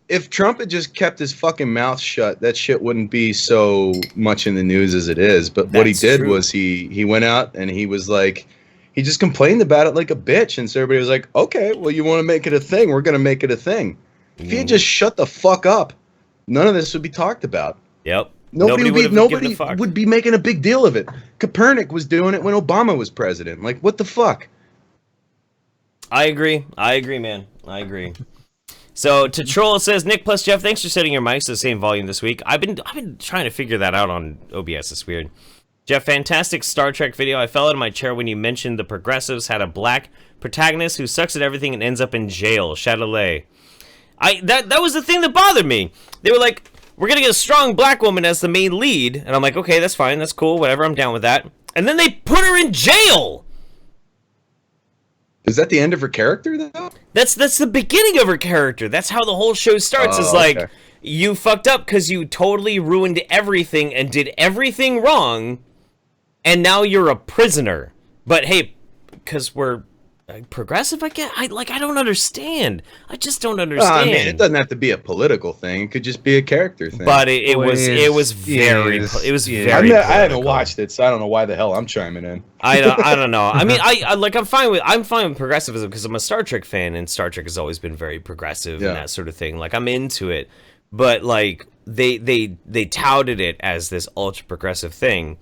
S6: If Trump had just kept his fucking mouth shut, that shit wouldn't be so much in the news as it is. But what he
S2: That's
S6: did
S2: true.
S6: was he went out and he was like, he just complained about it like a bitch, and so everybody was like, okay, well, you want to make it a thing, we're gonna make it a thing. If he had just shut the fuck up, none of this would be talked about.
S2: Yep.
S6: Nobody
S2: given a fuck.
S6: would be making a big deal of it. Copernic was doing it when Obama was president. Like, what the fuck?
S2: I agree, man. I agree. So to troll, it says Nick plus Jeff, thanks for setting your mics to the same volume this week. I've been trying to figure that out on OBS. It's weird. Jeff, fantastic Star Trek video. I fell out of my chair when you mentioned the progressives had a black protagonist who sucks at everything and ends up in jail. Chatelet. That was the thing that bothered me. They were like, we're gonna get a strong black woman as the main lead, and I'm like, okay, that's fine, that's cool, whatever, I'm down with that. And then they put her in jail.
S6: Is that the end of her character, though?
S2: That's the beginning of her character. That's how the whole show starts. Is like,
S6: okay.
S2: You fucked up because you totally ruined everything and did everything wrong, and now you're a prisoner. But hey, because we're progressive. I don't understand. I just don't understand.
S6: Man, it doesn't have to be a political thing. It could just be a character thing.
S2: But it was very
S6: I haven't watched it, so I don't know why the hell I'm chiming in.
S2: I don't know. I mean, I'm fine with progressivism because I'm a Star Trek fan, and Star Trek has always been very progressive and that sort of thing. Like, I'm into it, but like they touted it as this ultra progressive thing,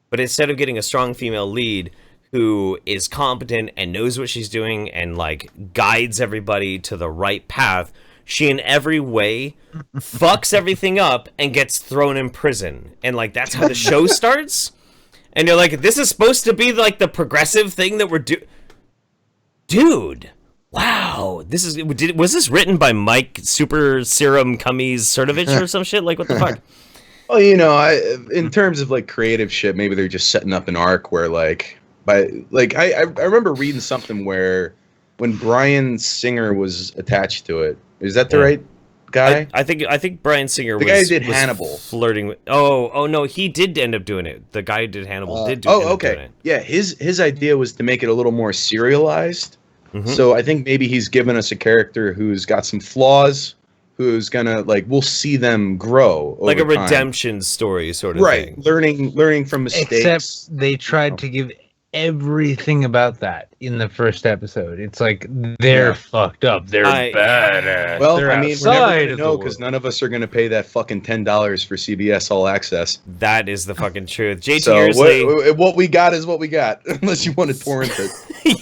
S2: but instead of getting a strong female lead who is competent and knows what she's doing and like guides everybody to the right path, she in every way fucks everything up and gets thrown in prison. And like that's how the show starts. And you're like, this is supposed to be like the progressive thing that we're dude. Wow, was this written by Mike Super Serum Cummies Certovich or some shit? Like, what the fuck?
S6: Well, in terms of like creative shit, maybe they're just setting up an arc where like. I remember reading something where when Bryan Singer was attached to it, is that the right guy?
S2: I think Bryan Singer
S6: the guy who did Hannibal
S2: flirting with. Oh no, he did end up doing it. The guy who did Hannibal did end up doing it.
S6: Yeah, his idea was to make it a little more serialized. Mm-hmm. So I think maybe he's given us a character who's got some flaws, who's gonna we'll see them grow over
S2: like a
S6: time.
S2: Redemption story sort of thing.
S6: Learning from mistakes.
S3: Except they tried to give everything about that in the first episode. It's like they're fucked up. They're badass.
S6: Well,
S3: they're
S6: I mean, we're never gonna know because none of us are gonna pay that fucking $10 for CBS All Access.
S2: That is the fucking truth. JT
S6: so
S2: Earsley,
S6: what we got is what we got, unless you want to torrent it.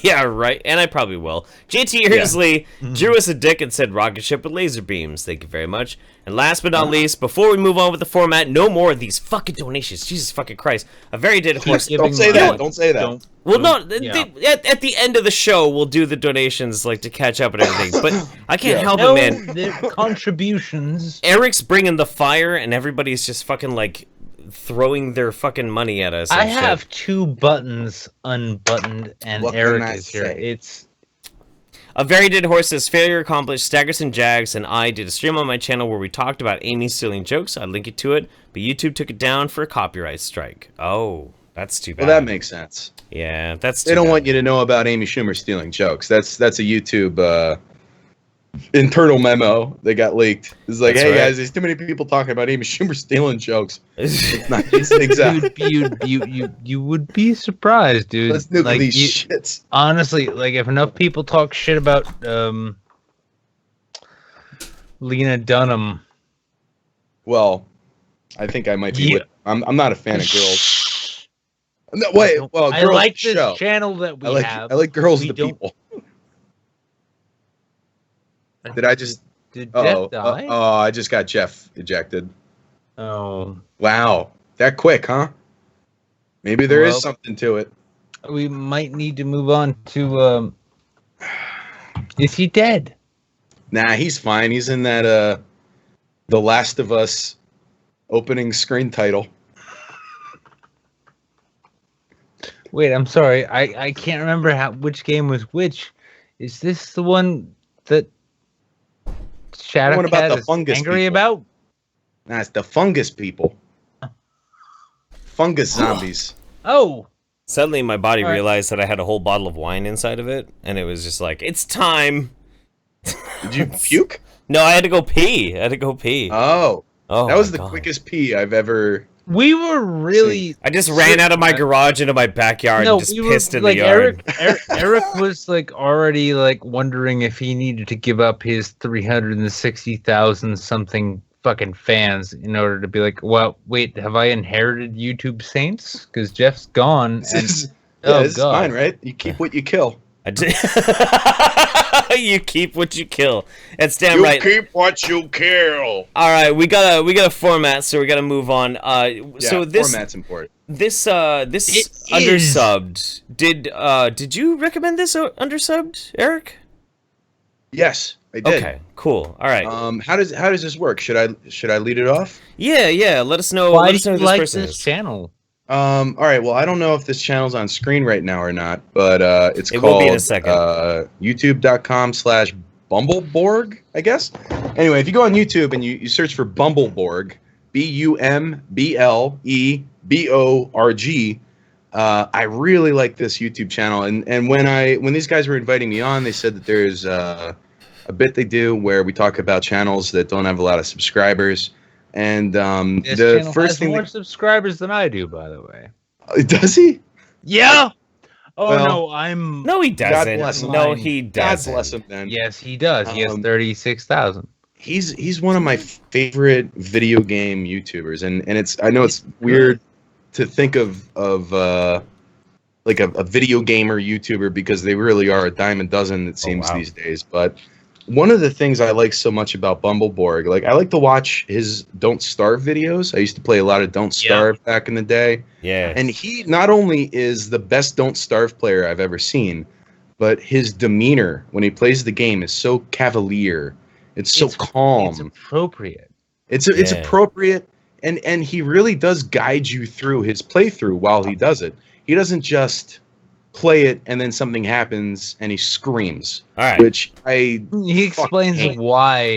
S2: Yeah, right. And I probably will. JT Earsley drew us a dick and said rocket ship with laser beams. Thank you very much. And last but not least, before we move on with the format, no more of these fucking donations. Jesus fucking Christ. A very dead horse.
S6: Don't say that. Don't say that.
S2: Well, no. At the end of the show, we'll do the donations to catch up and everything. But I can't help it, man.
S3: The contributions.
S2: Eric's bringing the fire, and everybody's just fucking throwing their fucking money at us.
S3: I have 2 buttons unbuttoned, and
S6: what
S3: Eric is here. It's
S2: A Very Dead Horse says, failure accomplished. Staggerson Jags and I did a stream on my channel where we talked about Amy stealing jokes. I'd link it to it, but YouTube took it down for a copyright strike. Oh, that's too bad.
S6: Well, that makes sense.
S2: Yeah, that's too
S6: They don't
S2: bad.
S6: want you to know about Amy Schumer stealing jokes. That's a YouTube internal memo that got leaked. It's like,
S2: That's
S6: hey
S2: right.
S6: guys, there's too many people talking about Amy Schumer stealing jokes. It's not exactly.
S3: you would be surprised, dude.
S6: Let's nuke these shits.
S3: Honestly, if enough people talk shit about Lena Dunham.
S6: Well, I think I might be. I'm not a fan of girls. No, wait. Well,
S3: I
S6: girls
S3: like
S6: the
S3: this
S6: show.
S3: channel that we have.
S6: I like girls
S3: We
S6: the
S3: don't-
S6: people. Did I just?
S3: Did Jeff die?
S6: I just got Jeff ejected.
S3: Oh,
S6: Wow, that quick, huh? Maybe there is something to it.
S3: we might need to move on to. Is he dead?
S6: Nah, he's fine. He's in that The Last of Us opening screen title.
S3: Wait, I'm sorry. I can't remember which game was which. Is this the one that
S6: The one about
S3: Shadowcat
S6: the
S3: is
S6: fungus
S3: angry
S6: people.
S3: about?
S6: Nah, it's the fungus people. Fungus zombies.
S3: Oh,
S2: Suddenly, my body
S3: All right.
S2: realized that I had a whole bottle of wine inside of it, and it was just like, it's time.
S6: Did you puke?
S2: No, I had to go pee.
S6: Oh,
S2: Oh,
S6: that was
S2: my
S6: the
S2: God.
S6: quickest pee I've ever.
S3: we were really.
S2: I just ran out of my garage into my backyard and just pissed in the yard.
S3: Eric was already wondering if he needed to give up his 360,000 something fucking fans in order to be like, well, wait, have I inherited YouTube Saints? Because Jeff's gone.
S6: This
S3: And,
S6: is fine, right? You keep what you kill.
S2: I did. You keep what you kill. That's damn
S6: You
S2: right.
S6: keep what you kill.
S2: All right, we got a format, so we got to move on. So this
S6: format's important.
S2: this
S3: It
S2: undersubbed. Did you recommend this undersubbed, Eric?
S6: Yes, I did.
S2: Okay, cool. All right.
S6: How does this work? Should I lead it off?
S2: Yeah. Let us know.
S3: why
S2: let
S3: do
S2: us know
S3: you
S2: who this
S3: like
S2: person
S3: this
S2: is.
S3: channel?
S6: All right. Well, I don't know if this channel's on screen right now or not, but it's
S2: It
S6: called
S2: will be in a second.
S6: youtube.com/Bumbleborg, I guess. Anyway, if you go on YouTube and you search for Bumbleborg, BUMBLEBORG, I really like this YouTube channel, and when these guys were inviting me on, they said that there's a bit they do where we talk about channels that don't have a lot of subscribers, and
S3: This
S6: the
S3: channel
S6: first
S3: has
S6: thing
S3: more subscribers than I do, by the way.
S6: does he?
S3: Yeah. Oh
S6: Well,
S3: no, I'm.
S2: No, he doesn't.
S6: bless him.
S2: No, he
S6: God
S2: doesn't.
S6: bless him, then.
S3: Yes, he does. He has 36,000.
S6: He's one of my favorite video game YouTubers, and I know it's weird to think of like a video gamer YouTuber because they really are a dime a dozen, it seems, these days. But one of the things I like so much about Bumbleborg, like I like to watch his Don't Starve videos. I used to play a lot of Don't Starve back in the day.
S2: Yeah.
S6: And he not only is the best Don't Starve player I've ever seen, but his demeanor when he plays the game is so cavalier. It's so calm.
S3: It's appropriate.
S6: It's appropriate, and he really does guide you through his playthrough while he does it. He doesn't just play it and then something happens and he screams.
S2: All right.
S6: Which
S3: He explains why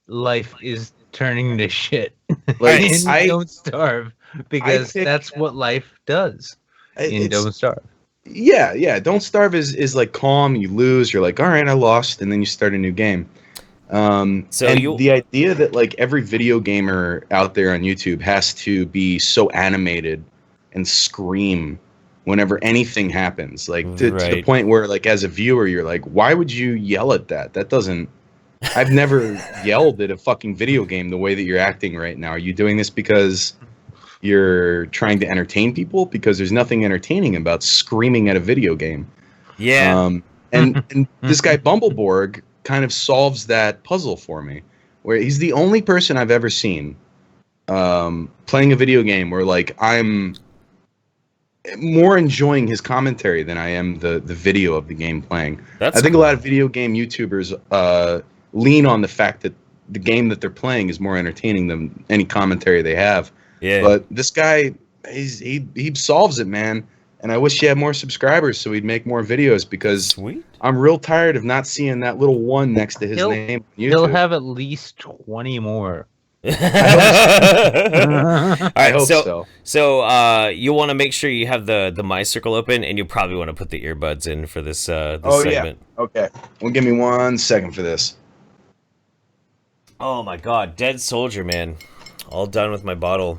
S3: life is turning to shit.
S6: Like,
S3: in Don't Starve, because
S6: think
S3: that's what life does in Don't Starve.
S6: Yeah. Don't Starve is like calm. You lose. You're like, all right, I lost, and then you start a new game. The idea that like every video gamer out there on YouTube has to be so animated and scream whenever anything happens, like to the point where like as a viewer you're like, why would you yell at that? That doesn't. I've never yelled at a fucking video game the way that you're acting right now. Are you doing this because you're trying to entertain people? Because there's nothing entertaining about screaming at a video game.
S2: Yeah.
S6: And this guy Bumbleborg kind of solves that puzzle for me, where he's the only person I've ever seen playing a video game where like I'm more enjoying his commentary than I am the video of the game playing. I think a lot of video game YouTubers lean on the fact that the game that they're playing is more entertaining than any commentary they have.
S2: Yeah.
S6: But this guy, he solves it, man. And I wish he had more subscribers so he'd make more videos, because I'm real tired of not seeing that little one next to his name on YouTube.
S3: He'll have at least 20 more.
S2: All
S6: I
S2: right,
S6: hope so.
S2: So you want to make sure you have the My Circle open, and you probably want to put the earbuds in for this segment.
S6: Yeah. Okay. Well, give me 1 second for this.
S2: Oh my God, Dead Soldier, man! All done with my bottle.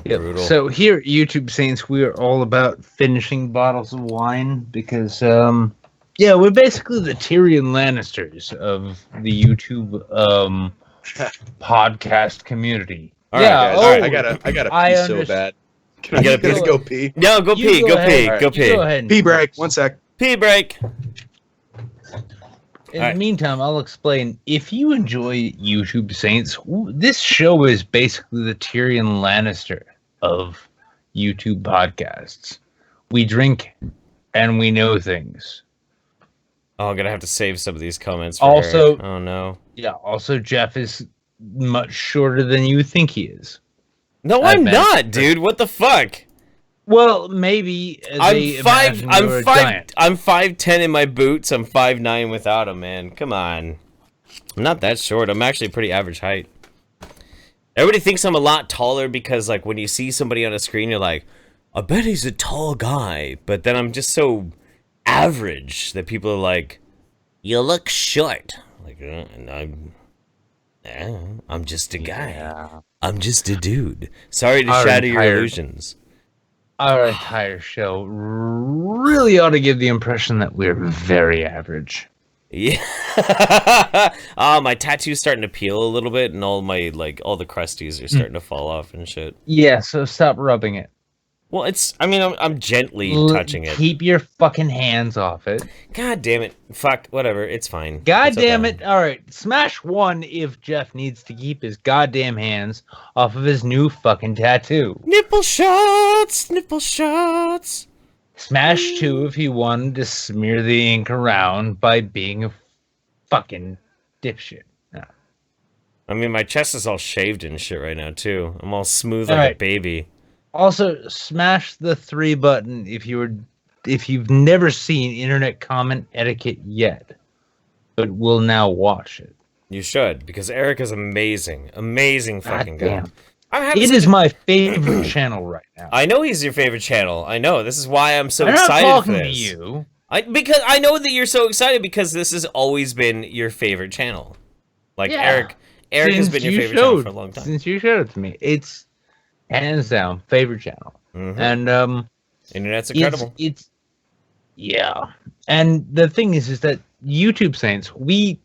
S3: Yep.
S2: Brutal.
S3: So here at YouTube Saints, we are all about finishing bottles of wine because, we're basically the Tyrion Lannisters of the YouTube podcast community.
S2: All right, guys.
S6: All right, I gotta pee so bad. Can I go pee?
S2: No, go pee. Go pee.
S3: Go ahead.
S6: Pee break. 1 sec.
S2: Pee break.
S3: In the meantime, I'll explain. If you enjoy YouTube Saints, this show is basically the Tyrion Lannister of YouTube podcasts. We drink and we know things.
S2: Oh, I'm gonna have to save some of these comments. For
S3: Also,
S2: Eric. Oh no.
S3: Yeah. Also, Jeff is much shorter than you think he is.
S2: No, I'm not, dude. What the fuck?
S3: Well, maybe
S2: I'm 5'10" in my boots. I'm 5'9" without them, man. Come on. I'm not that short. I'm actually pretty average height. Everybody thinks I'm a lot taller because, like, when you see somebody on a screen, you're like, I bet he's a tall guy. But then I'm just so average that people are like, you look short. Like, and I'm just a guy. Yeah. I'm just a dude. Sorry to shatter your illusions.
S3: Our entire show really ought to give the impression that we're very average.
S2: Yeah. My tattoo's starting to peel a little bit, and all the crusties are starting to fall off and shit.
S3: Yeah, so stop rubbing it.
S2: Well, I'm gently touching it.
S3: Keep your fucking hands off it.
S2: God damn it. Fuck, whatever, it's fine.
S3: God damn it. Alright, smash 1 if Jeff needs to keep his goddamn hands off of his new fucking tattoo.
S2: Nipple shots! Nipple shots!
S3: Smash 2 if he wanted to smear the ink around by being a fucking dipshit. No.
S2: I mean, my chest is all shaved and shit right now, too. I'm all smooth like a baby.
S3: Also, smash the 3 button if you've never seen internet comment etiquette yet, but will now watch it.
S2: You should, because Eric is amazing. Amazing fucking guy.
S3: It is my favorite channel right now.
S2: I know he's your favorite channel. I know. This is why I'm so
S3: I'm not
S2: excited
S3: talking
S2: for
S3: to
S2: this.
S3: you.
S2: Because I know that you're so excited because this has always been your favorite channel. Like
S3: Yeah.
S2: Eric has
S3: Since
S2: been your
S3: you
S2: favorite channel
S3: showed-
S2: for a long time.
S3: Since you showed it to me, it's hands down favorite channel.
S2: Mhm.
S3: And
S2: Internet's incredible.
S3: It's yeah. And the thing is that YouTube Saints, we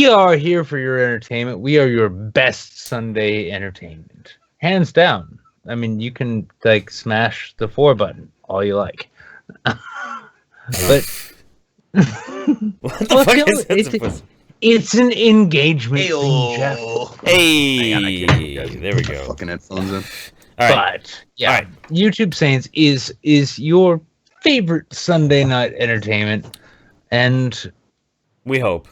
S3: are here for your entertainment. We are your best Sunday entertainment, hands down. I mean, you can like smash the 4 button all you like, but
S2: What the fuck is that?
S3: it's an engagement thing, Jeff.
S2: Hey, there we go.
S6: Fucking headphones in.
S2: All right.
S3: But yeah,
S2: All right.
S3: YouTube Saints is your favorite Sunday night entertainment, and
S2: We hope.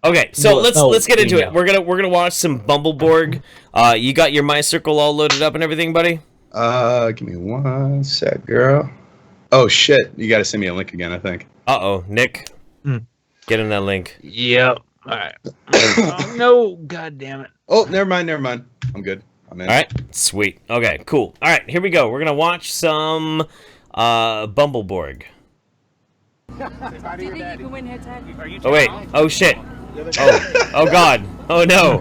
S2: Okay, so
S3: Well,
S2: let's get into
S3: we
S2: it.
S3: know.
S2: We're gonna watch some Bumbleborg. You got your My Circle all loaded up and everything, buddy?
S6: Give me 1 sec, girl. Oh shit, you gotta send me a link again, I think.
S2: Uh-oh, Nick. Get in that link.
S3: yep. All right. Oh, no, god damn it.
S6: Oh, never mind. I'm good. I'm in.
S2: All right, sweet. Okay, cool. All right, here we go. We're gonna watch some Bumbleborg.
S8: Do you think you can win here, Ted?
S2: Oh wait. Oh shit. Oh god. Oh no.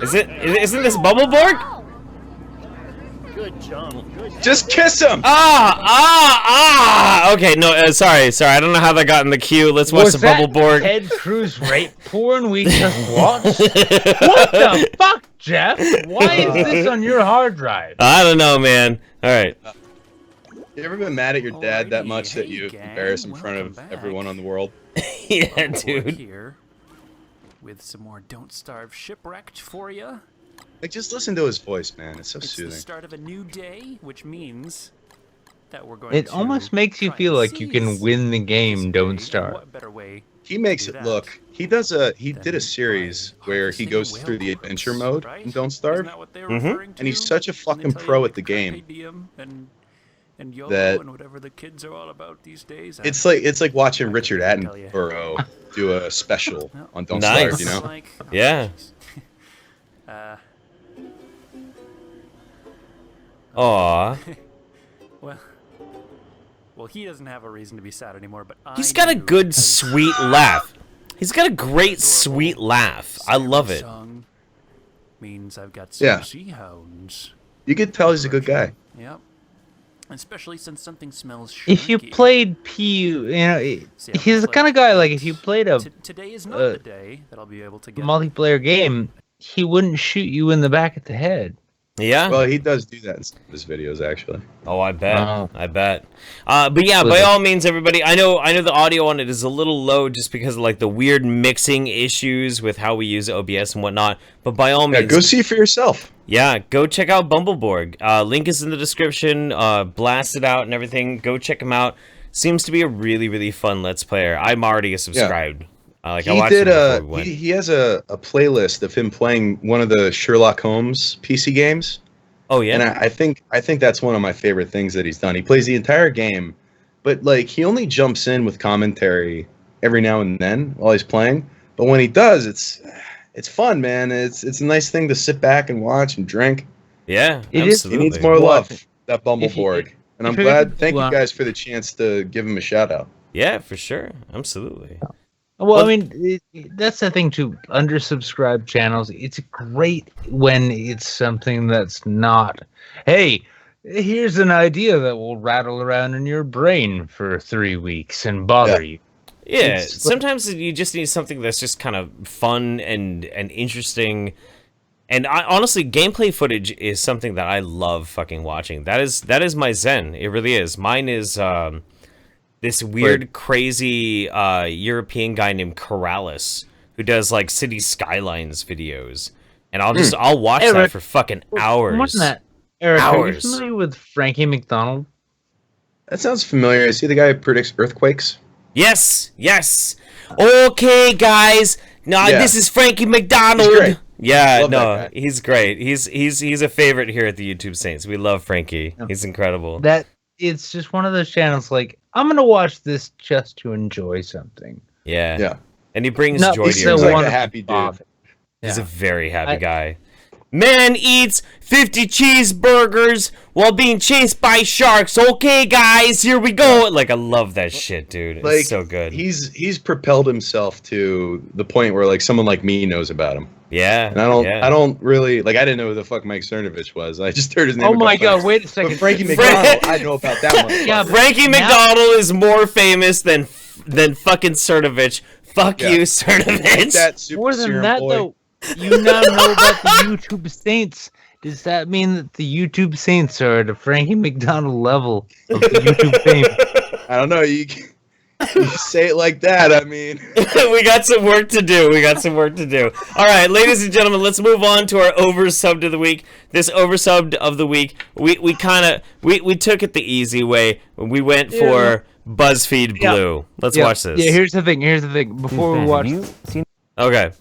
S2: Isn't this Bumbleborg?
S6: Just kiss him.
S2: Okay, no, sorry. I don't know how that got in the queue. Let's watch some Bumbleborg.
S3: Ted Cruz rape porn we just watched? What the fuck, Jeff? Why is this on your hard drive?
S2: I don't know, man. All right.
S6: You ever been mad at your dad that much that you embarrass him in front of everyone on the world?
S2: Yeah, dude.
S9: Here with some more Don't Starve Shipwrecked for you.
S6: Like, just listen to his voice, man. It's so
S9: It's
S6: soothing.
S9: the start of a new day, which means that we're going
S3: It
S9: to
S3: almost makes you
S9: try
S3: feel
S9: and
S3: like you can
S9: seize
S3: win the game,
S9: this
S3: Don't
S9: day.
S3: Starve.
S9: What better way
S6: He makes
S9: do
S6: it
S9: that
S6: look. He did a series
S9: by
S6: where he
S9: harvesting
S6: goes
S9: whale
S6: through the
S9: corpse,
S6: adventure mode
S9: right?
S6: in Don't
S9: Isn't
S6: Starve.
S9: that what they were
S2: Mhm.
S9: referring
S6: And he's
S9: to
S6: such a
S9: when they
S6: fucking
S9: tell you
S6: pro
S9: about
S6: at the
S9: carpe
S6: game
S9: diem and YOLO
S6: that-
S9: and whatever the kids are all about these days.
S6: It's like watching Richard Attenborough do a special on Don't
S2: Nice.
S6: Starve. You know.
S9: Like,
S2: Yeah.
S9: uh,
S2: Aw.
S9: well, he doesn't have a reason to be sad anymore, but
S2: He's
S9: I
S2: got a
S9: do,
S2: good,
S9: because
S2: sweet laugh. He's got a great, sweet laugh. I love it.
S9: song means I've got some
S6: Yeah.
S9: sea hounds.
S6: You could tell he's a good guy.
S9: Yep. Especially since something smells shrinky.
S3: If you played PU, he's the kind of guy, like, if you played a
S9: Today is not the day that I'll be able to get
S3: multiplayer game, he wouldn't shoot you in the back of the head.
S2: Yeah?
S6: Well, he does do that in some of his videos, actually.
S2: Oh, I bet.
S3: Oh.
S2: I bet. But yeah, by all means, everybody. I know the audio on it is a little low just because of like the weird mixing issues with how we use OBS and whatnot. But by all
S6: Yeah,
S2: means,
S6: go see for yourself.
S2: yeah, go check out Bumbleborg. Link is in the description. Blast it out and everything. Go check him out. Seems to be a really, really fun Let's Player. I'm already subscribed. I
S6: He
S2: watched
S6: did
S2: him before we went.
S6: he has a playlist of him playing one of the Sherlock Holmes PC games.
S2: Oh yeah.
S6: And I think that's one of my favorite things that he's done. He plays the entire game, but like he only jumps in with commentary every now and then while he's playing. But when he does, it's fun, man. It's a nice thing to sit back and watch and drink.
S2: Yeah,
S3: It is-
S2: absolutely.
S6: He needs more love, that
S3: If you-
S6: Bumbleborg. And I'm
S3: if you're
S6: glad.
S3: gonna
S6: Thank
S3: do,
S6: you guys for the chance to give him a shout out.
S2: Yeah, for sure. Absolutely.
S3: Well, I mean, that's the thing too. Undersubscribed channels. It's great when it's something that's not. Hey, here's an idea that will rattle around in your brain for 3 weeks and bother you.
S2: Yeah,
S3: It's-
S2: sometimes you just need something that's just kind of fun and interesting. And honestly, gameplay footage is something that I love fucking watching. That is my zen. It really is. Mine is this weird, crazy European guy named Corrales who does like city skylines videos, and I'll watch that
S3: Eric,
S2: for fucking hours.
S3: More than that, Eric, are you
S2: Hours.
S3: familiar with Frankie McDonald?
S6: That sounds familiar. Is he the guy who predicts earthquakes?
S2: Yes. Okay, guys. No,
S6: Yeah.
S2: this is Frankie McDonald.
S6: He's great.
S2: Yeah,
S6: Love
S2: no,
S6: that guy.
S2: he's great. He's a favorite here at the YouTube Saints. We love Frankie. He's incredible.
S3: That it's just one of those channels. Like, I'm gonna watch this just to enjoy something.
S2: Yeah.
S6: Yeah.
S2: And he brings
S3: Not
S2: joy
S3: because
S2: to
S3: I
S2: your
S6: seems
S2: life.
S6: like
S3: want
S6: a
S3: to
S6: happy
S3: be
S6: dude.
S3: bothered.
S2: He's a very happy guy. Man eats 50 cheeseburgers while being chased by sharks. Okay, guys, here we go. Like, I love that shit, dude. It's
S6: Like,
S2: so good.
S6: He's propelled himself to the point where like someone like me knows about him.
S2: Yeah.
S6: And I don't really like. I didn't know who the fuck Mike Cernovich was. I just heard his name.
S3: Oh my god! Wait a second.
S6: But Frankie McDonald, I know about that one.
S3: Yeah,
S2: Frankie McDonald is more famous than fucking Cernovich. Fuck you, Cernovich.
S6: That super
S3: More than
S6: serum
S3: that,
S6: boy.
S3: though, you now know about the YouTube Saints. Does that mean that the YouTube Saints are at a Frankie McDonald level of the YouTube fame?
S6: I don't know. You say it like that. I mean,
S2: we got some work to do. All right, ladies and gentlemen, let's move on to our oversubbed of the week. This oversubbed of the week, we took it the easy way. We went for BuzzFeed Blue. Let's watch this.
S3: Yeah, here's the thing. Before we watch,
S2: okay.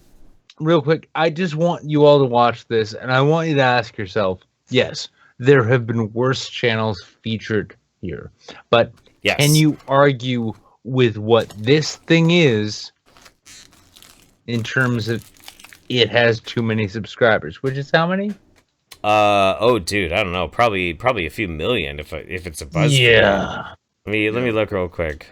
S3: Real quick, I just want you all to watch this, and I want you to ask yourself, yes, there have been worse channels featured here, but can you argue with what this thing is in terms of it has too many subscribers, which is how many?
S2: Oh, dude, I don't know. Probably a few million if it's a BuzzFeed.
S3: Yeah.
S2: Let me look real quick.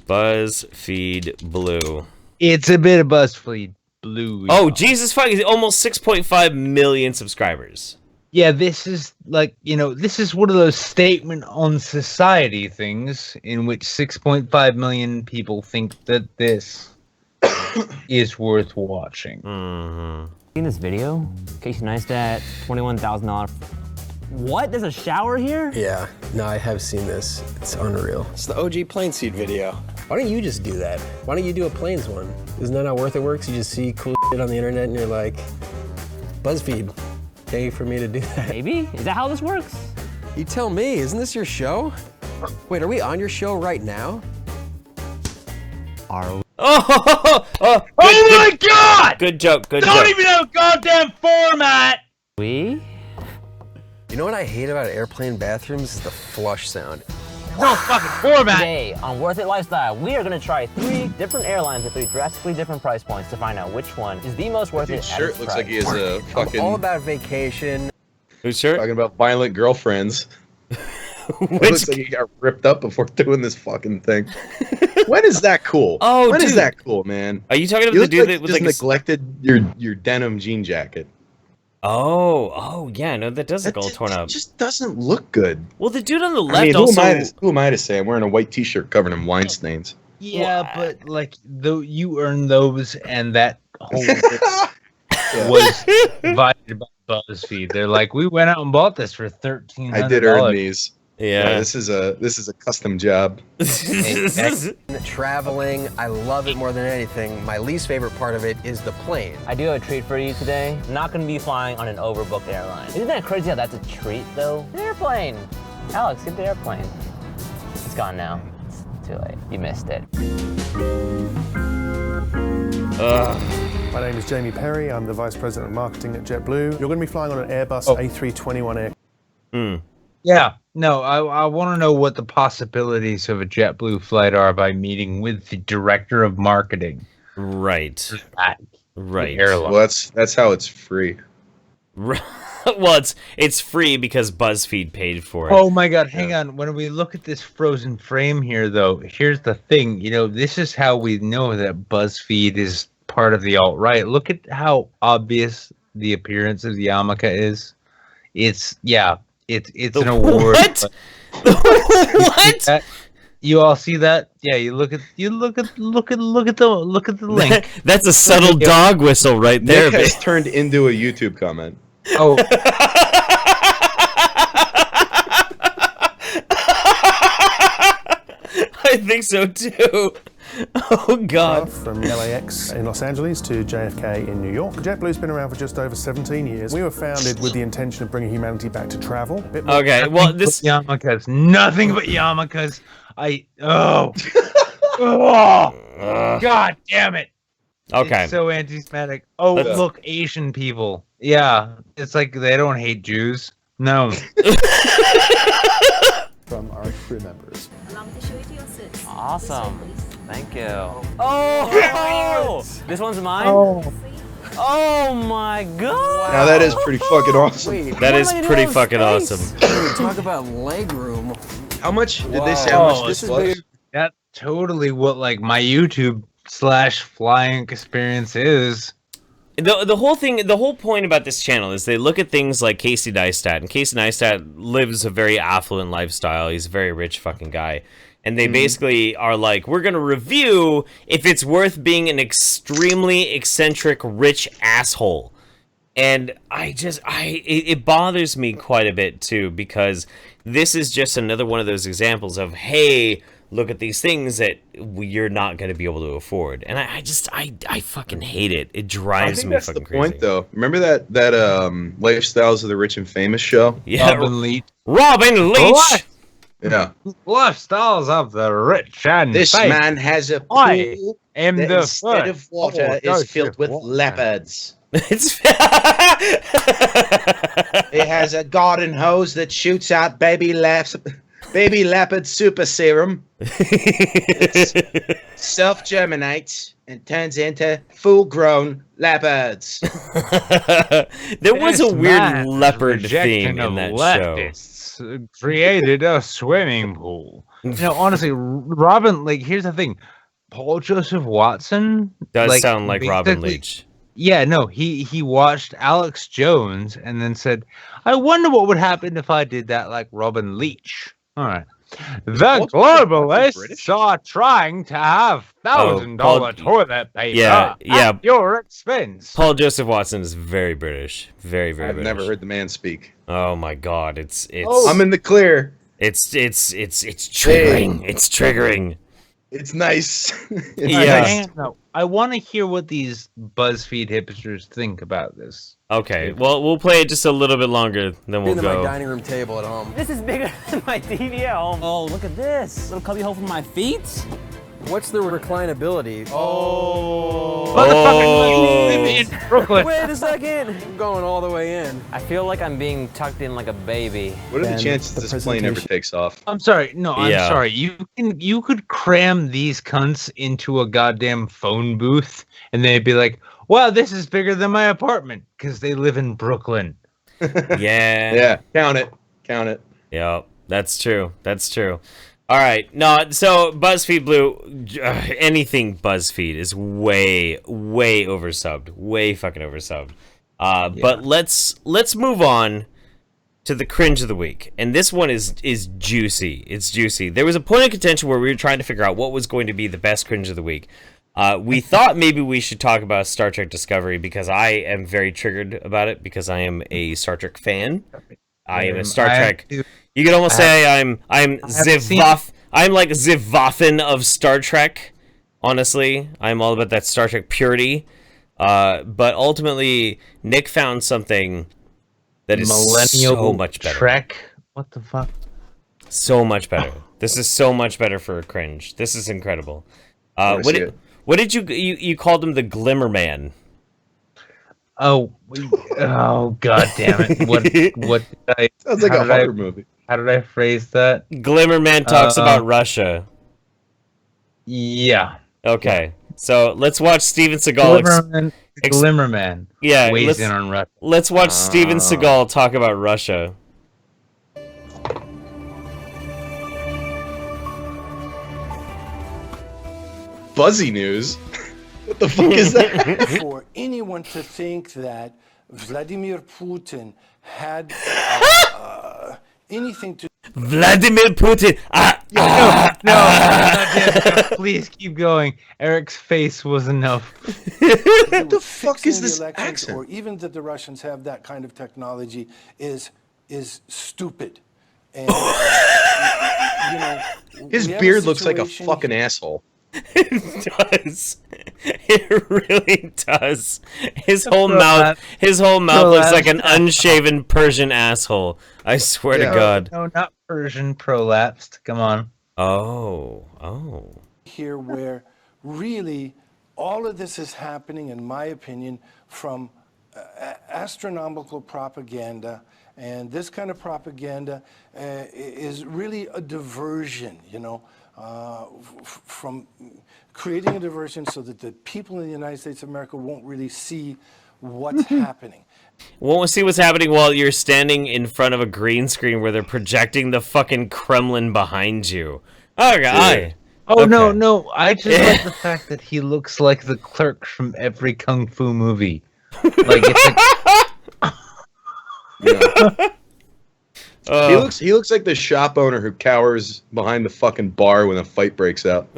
S2: BuzzFeed Blue.
S3: It's a bit of BuzzFeed Blue.
S2: Oh, Jesus fuck! Almost 6.5 million subscribers.
S3: Yeah, this is like, this is one of those statement on society things in which 6.5 million people think that this is worth watching.
S10: Seen this video? Casey Neistat, $21,000. What? There's a shower here?
S11: Yeah, no, I have seen this. It's unreal. It's the OG plane seat video. Why don't you just do that? Why don't you do a planes one? Isn't that how Worth It works? You just see cool shit on the internet and you're like, BuzzFeed, pay for me to do that.
S10: Maybe? Is that how this works?
S11: You tell me, isn't this your show? Wait, are we on your show right now?
S10: Are we?
S2: Oh
S3: my god!
S2: Good joke.
S3: Don't even have a goddamn format!
S10: We?
S11: You know what I hate about airplane bathrooms is the flush sound.
S3: No fucking format!
S10: Today on Worth It Lifestyle, we are going to try 3 different airlines at 3 drastically different price points to find out which one is the most worth it.
S6: Dude's shirt looks like he has a fucking.
S11: I'm all about vacation.
S2: Whose shirt?
S6: Talking about violent girlfriends. It looks like he got ripped up before doing this fucking thing. When is that cool?
S2: Oh,
S6: when
S2: dude.
S6: is that cool, man?
S2: Are you talking about
S6: You
S2: the
S6: look
S2: dude
S6: like
S2: that
S6: you
S2: was
S6: just
S2: like
S6: neglected your denim jean jacket.
S2: Oh, yeah, no, that does look all torn up.
S6: It just doesn't look good.
S2: Well, the dude on the left
S6: I mean,
S2: also.
S6: who am I to say? I'm wearing a white T-shirt covered in wine stains.
S3: Yeah, but like though you earn those, and that whole was divided by BuzzFeed. They're like, we went out and bought this for $1,300.
S6: I did earn these.
S2: Yeah,
S6: this is a custom job.
S11: Traveling, I love it more than anything. My least favorite part of it is the plane.
S10: I do have a treat for you today. I'm not going to be flying on an overbooked airline. Isn't that crazy how that's a treat, though? An airplane. Alex, get the airplane. It's gone now. It's too late. You missed it.
S12: My name is Jamie Perry. I'm the Vice President of Marketing at JetBlue. You're going to be flying on an Airbus A321 air.
S3: Yeah, no, I want to know what the possibilities of a JetBlue flight are by meeting with the director of marketing.
S2: Right. Right.
S6: Well, that's how it's free.
S2: Well, it's free because BuzzFeed paid for it.
S3: Oh my God! Hang on. When we look at this frozen frame here, though, here's the thing. This is how we know that BuzzFeed is part of the alt-right. Look at how obvious the appearance of the yarmulke is. It's an award.
S2: What? What?
S3: You all see that? Yeah, look at the link.
S2: That's a subtle dog whistle right there.
S6: Nick has turned into a YouTube comment.
S3: Oh.
S2: I think so too. Oh God.
S12: From LAX in Los Angeles to JFK in New York. JetBlue's been around for just over 17 years. We were founded with the intention of bringing humanity back to travel.
S2: Okay, well this
S3: yarmulkes, nothing but yarmulkes. Oh, God damn it.
S2: Okay.
S3: It's so anti-Semitic. Oh, look, Asian people. Yeah, it's like they don't hate Jews. No.
S12: From our crew members.
S8: Allow me to show you to your seats.
S10: Awesome. Thank you. Oh! This one's mine?
S3: Oh.
S10: Oh my god!
S6: Now that is pretty fucking awesome.
S11: Wait,
S2: That is pretty fucking awesome.
S11: talk about leg room.
S6: How much did they say? How much this was?
S3: Big. That's totally what like my YouTube / flying experience is.
S2: The whole point about this channel is they look at things like Casey Neistat, and Casey Neistat lives a very affluent lifestyle. He's a very rich fucking guy. And they basically are like, we're going to review if it's worth being an extremely eccentric, rich asshole. And it bothers me quite a bit, too, because this is just another one of those examples of, hey, look at these things that you're not going to be able to afford. And I fucking hate it. It drives me fucking crazy.
S6: Point, though. Remember that Lifestyles of the Rich and Famous show?
S2: Yeah,
S3: Robin Leach.
S2: Robin Leach!
S3: What?
S6: Yeah.
S3: Lifestyles of the rich and
S6: This
S3: famous.
S6: man has a
S3: I
S6: pool
S3: am
S6: that
S3: the
S6: instead
S3: first
S6: of water is filled with
S3: water.
S6: leopards.
S2: It's
S6: It has a garden hose that shoots out baby leopard super serum. It self-germinates and turns into full-grown leopards.
S2: There was a
S3: This
S2: weird
S3: man
S2: leopard
S3: rejecting
S2: theme in
S3: of
S2: that show.
S3: leftists created a swimming pool. You know, honestly, Robin, like, here's the thing. Paul Joseph Watson
S2: Does sound like Robin
S3: basically-
S2: Leach.
S3: Yeah, no, he watched Alex Jones and then said, I wonder what would happen if I did that like Robin Leach. All right. The globalists are trying to have $1,000 toilet paper
S2: Yeah.
S3: at your expense.
S2: Paul Joseph Watson is very British. Very, very
S6: I've
S2: British.
S6: never heard the man speak.
S2: Oh my god, it's
S6: I'm in the clear.
S2: It's triggering. It's triggering.
S6: It's nice.
S2: Yeah.
S3: I want to hear what these BuzzFeed hipsters think about this.
S2: Okay, well, we'll play it just a little bit longer, then we'll
S11: Bigger than my
S2: go.
S11: dining room table at home.
S10: This is bigger than my TV at home. Oh, look at this. Little cubby hole for my feet.
S11: What's the reclinability?
S3: In Brooklyn.
S10: Wait a second.
S11: I'm going all the way in.
S10: I feel like I'm being tucked in like a baby.
S6: What are the
S11: Then
S6: chances
S11: the
S6: this plane ever
S11: presentation-
S6: takes off?
S3: I'm sorry. No, I'm
S2: Yeah.
S3: sorry. You could cram these cunts into a goddamn phone booth and they'd be like, wow, this is bigger than my apartment because they live in Brooklyn.
S2: Yeah.
S6: Yeah, count it. Count it.
S2: Yeah, that's true. That's true. All right. No, so BuzzFeed Blue, anything BuzzFeed is way oversubbed. Way fucking oversubbed. But let's move on to the cringe of the week. And this one is juicy. It's juicy. There was a point of contention where we were trying to figure out what was going to be the best cringe of the week. We thought maybe we should talk about Star Trek Discovery because I am very triggered about it because I am a Star Trek fan. I am a Star Trek. You could almost say I'm like Zivaffin of Star Trek. Honestly, I'm all about that Star Trek purity. But ultimately, Nick found something that is
S3: Millennial
S2: so much better.
S3: Trek? What the fuck?
S2: So much better. This is so much better for a cringe. This is incredible. What did you called him the Glimmer Man?
S3: Oh, god damn it! What did I?
S6: Sounds like a horror movie.
S3: How did I phrase that?
S2: Glimmer Man talks about Russia.
S3: Yeah.
S2: Okay, so let's watch Steven Seagal.
S3: Glimmerman.
S2: Yeah,
S3: weighs in on Russia.
S2: Let's watch Steven Seagal talk about Russia.
S6: Fuzzy news. What the fuck is that?
S13: For anyone to think that Vladimir Putin had anything to
S2: Vladimir Putin.
S3: No, please keep going. Eric's face was enough.
S6: What the fuck is this accent?
S13: or even that the Russians have that kind of technology is stupid. And
S6: His
S13: we have
S6: beard looks like a
S13: situation
S6: fucking asshole.
S2: It does. It really does. His whole mouth looks like an unshaven Persian asshole. I swear to God.
S3: No, not Persian, prolapsed. Come on.
S2: Oh.
S13: here where really all of this is happening, in my opinion, from astronomical propaganda. And this kind of propaganda is really a diversion, from creating a diversion so that the people in the United States of America won't really see what's happening.
S2: Won't see what's happening while you're standing in front of a green screen where they're projecting the fucking Kremlin behind you. Oh, God.
S3: Oh, okay. No. I just like the fact that he looks like the clerk from every Kung Fu movie. Like, it's like...
S6: He looks like the shop owner who cowers behind the fucking bar when a fight breaks out.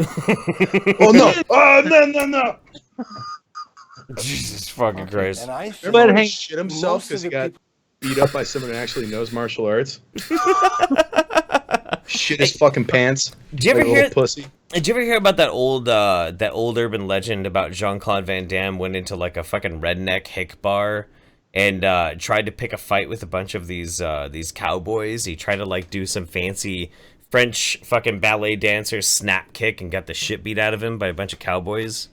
S6: Oh, no. Oh, no.
S2: Jesus fucking Christ.
S6: And I remember he shit himself because he got beat up by someone who actually knows martial arts. Shit his fucking pants.
S2: Did you ever
S6: hear pussy?
S2: Did you ever hear about that old urban legend about Jean-Claude Van Damme went into like a fucking redneck hick bar and tried to pick a fight with a bunch of these cowboys? He tried to like do some fancy French fucking ballet dancer snap kick and got the shit beat out of him by a bunch of cowboys.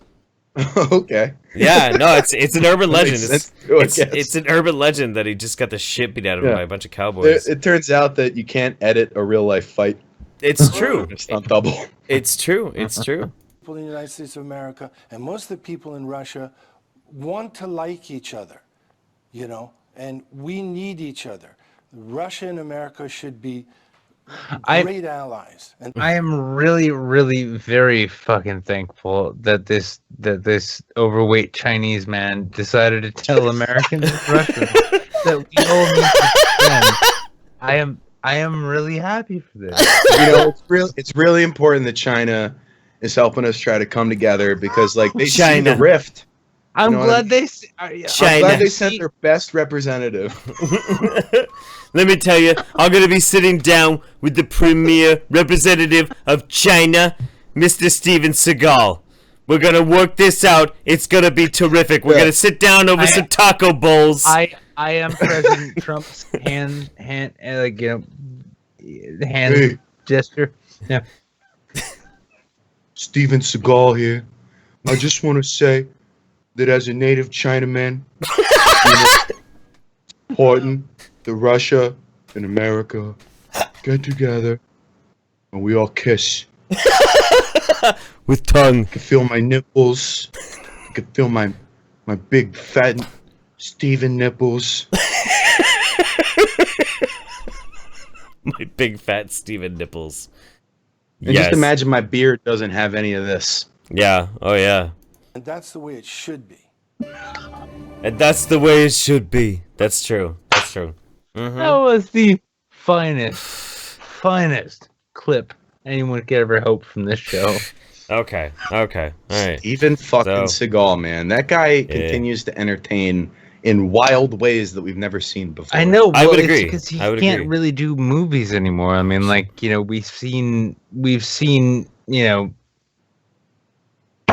S6: Okay.
S2: Yeah, no, it's an urban legend. It's an urban legend that he just got the shit beat out of him by a bunch of cowboys.
S6: It turns out that you can't edit a real life fight.
S2: It's true.
S6: It's not double.
S2: It's true. It's true.
S13: People in the United States of America and most of the people in Russia want to like each other, you know, and we need each other. Russia and America should be great allies. And
S3: I am really, really very fucking thankful that this overweight Chinese man decided to tell Americans and Russians that we all need to defend. I am really happy for this.
S6: You know, it's really important that China is helping us try to come together because, like, they see the rift.
S3: I'm glad they
S6: sent their best representative.
S2: Let me tell you, I'm going to be sitting down with the premier representative of China, Mr. Steven Seagal. We're going to work this out. It's going to be terrific. We're going to sit down over some taco bowls.
S3: I am President Trump's hand gesture. Yeah.
S6: Steven Seagal here. I just want to say that as a native Chinaman, it's important that Russia and America get together and we all kiss.
S2: With tongue.
S6: I can feel my nipples. I can feel my big fat Steven nipples.
S2: My big fat Steven nipples.
S6: And just imagine my beard doesn't have any of this.
S2: Yeah. Oh, yeah.
S13: And that's the way it should be.
S2: And that's the way it should be. That's true. That's true. Mm-hmm.
S3: That was the finest clip anyone could ever hope from this show.
S2: Okay. All right.
S6: Even fucking Seagal, man. That guy continues to entertain in wild ways that we've never seen before.
S3: I know.
S2: I would agree.
S3: Because he can't really do movies anymore. I mean, like, you know, we've seen, you know,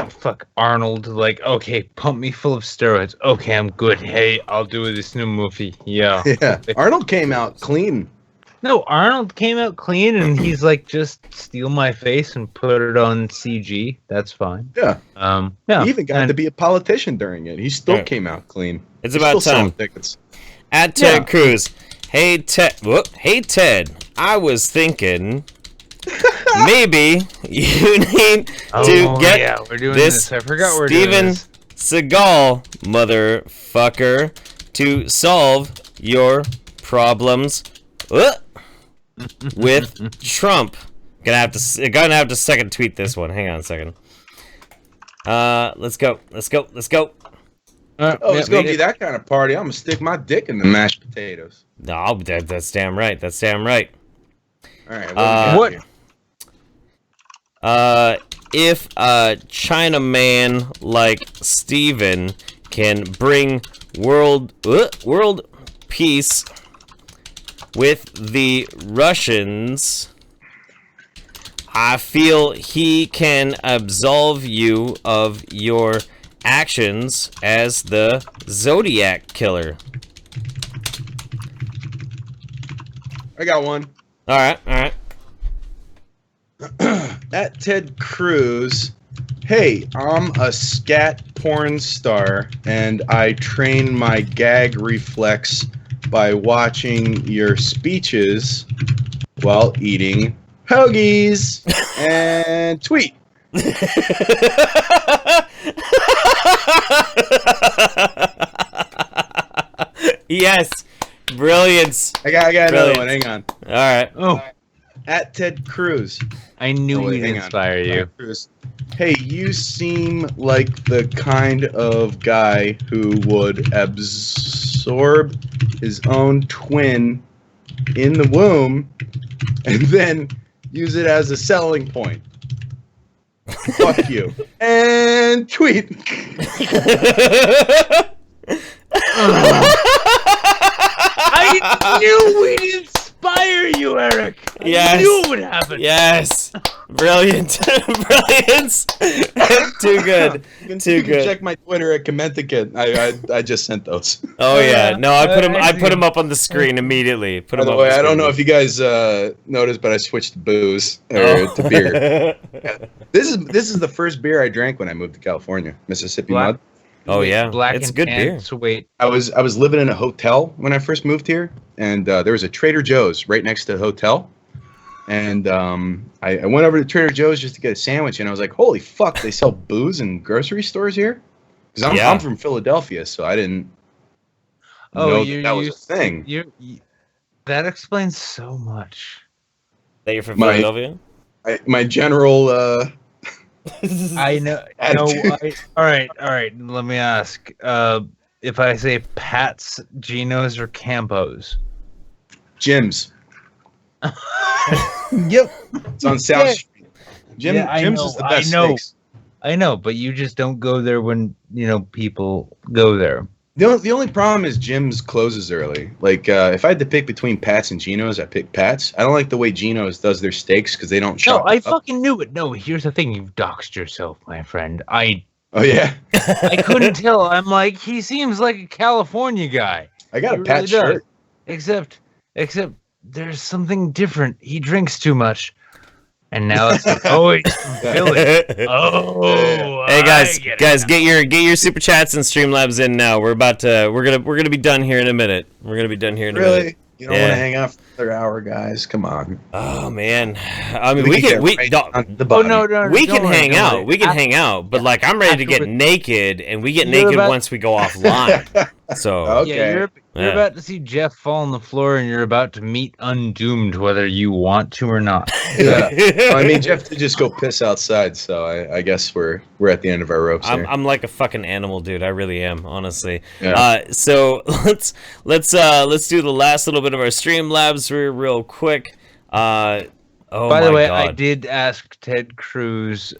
S3: fuck Arnold. Like, okay, pump me full of steroids. Okay, I'm good. Hey, I'll do this new movie. Yeah.
S6: Arnold came out clean.
S3: No, Arnold came out clean, and he's like, just steal my face and put it on CG. That's fine.
S6: Yeah.
S3: Yeah.
S6: He even got to be a politician during it. He still came out clean.
S2: It's about time.
S6: Tickets.
S2: At Ted Cruz. Hey Ted. Hey Ted. I was thinking maybe you need to get this
S3: I forgot we're
S2: Steven
S3: doing this.
S2: Seagal motherfucker to solve your problems with Trump. Gonna have to second tweet this one. Hang on a second. Let's go.
S6: It's gonna be that kind of party. I'm gonna stick my dick in the mashed potatoes.
S2: No, that's damn right. That's damn right.
S6: All right.
S2: What? If a Chinaman like Steven can bring world peace with the Russians, I feel he can absolve you of your actions as the Zodiac killer.
S6: I got one.
S2: All right.
S6: At Ted Cruz, hey, I'm a scat porn star, and I train my gag reflex by watching your speeches while eating Hoagies and tweet.
S2: Yes, brilliance.
S6: I got another one. Hang on.
S2: All right.
S6: Oh, at Ted Cruz.
S3: I knew
S6: Oh, wait,
S3: we'd
S6: hang on.
S3: inspire you.
S6: Cruz. Hey, you seem like the kind of guy who would absorb his own twin in the womb and then use it as a selling point. Fuck you. And tweet.
S3: I knew we'd inspire you, Eric.
S2: Yes.
S3: I knew it would happen.
S2: Yes. Brilliant. Brilliance. Too good.
S6: You
S2: Too
S6: can
S2: good.
S6: check my Twitter at Commenticate. I just sent those.
S2: Oh yeah. No, I put him up on the screen immediately. Put
S6: By
S2: him
S6: the
S2: up
S6: way,
S2: on the
S6: I don't
S2: screen.
S6: know if you guys noticed, but I switched to booze or to beer. This is the first beer I drank when I moved to California, Mississippi Mud.
S2: Oh yeah,
S3: Black
S2: it's
S3: and
S2: good
S3: tan.
S2: beer.
S3: So wait,
S6: I was living in a hotel when I first moved here, and there was a Trader Joe's right next to the hotel. And I went over to Trader Joe's just to get a sandwich, and I was like, "Holy fuck! They sell booze in grocery stores here?" Because I'm from Philadelphia, so I didn't know that was a thing.
S3: That explains so much.
S2: That you're from
S6: My-
S2: Philadelphia?
S6: My general.
S3: I know. No. All right. Let me ask. If I say Pat's, Geno's, or Campo's?
S6: Jim's.
S3: Yep.
S6: It's on South
S3: Yeah.
S6: Street. Jim's
S3: know,
S6: is the best
S3: I know.
S6: steaks.
S3: I know, but you just don't go there when people go there.
S6: The only problem is Jim's closes early. Like, if I had to pick between Pat's and Geno's, I pick Pat's. I don't like the way Geno's does their steaks because they don't
S3: No,
S6: chop
S3: I
S6: it up.
S3: fucking knew it. No, here's the thing: you've doxed yourself, my friend.
S6: Oh, yeah?
S3: I couldn't tell. I'm like, he seems like a California guy.
S6: I got
S3: He
S6: a Pat's
S3: really does.
S6: shirt.
S3: Except there's something different. He drinks too much. And now it's like, oh, he's from Philly. Oh,
S2: Hey guys,
S3: I get it
S2: guys,
S3: now.
S2: get your super chats and Streamlabs in now. We're gonna be done here in a minute. We're gonna be done here in a minute.
S6: Really? You don't want to hang out for another hour, guys? Come on.
S2: Oh man, I mean
S6: We can get right on the button.
S2: we
S3: don't
S2: can
S3: worry,
S2: hang
S3: don't
S2: out.
S3: worry.
S2: We can hang out, but like I'm ready to get naked, and we get
S3: You're
S2: naked
S3: about-
S2: once we go offline. So
S6: Okay.
S3: Yeah, you're
S2: Yeah.
S3: about to see Jeff fall on the floor, and you're about to meet Undoomed, whether you want to or not.
S6: Yeah. Well, I mean, Jeff did just go piss outside, so I guess we're at the end of our ropes here.
S2: I'm like a fucking animal, dude. I really am, honestly.
S6: Yeah.
S2: So let's do the last little bit of our Streamlabs real quick. Oh
S3: By the
S2: my
S3: way,
S2: God.
S3: I did ask Ted Cruz,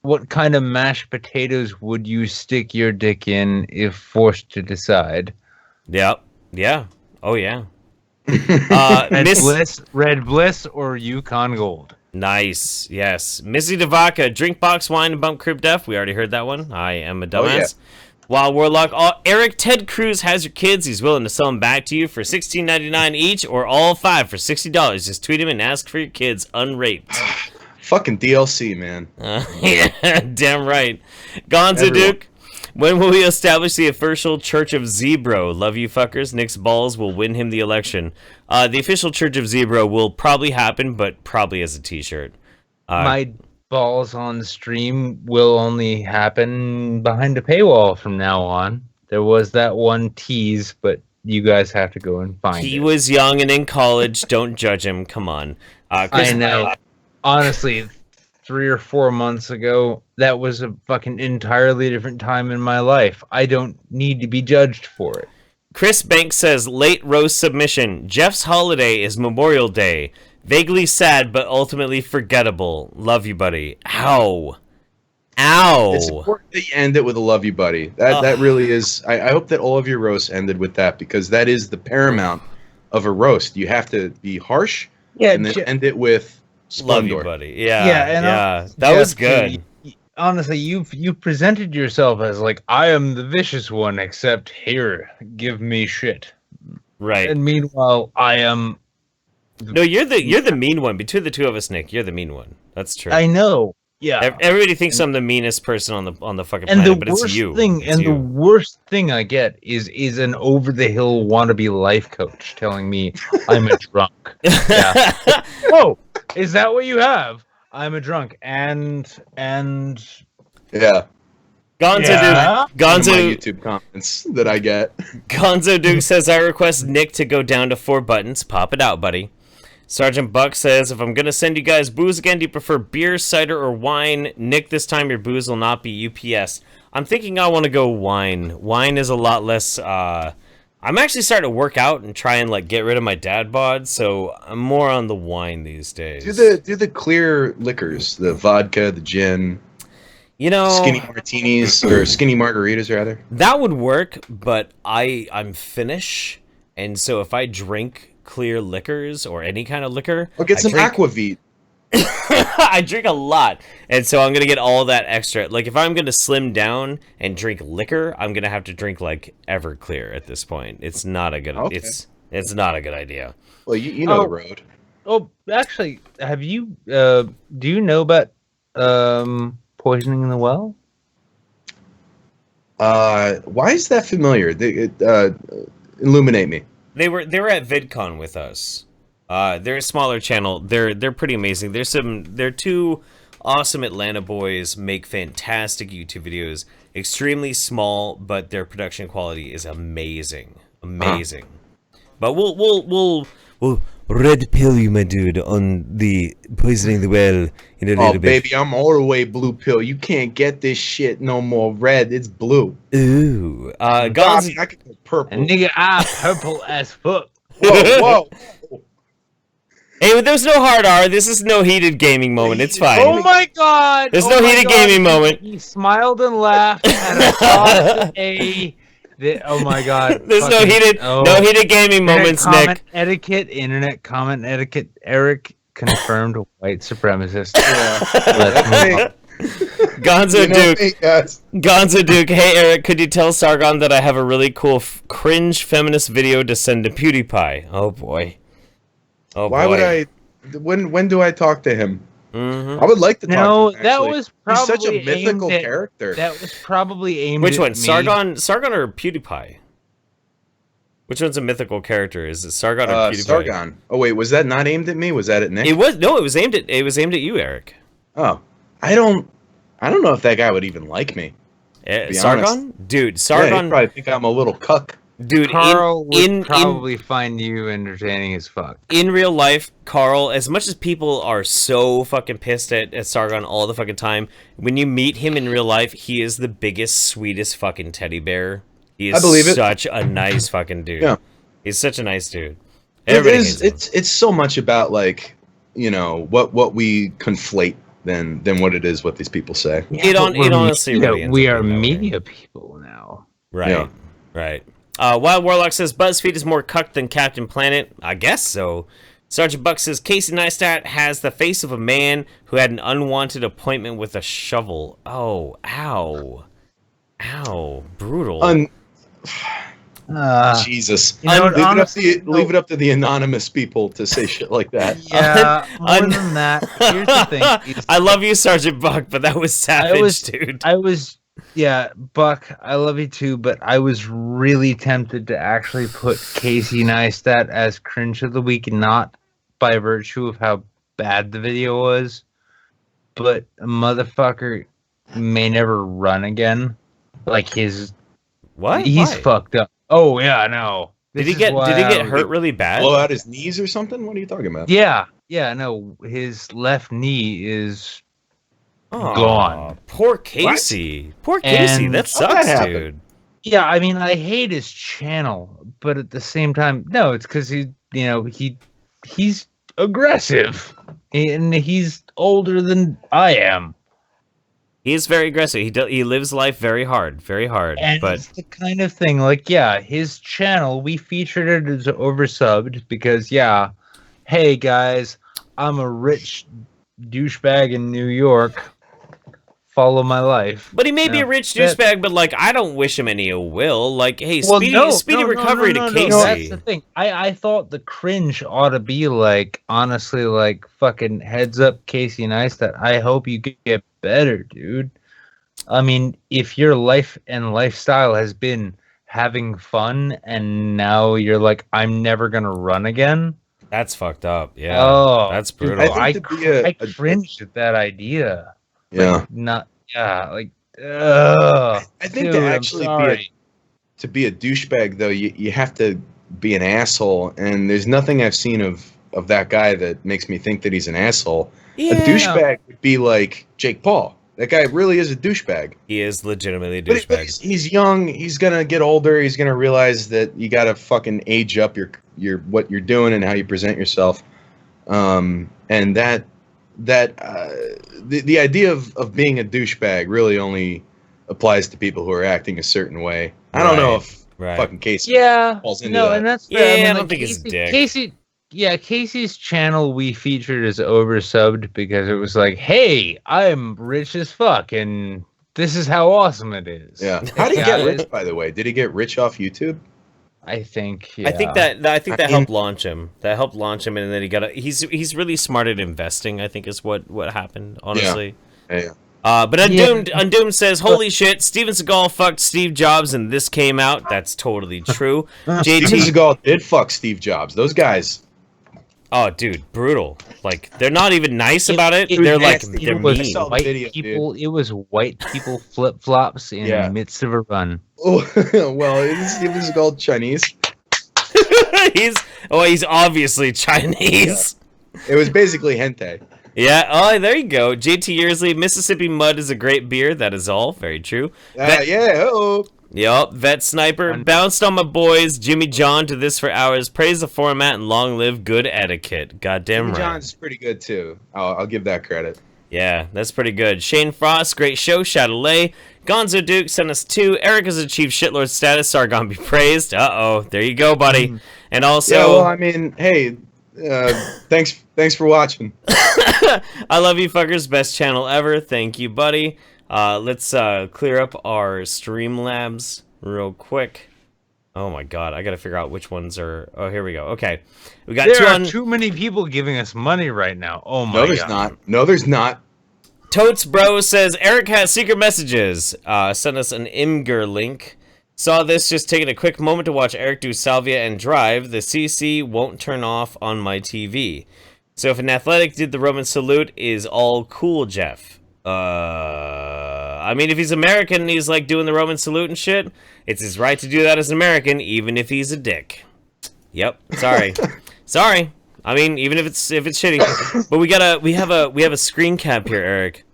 S3: what kind of mashed potatoes would you stick your dick in if forced to decide?
S2: Yep. Yeah. Oh yeah.
S3: Red Bliss or Yukon Gold?
S2: Nice. Yes. Missy Devaka, drink box wine and bump crib def. We already heard that one. I am a dumbass.
S6: Oh, yeah.
S2: While Warlock, Eric Ted Cruz has your kids. He's willing to sell them back to you for $16.99 each, or all 5 for $60. Just tweet him and ask for your kids unraped.
S6: Fucking DLC, man.
S2: Yeah, damn right. Gonzo Duke, when will we establish the official Church of Zebro? Love you fuckers. Nick's balls will win him the election. The official Church of Zebro will probably happen, but probably as a t-shirt.
S3: My balls on stream will only happen behind a paywall from now on. There was that one tease, but you guys have to go and find
S2: He
S3: it.
S2: was young and in college. Don't judge him. Come on. Chris,
S3: I know. Honestly, 3 or 4 months ago, that was a fucking entirely different time in my life. I don't need to be judged for it.
S2: Chris Banks says, late roast submission. Jeff's holiday is Memorial Day. Vaguely sad, but ultimately forgettable. Love you, buddy. Ow. Ow.
S6: It's important that you end it with a love you, buddy. That really is. I hope that all of your roasts ended with that, because that is the paramount of a roast. You have to be harsh, and then end it with
S2: Love
S6: splendor.
S2: you, buddy. Yeah. That was good.
S3: Honestly, you presented yourself as like, I am the vicious one, except here, give me shit.
S2: Right.
S3: And meanwhile, I am.
S2: No, you're the mean one. Between the two of us, Nick, you're the mean one. That's true.
S3: I know. Yeah.
S2: Everybody thinks I'm the meanest person on the fucking
S3: And
S2: planet,
S3: the
S2: but it's
S3: worst
S2: you.
S3: thing,
S2: It's you.
S3: the worst thing I get is an over the hill wannabe life coach telling me I'm a drunk. Yeah. Oh, is that what you have? I'm a drunk, and
S6: Yeah.
S2: Gonzo
S3: Yeah?
S2: Duke. Gonzo
S6: My YouTube comments that I get.
S2: Gonzo Duke says, I request Nick to go down to 4 buttons. Pop it out, buddy. Sergeant Buck says, if I'm going to send you guys booze again, do you prefer beer, cider, or wine? Nick, this time your booze will not be UPS. I'm thinking I want to go wine. Wine is a lot less... I'm actually starting to work out and try and like get rid of my dad bod, so I'm more on the wine these days.
S6: Do the clear liquors, the vodka, the gin...
S2: You know,
S6: skinny martinis or skinny margaritas rather.
S2: That would work, but I'm Finnish, and so if I drink clear liquors or any kind of liquor,
S6: I'll get some aquavit.
S2: I drink a lot, and so I'm gonna get all that extra. Like if I'm gonna slim down and drink liquor, I'm gonna have to drink like Everclear at this point. It's not a good.
S6: Okay.
S2: It's not a good idea.
S6: Well, you know the road.
S3: Oh, actually, have you do you know about poisoning in the well?
S6: Why is that familiar? Illuminate me.
S2: They were at VidCon with us. They're a smaller channel. They're pretty amazing. They're two awesome Atlanta boys, make fantastic YouTube videos. Extremely small, but their production quality is amazing. Amazing. But we'll red pill you, my dude, on the poisoning the well in a little bit.
S6: Baby, I'm all the way blue pill. You can't get this shit no more red. It's blue.
S2: Ooh.
S6: Gonzo, I could go purple.
S3: And nigga, I'm purple as fuck.
S6: Whoa.
S2: Hey, there's no hard R. This is no heated gaming moment. It's fine.
S3: Oh my god!
S2: There's no heated gaming moment.
S3: He smiled and laughed and I saw oh my god.
S2: There's no heated gaming moments, Nick.
S3: Internet comment etiquette. Eric confirmed white supremacist.
S2: Gonzo Duke. Gonzo Duke. Hey Eric, could you tell Sargon that I have a really cool cringe feminist video to send to PewDiePie? Oh boy. Oh
S6: Why
S2: boy.
S6: would I? When do I talk to him?
S2: Mm-hmm.
S6: I would like to talk to him.
S3: That
S6: actually.
S3: was probably
S6: He's such a mythical character.
S3: That was probably aimed
S2: Which
S3: at
S2: one?
S3: me.
S2: Sargon or PewDiePie? Which one's a mythical character? Is it Sargon or PewDiePie?
S6: Sargon. Oh wait, was that not aimed at me? Was that at Nick?
S2: It was aimed at you, Eric.
S6: Oh, I don't know if that guy would even like me.
S2: Sargon?
S6: Honest.
S2: Dude,
S6: Yeah,
S2: Sargon
S6: he'd probably think I'm a little cuck.
S2: Dude,
S3: Carl would probably find you entertaining as fuck.
S2: In real life, Carl, as much as people are so fucking pissed at Sargon all the fucking time, when you meet him in real life, he is the biggest, sweetest fucking teddy bear. He is
S6: I believe it.
S2: such a nice fucking dude.
S6: Yeah.
S2: He's such a nice dude.
S6: It's so much about like, you know, what we conflate than what it is what these people say.
S2: It honestly really ends
S3: we
S2: up
S3: are
S2: being that way.
S3: media people now.
S2: Right.
S6: Yeah.
S2: Right. Wild Warlock says BuzzFeed is more cucked than Captain Planet. I guess so. Sergeant Buck says Casey Neistat has the face of a man who had an unwanted appointment with a shovel. Oh, ow. Ow. Brutal.
S6: Jesus.
S3: You know,
S6: leave it up to the anonymous people to say shit like that.
S3: Yeah, more than that. Here's the thing.
S2: I love you, Sergeant Buck, but that was savage, dude.
S3: Yeah, Buck, I love you too, but I was really tempted to actually put Casey Neistat as Cringe of the Week, not by virtue of how bad the video was, but a motherfucker may never run again. Like his...
S2: What?
S3: He's
S2: Why?
S3: fucked up. Oh, yeah, I know.
S2: Did he get hurt really bad?
S6: Blow out his knees or something? What are you talking about?
S3: Yeah, no, his left knee is...
S2: Aw,
S3: gone.
S2: Poor Casey. What? Poor Casey.
S3: And
S2: that sucks, dude.
S3: Yeah, I mean, I hate his channel, but at the same time, no, it's because he's aggressive, and he's older than I am.
S2: He is very aggressive. He lives life very hard,
S3: And
S2: but
S3: it's the kind of thing, like, yeah, his channel, we featured it as oversubbed because, yeah, hey guys, I'm a rich douchebag in New York. follow my life.
S2: But he may be a rich douchebag, but like I don't wish him any ill will. Like, hey, speedy recovery to Casey.
S3: No, that's the thing. I thought the Cringe ought to be like, honestly, like fucking heads up, Casey Neistat. I hope you get better, dude. I mean, if your life and lifestyle has been having fun, and now you're like, I'm never gonna run again.
S2: That's fucked up. Yeah.
S3: Oh,
S2: that's brutal.
S3: I cringed at that idea.
S6: Yeah.
S3: I
S6: think to actually be a douchebag though, you have to be an asshole, and there's nothing I've seen of that guy that makes me think that he's an asshole.
S2: Yeah.
S6: A douchebag would be like Jake Paul. That guy really is a douchebag.
S2: He is legitimately a douchebag.
S6: But he's young. He's gonna get older. He's gonna realize that you gotta fucking age up your what you're doing and how you present yourself. And the idea of being a douchebag really only applies to people who are acting a certain way. I don't know if fucking Casey falls into that.
S3: And that's
S2: I don't think he's a dick.
S3: Casey's channel we featured as oversubbed because it was like, hey, I'm rich as fuck, and this is how awesome it is.
S6: Yeah. How did he get rich, by the way? Did he get rich off YouTube?
S3: I think. Yeah.
S2: I think that helped launch him. That helped launch him, and then he got he's really smart at investing. I think is what happened. Honestly.
S6: Yeah.
S2: But Undoomed says, "Holy shit, Steven Seagal fucked Steve Jobs, and this came out." That's totally true.
S6: Steven Seagal did fuck Steve Jobs. Those guys.
S2: Oh, dude, brutal. Like, they're not even nice about it. They're like, they're mean.
S3: It was white people flip-flops in the midst of a run.
S6: Oh, well, isn't Steven Seagal Chinese?
S2: he's obviously Chinese.
S6: Yeah. It was basically hentai.
S2: Yeah, oh, there you go. JT Yearsley, Mississippi Mud is a great beer. That is all. Very true. Yup, Vet Sniper. Bounced on my boys, Jimmy John, to this for hours. Praise the format and long live good etiquette. Goddamn right.
S6: Jimmy John's pretty good, too. I'll give that credit.
S2: Yeah, that's pretty good. Shane Frost, great show. Shadowlay. Gonzo Duke sent us 2. Eric has achieved shitlord status. Sargon be praised. Uh-oh. There you go, buddy. And also...
S6: Yeah, well, I mean, hey... thanks for watching.
S2: I love you fuckers. Best channel ever. Thank you, buddy. Let's clear up our Streamlabs real quick. Oh my god, I gotta figure out which ones are... Oh, here we go. Okay. We got
S3: there are too many people giving us money right now. Oh my god.
S6: No, there's not. No, there's not.
S2: Totes Bro says, Eric has secret messages. Send us an Imgur link. Saw this, just taking a quick moment to watch Eric do Salvia and drive. The CC won't turn off on my TV. So if an athletic did the Roman salute, is all cool, Jeff? I mean, if he's American and he's like doing the Roman salute and shit, it's his right to do that as an American, even if he's a dick. Yep. Sorry. Sorry. I mean, even if it's shitty. But we have a screen cap here, Eric.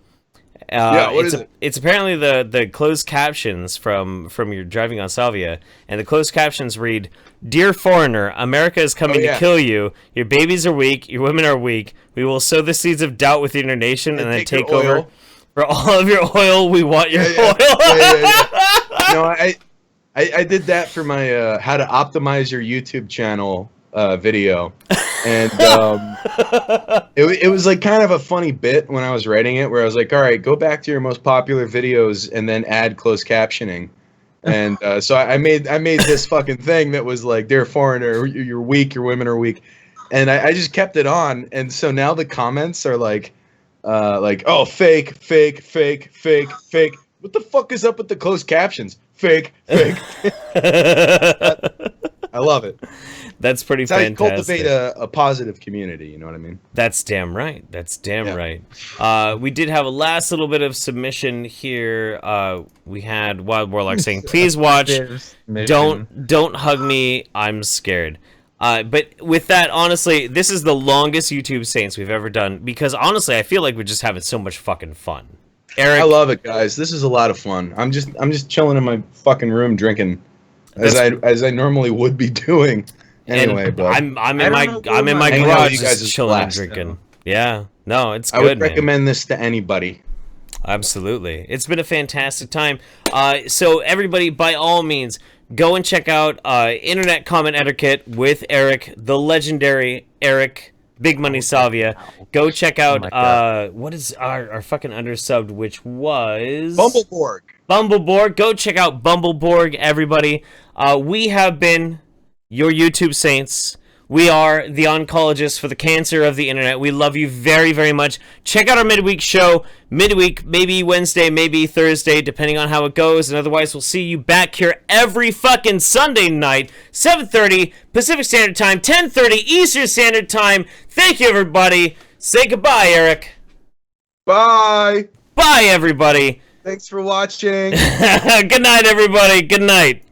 S6: What is it?
S2: It's apparently the closed captions from your driving on Salvia, and the closed captions read, "Dear foreigner, America is coming to kill you. Your babies are weak. Your women are weak. We will sow the seeds of doubt within your nation and then take over. For all of your oil, we want your oil."
S6: No, I did that for my how to optimize your YouTube channel video, and it was like kind of a funny bit when I was writing it, where I was like, all right, go back to your most popular videos and then add closed captioning. And so I made this fucking thing that was like, "Dear foreigner, you're weak, your women are weak," and I just kept it on, and so now the comments are like, "Oh, fake. What the fuck is up with the closed captions? Fake." I love it.
S2: That's pretty fantastic.
S6: How you cultivate a positive community, you know what I mean?
S2: That's damn right. That's damn right. We did have a last little bit of submission here. We had Wild Warlock saying, "Please watch. Don't hug me. I'm scared." But with that, honestly, this is the longest YouTube Saints we've ever done, because honestly, I feel like we're just having so much fucking fun. Eric,
S6: I love it, guys. This is a lot of fun. I'm just chilling in my fucking room drinking, as I normally would be doing. Anyway, but
S2: I'm in my garage just chilling and drinking. Yeah, no, it's good.
S6: I would recommend this to anybody.
S2: Absolutely, it's been a fantastic time. So everybody, by all means, go and check out Internet Comment Etiquette with Eric, the legendary Eric Big Money Salvia. Go check out what is our fucking undersubbed, which was Bumbleborg. Go check out Bumbleborg, everybody. We have been your YouTube saints. We are the oncologists for the cancer of the internet. We love you very, very much. Check out our midweek show. Midweek, maybe Wednesday, maybe Thursday, depending on how it goes. And otherwise, we'll see you back here every fucking Sunday night, 7:30 Pacific Standard Time, 10:30 Eastern Standard Time. Thank you, everybody. Say goodbye, Eric.
S6: Bye.
S2: Bye, everybody.
S6: Thanks for watching.
S2: Good night, everybody. Good night.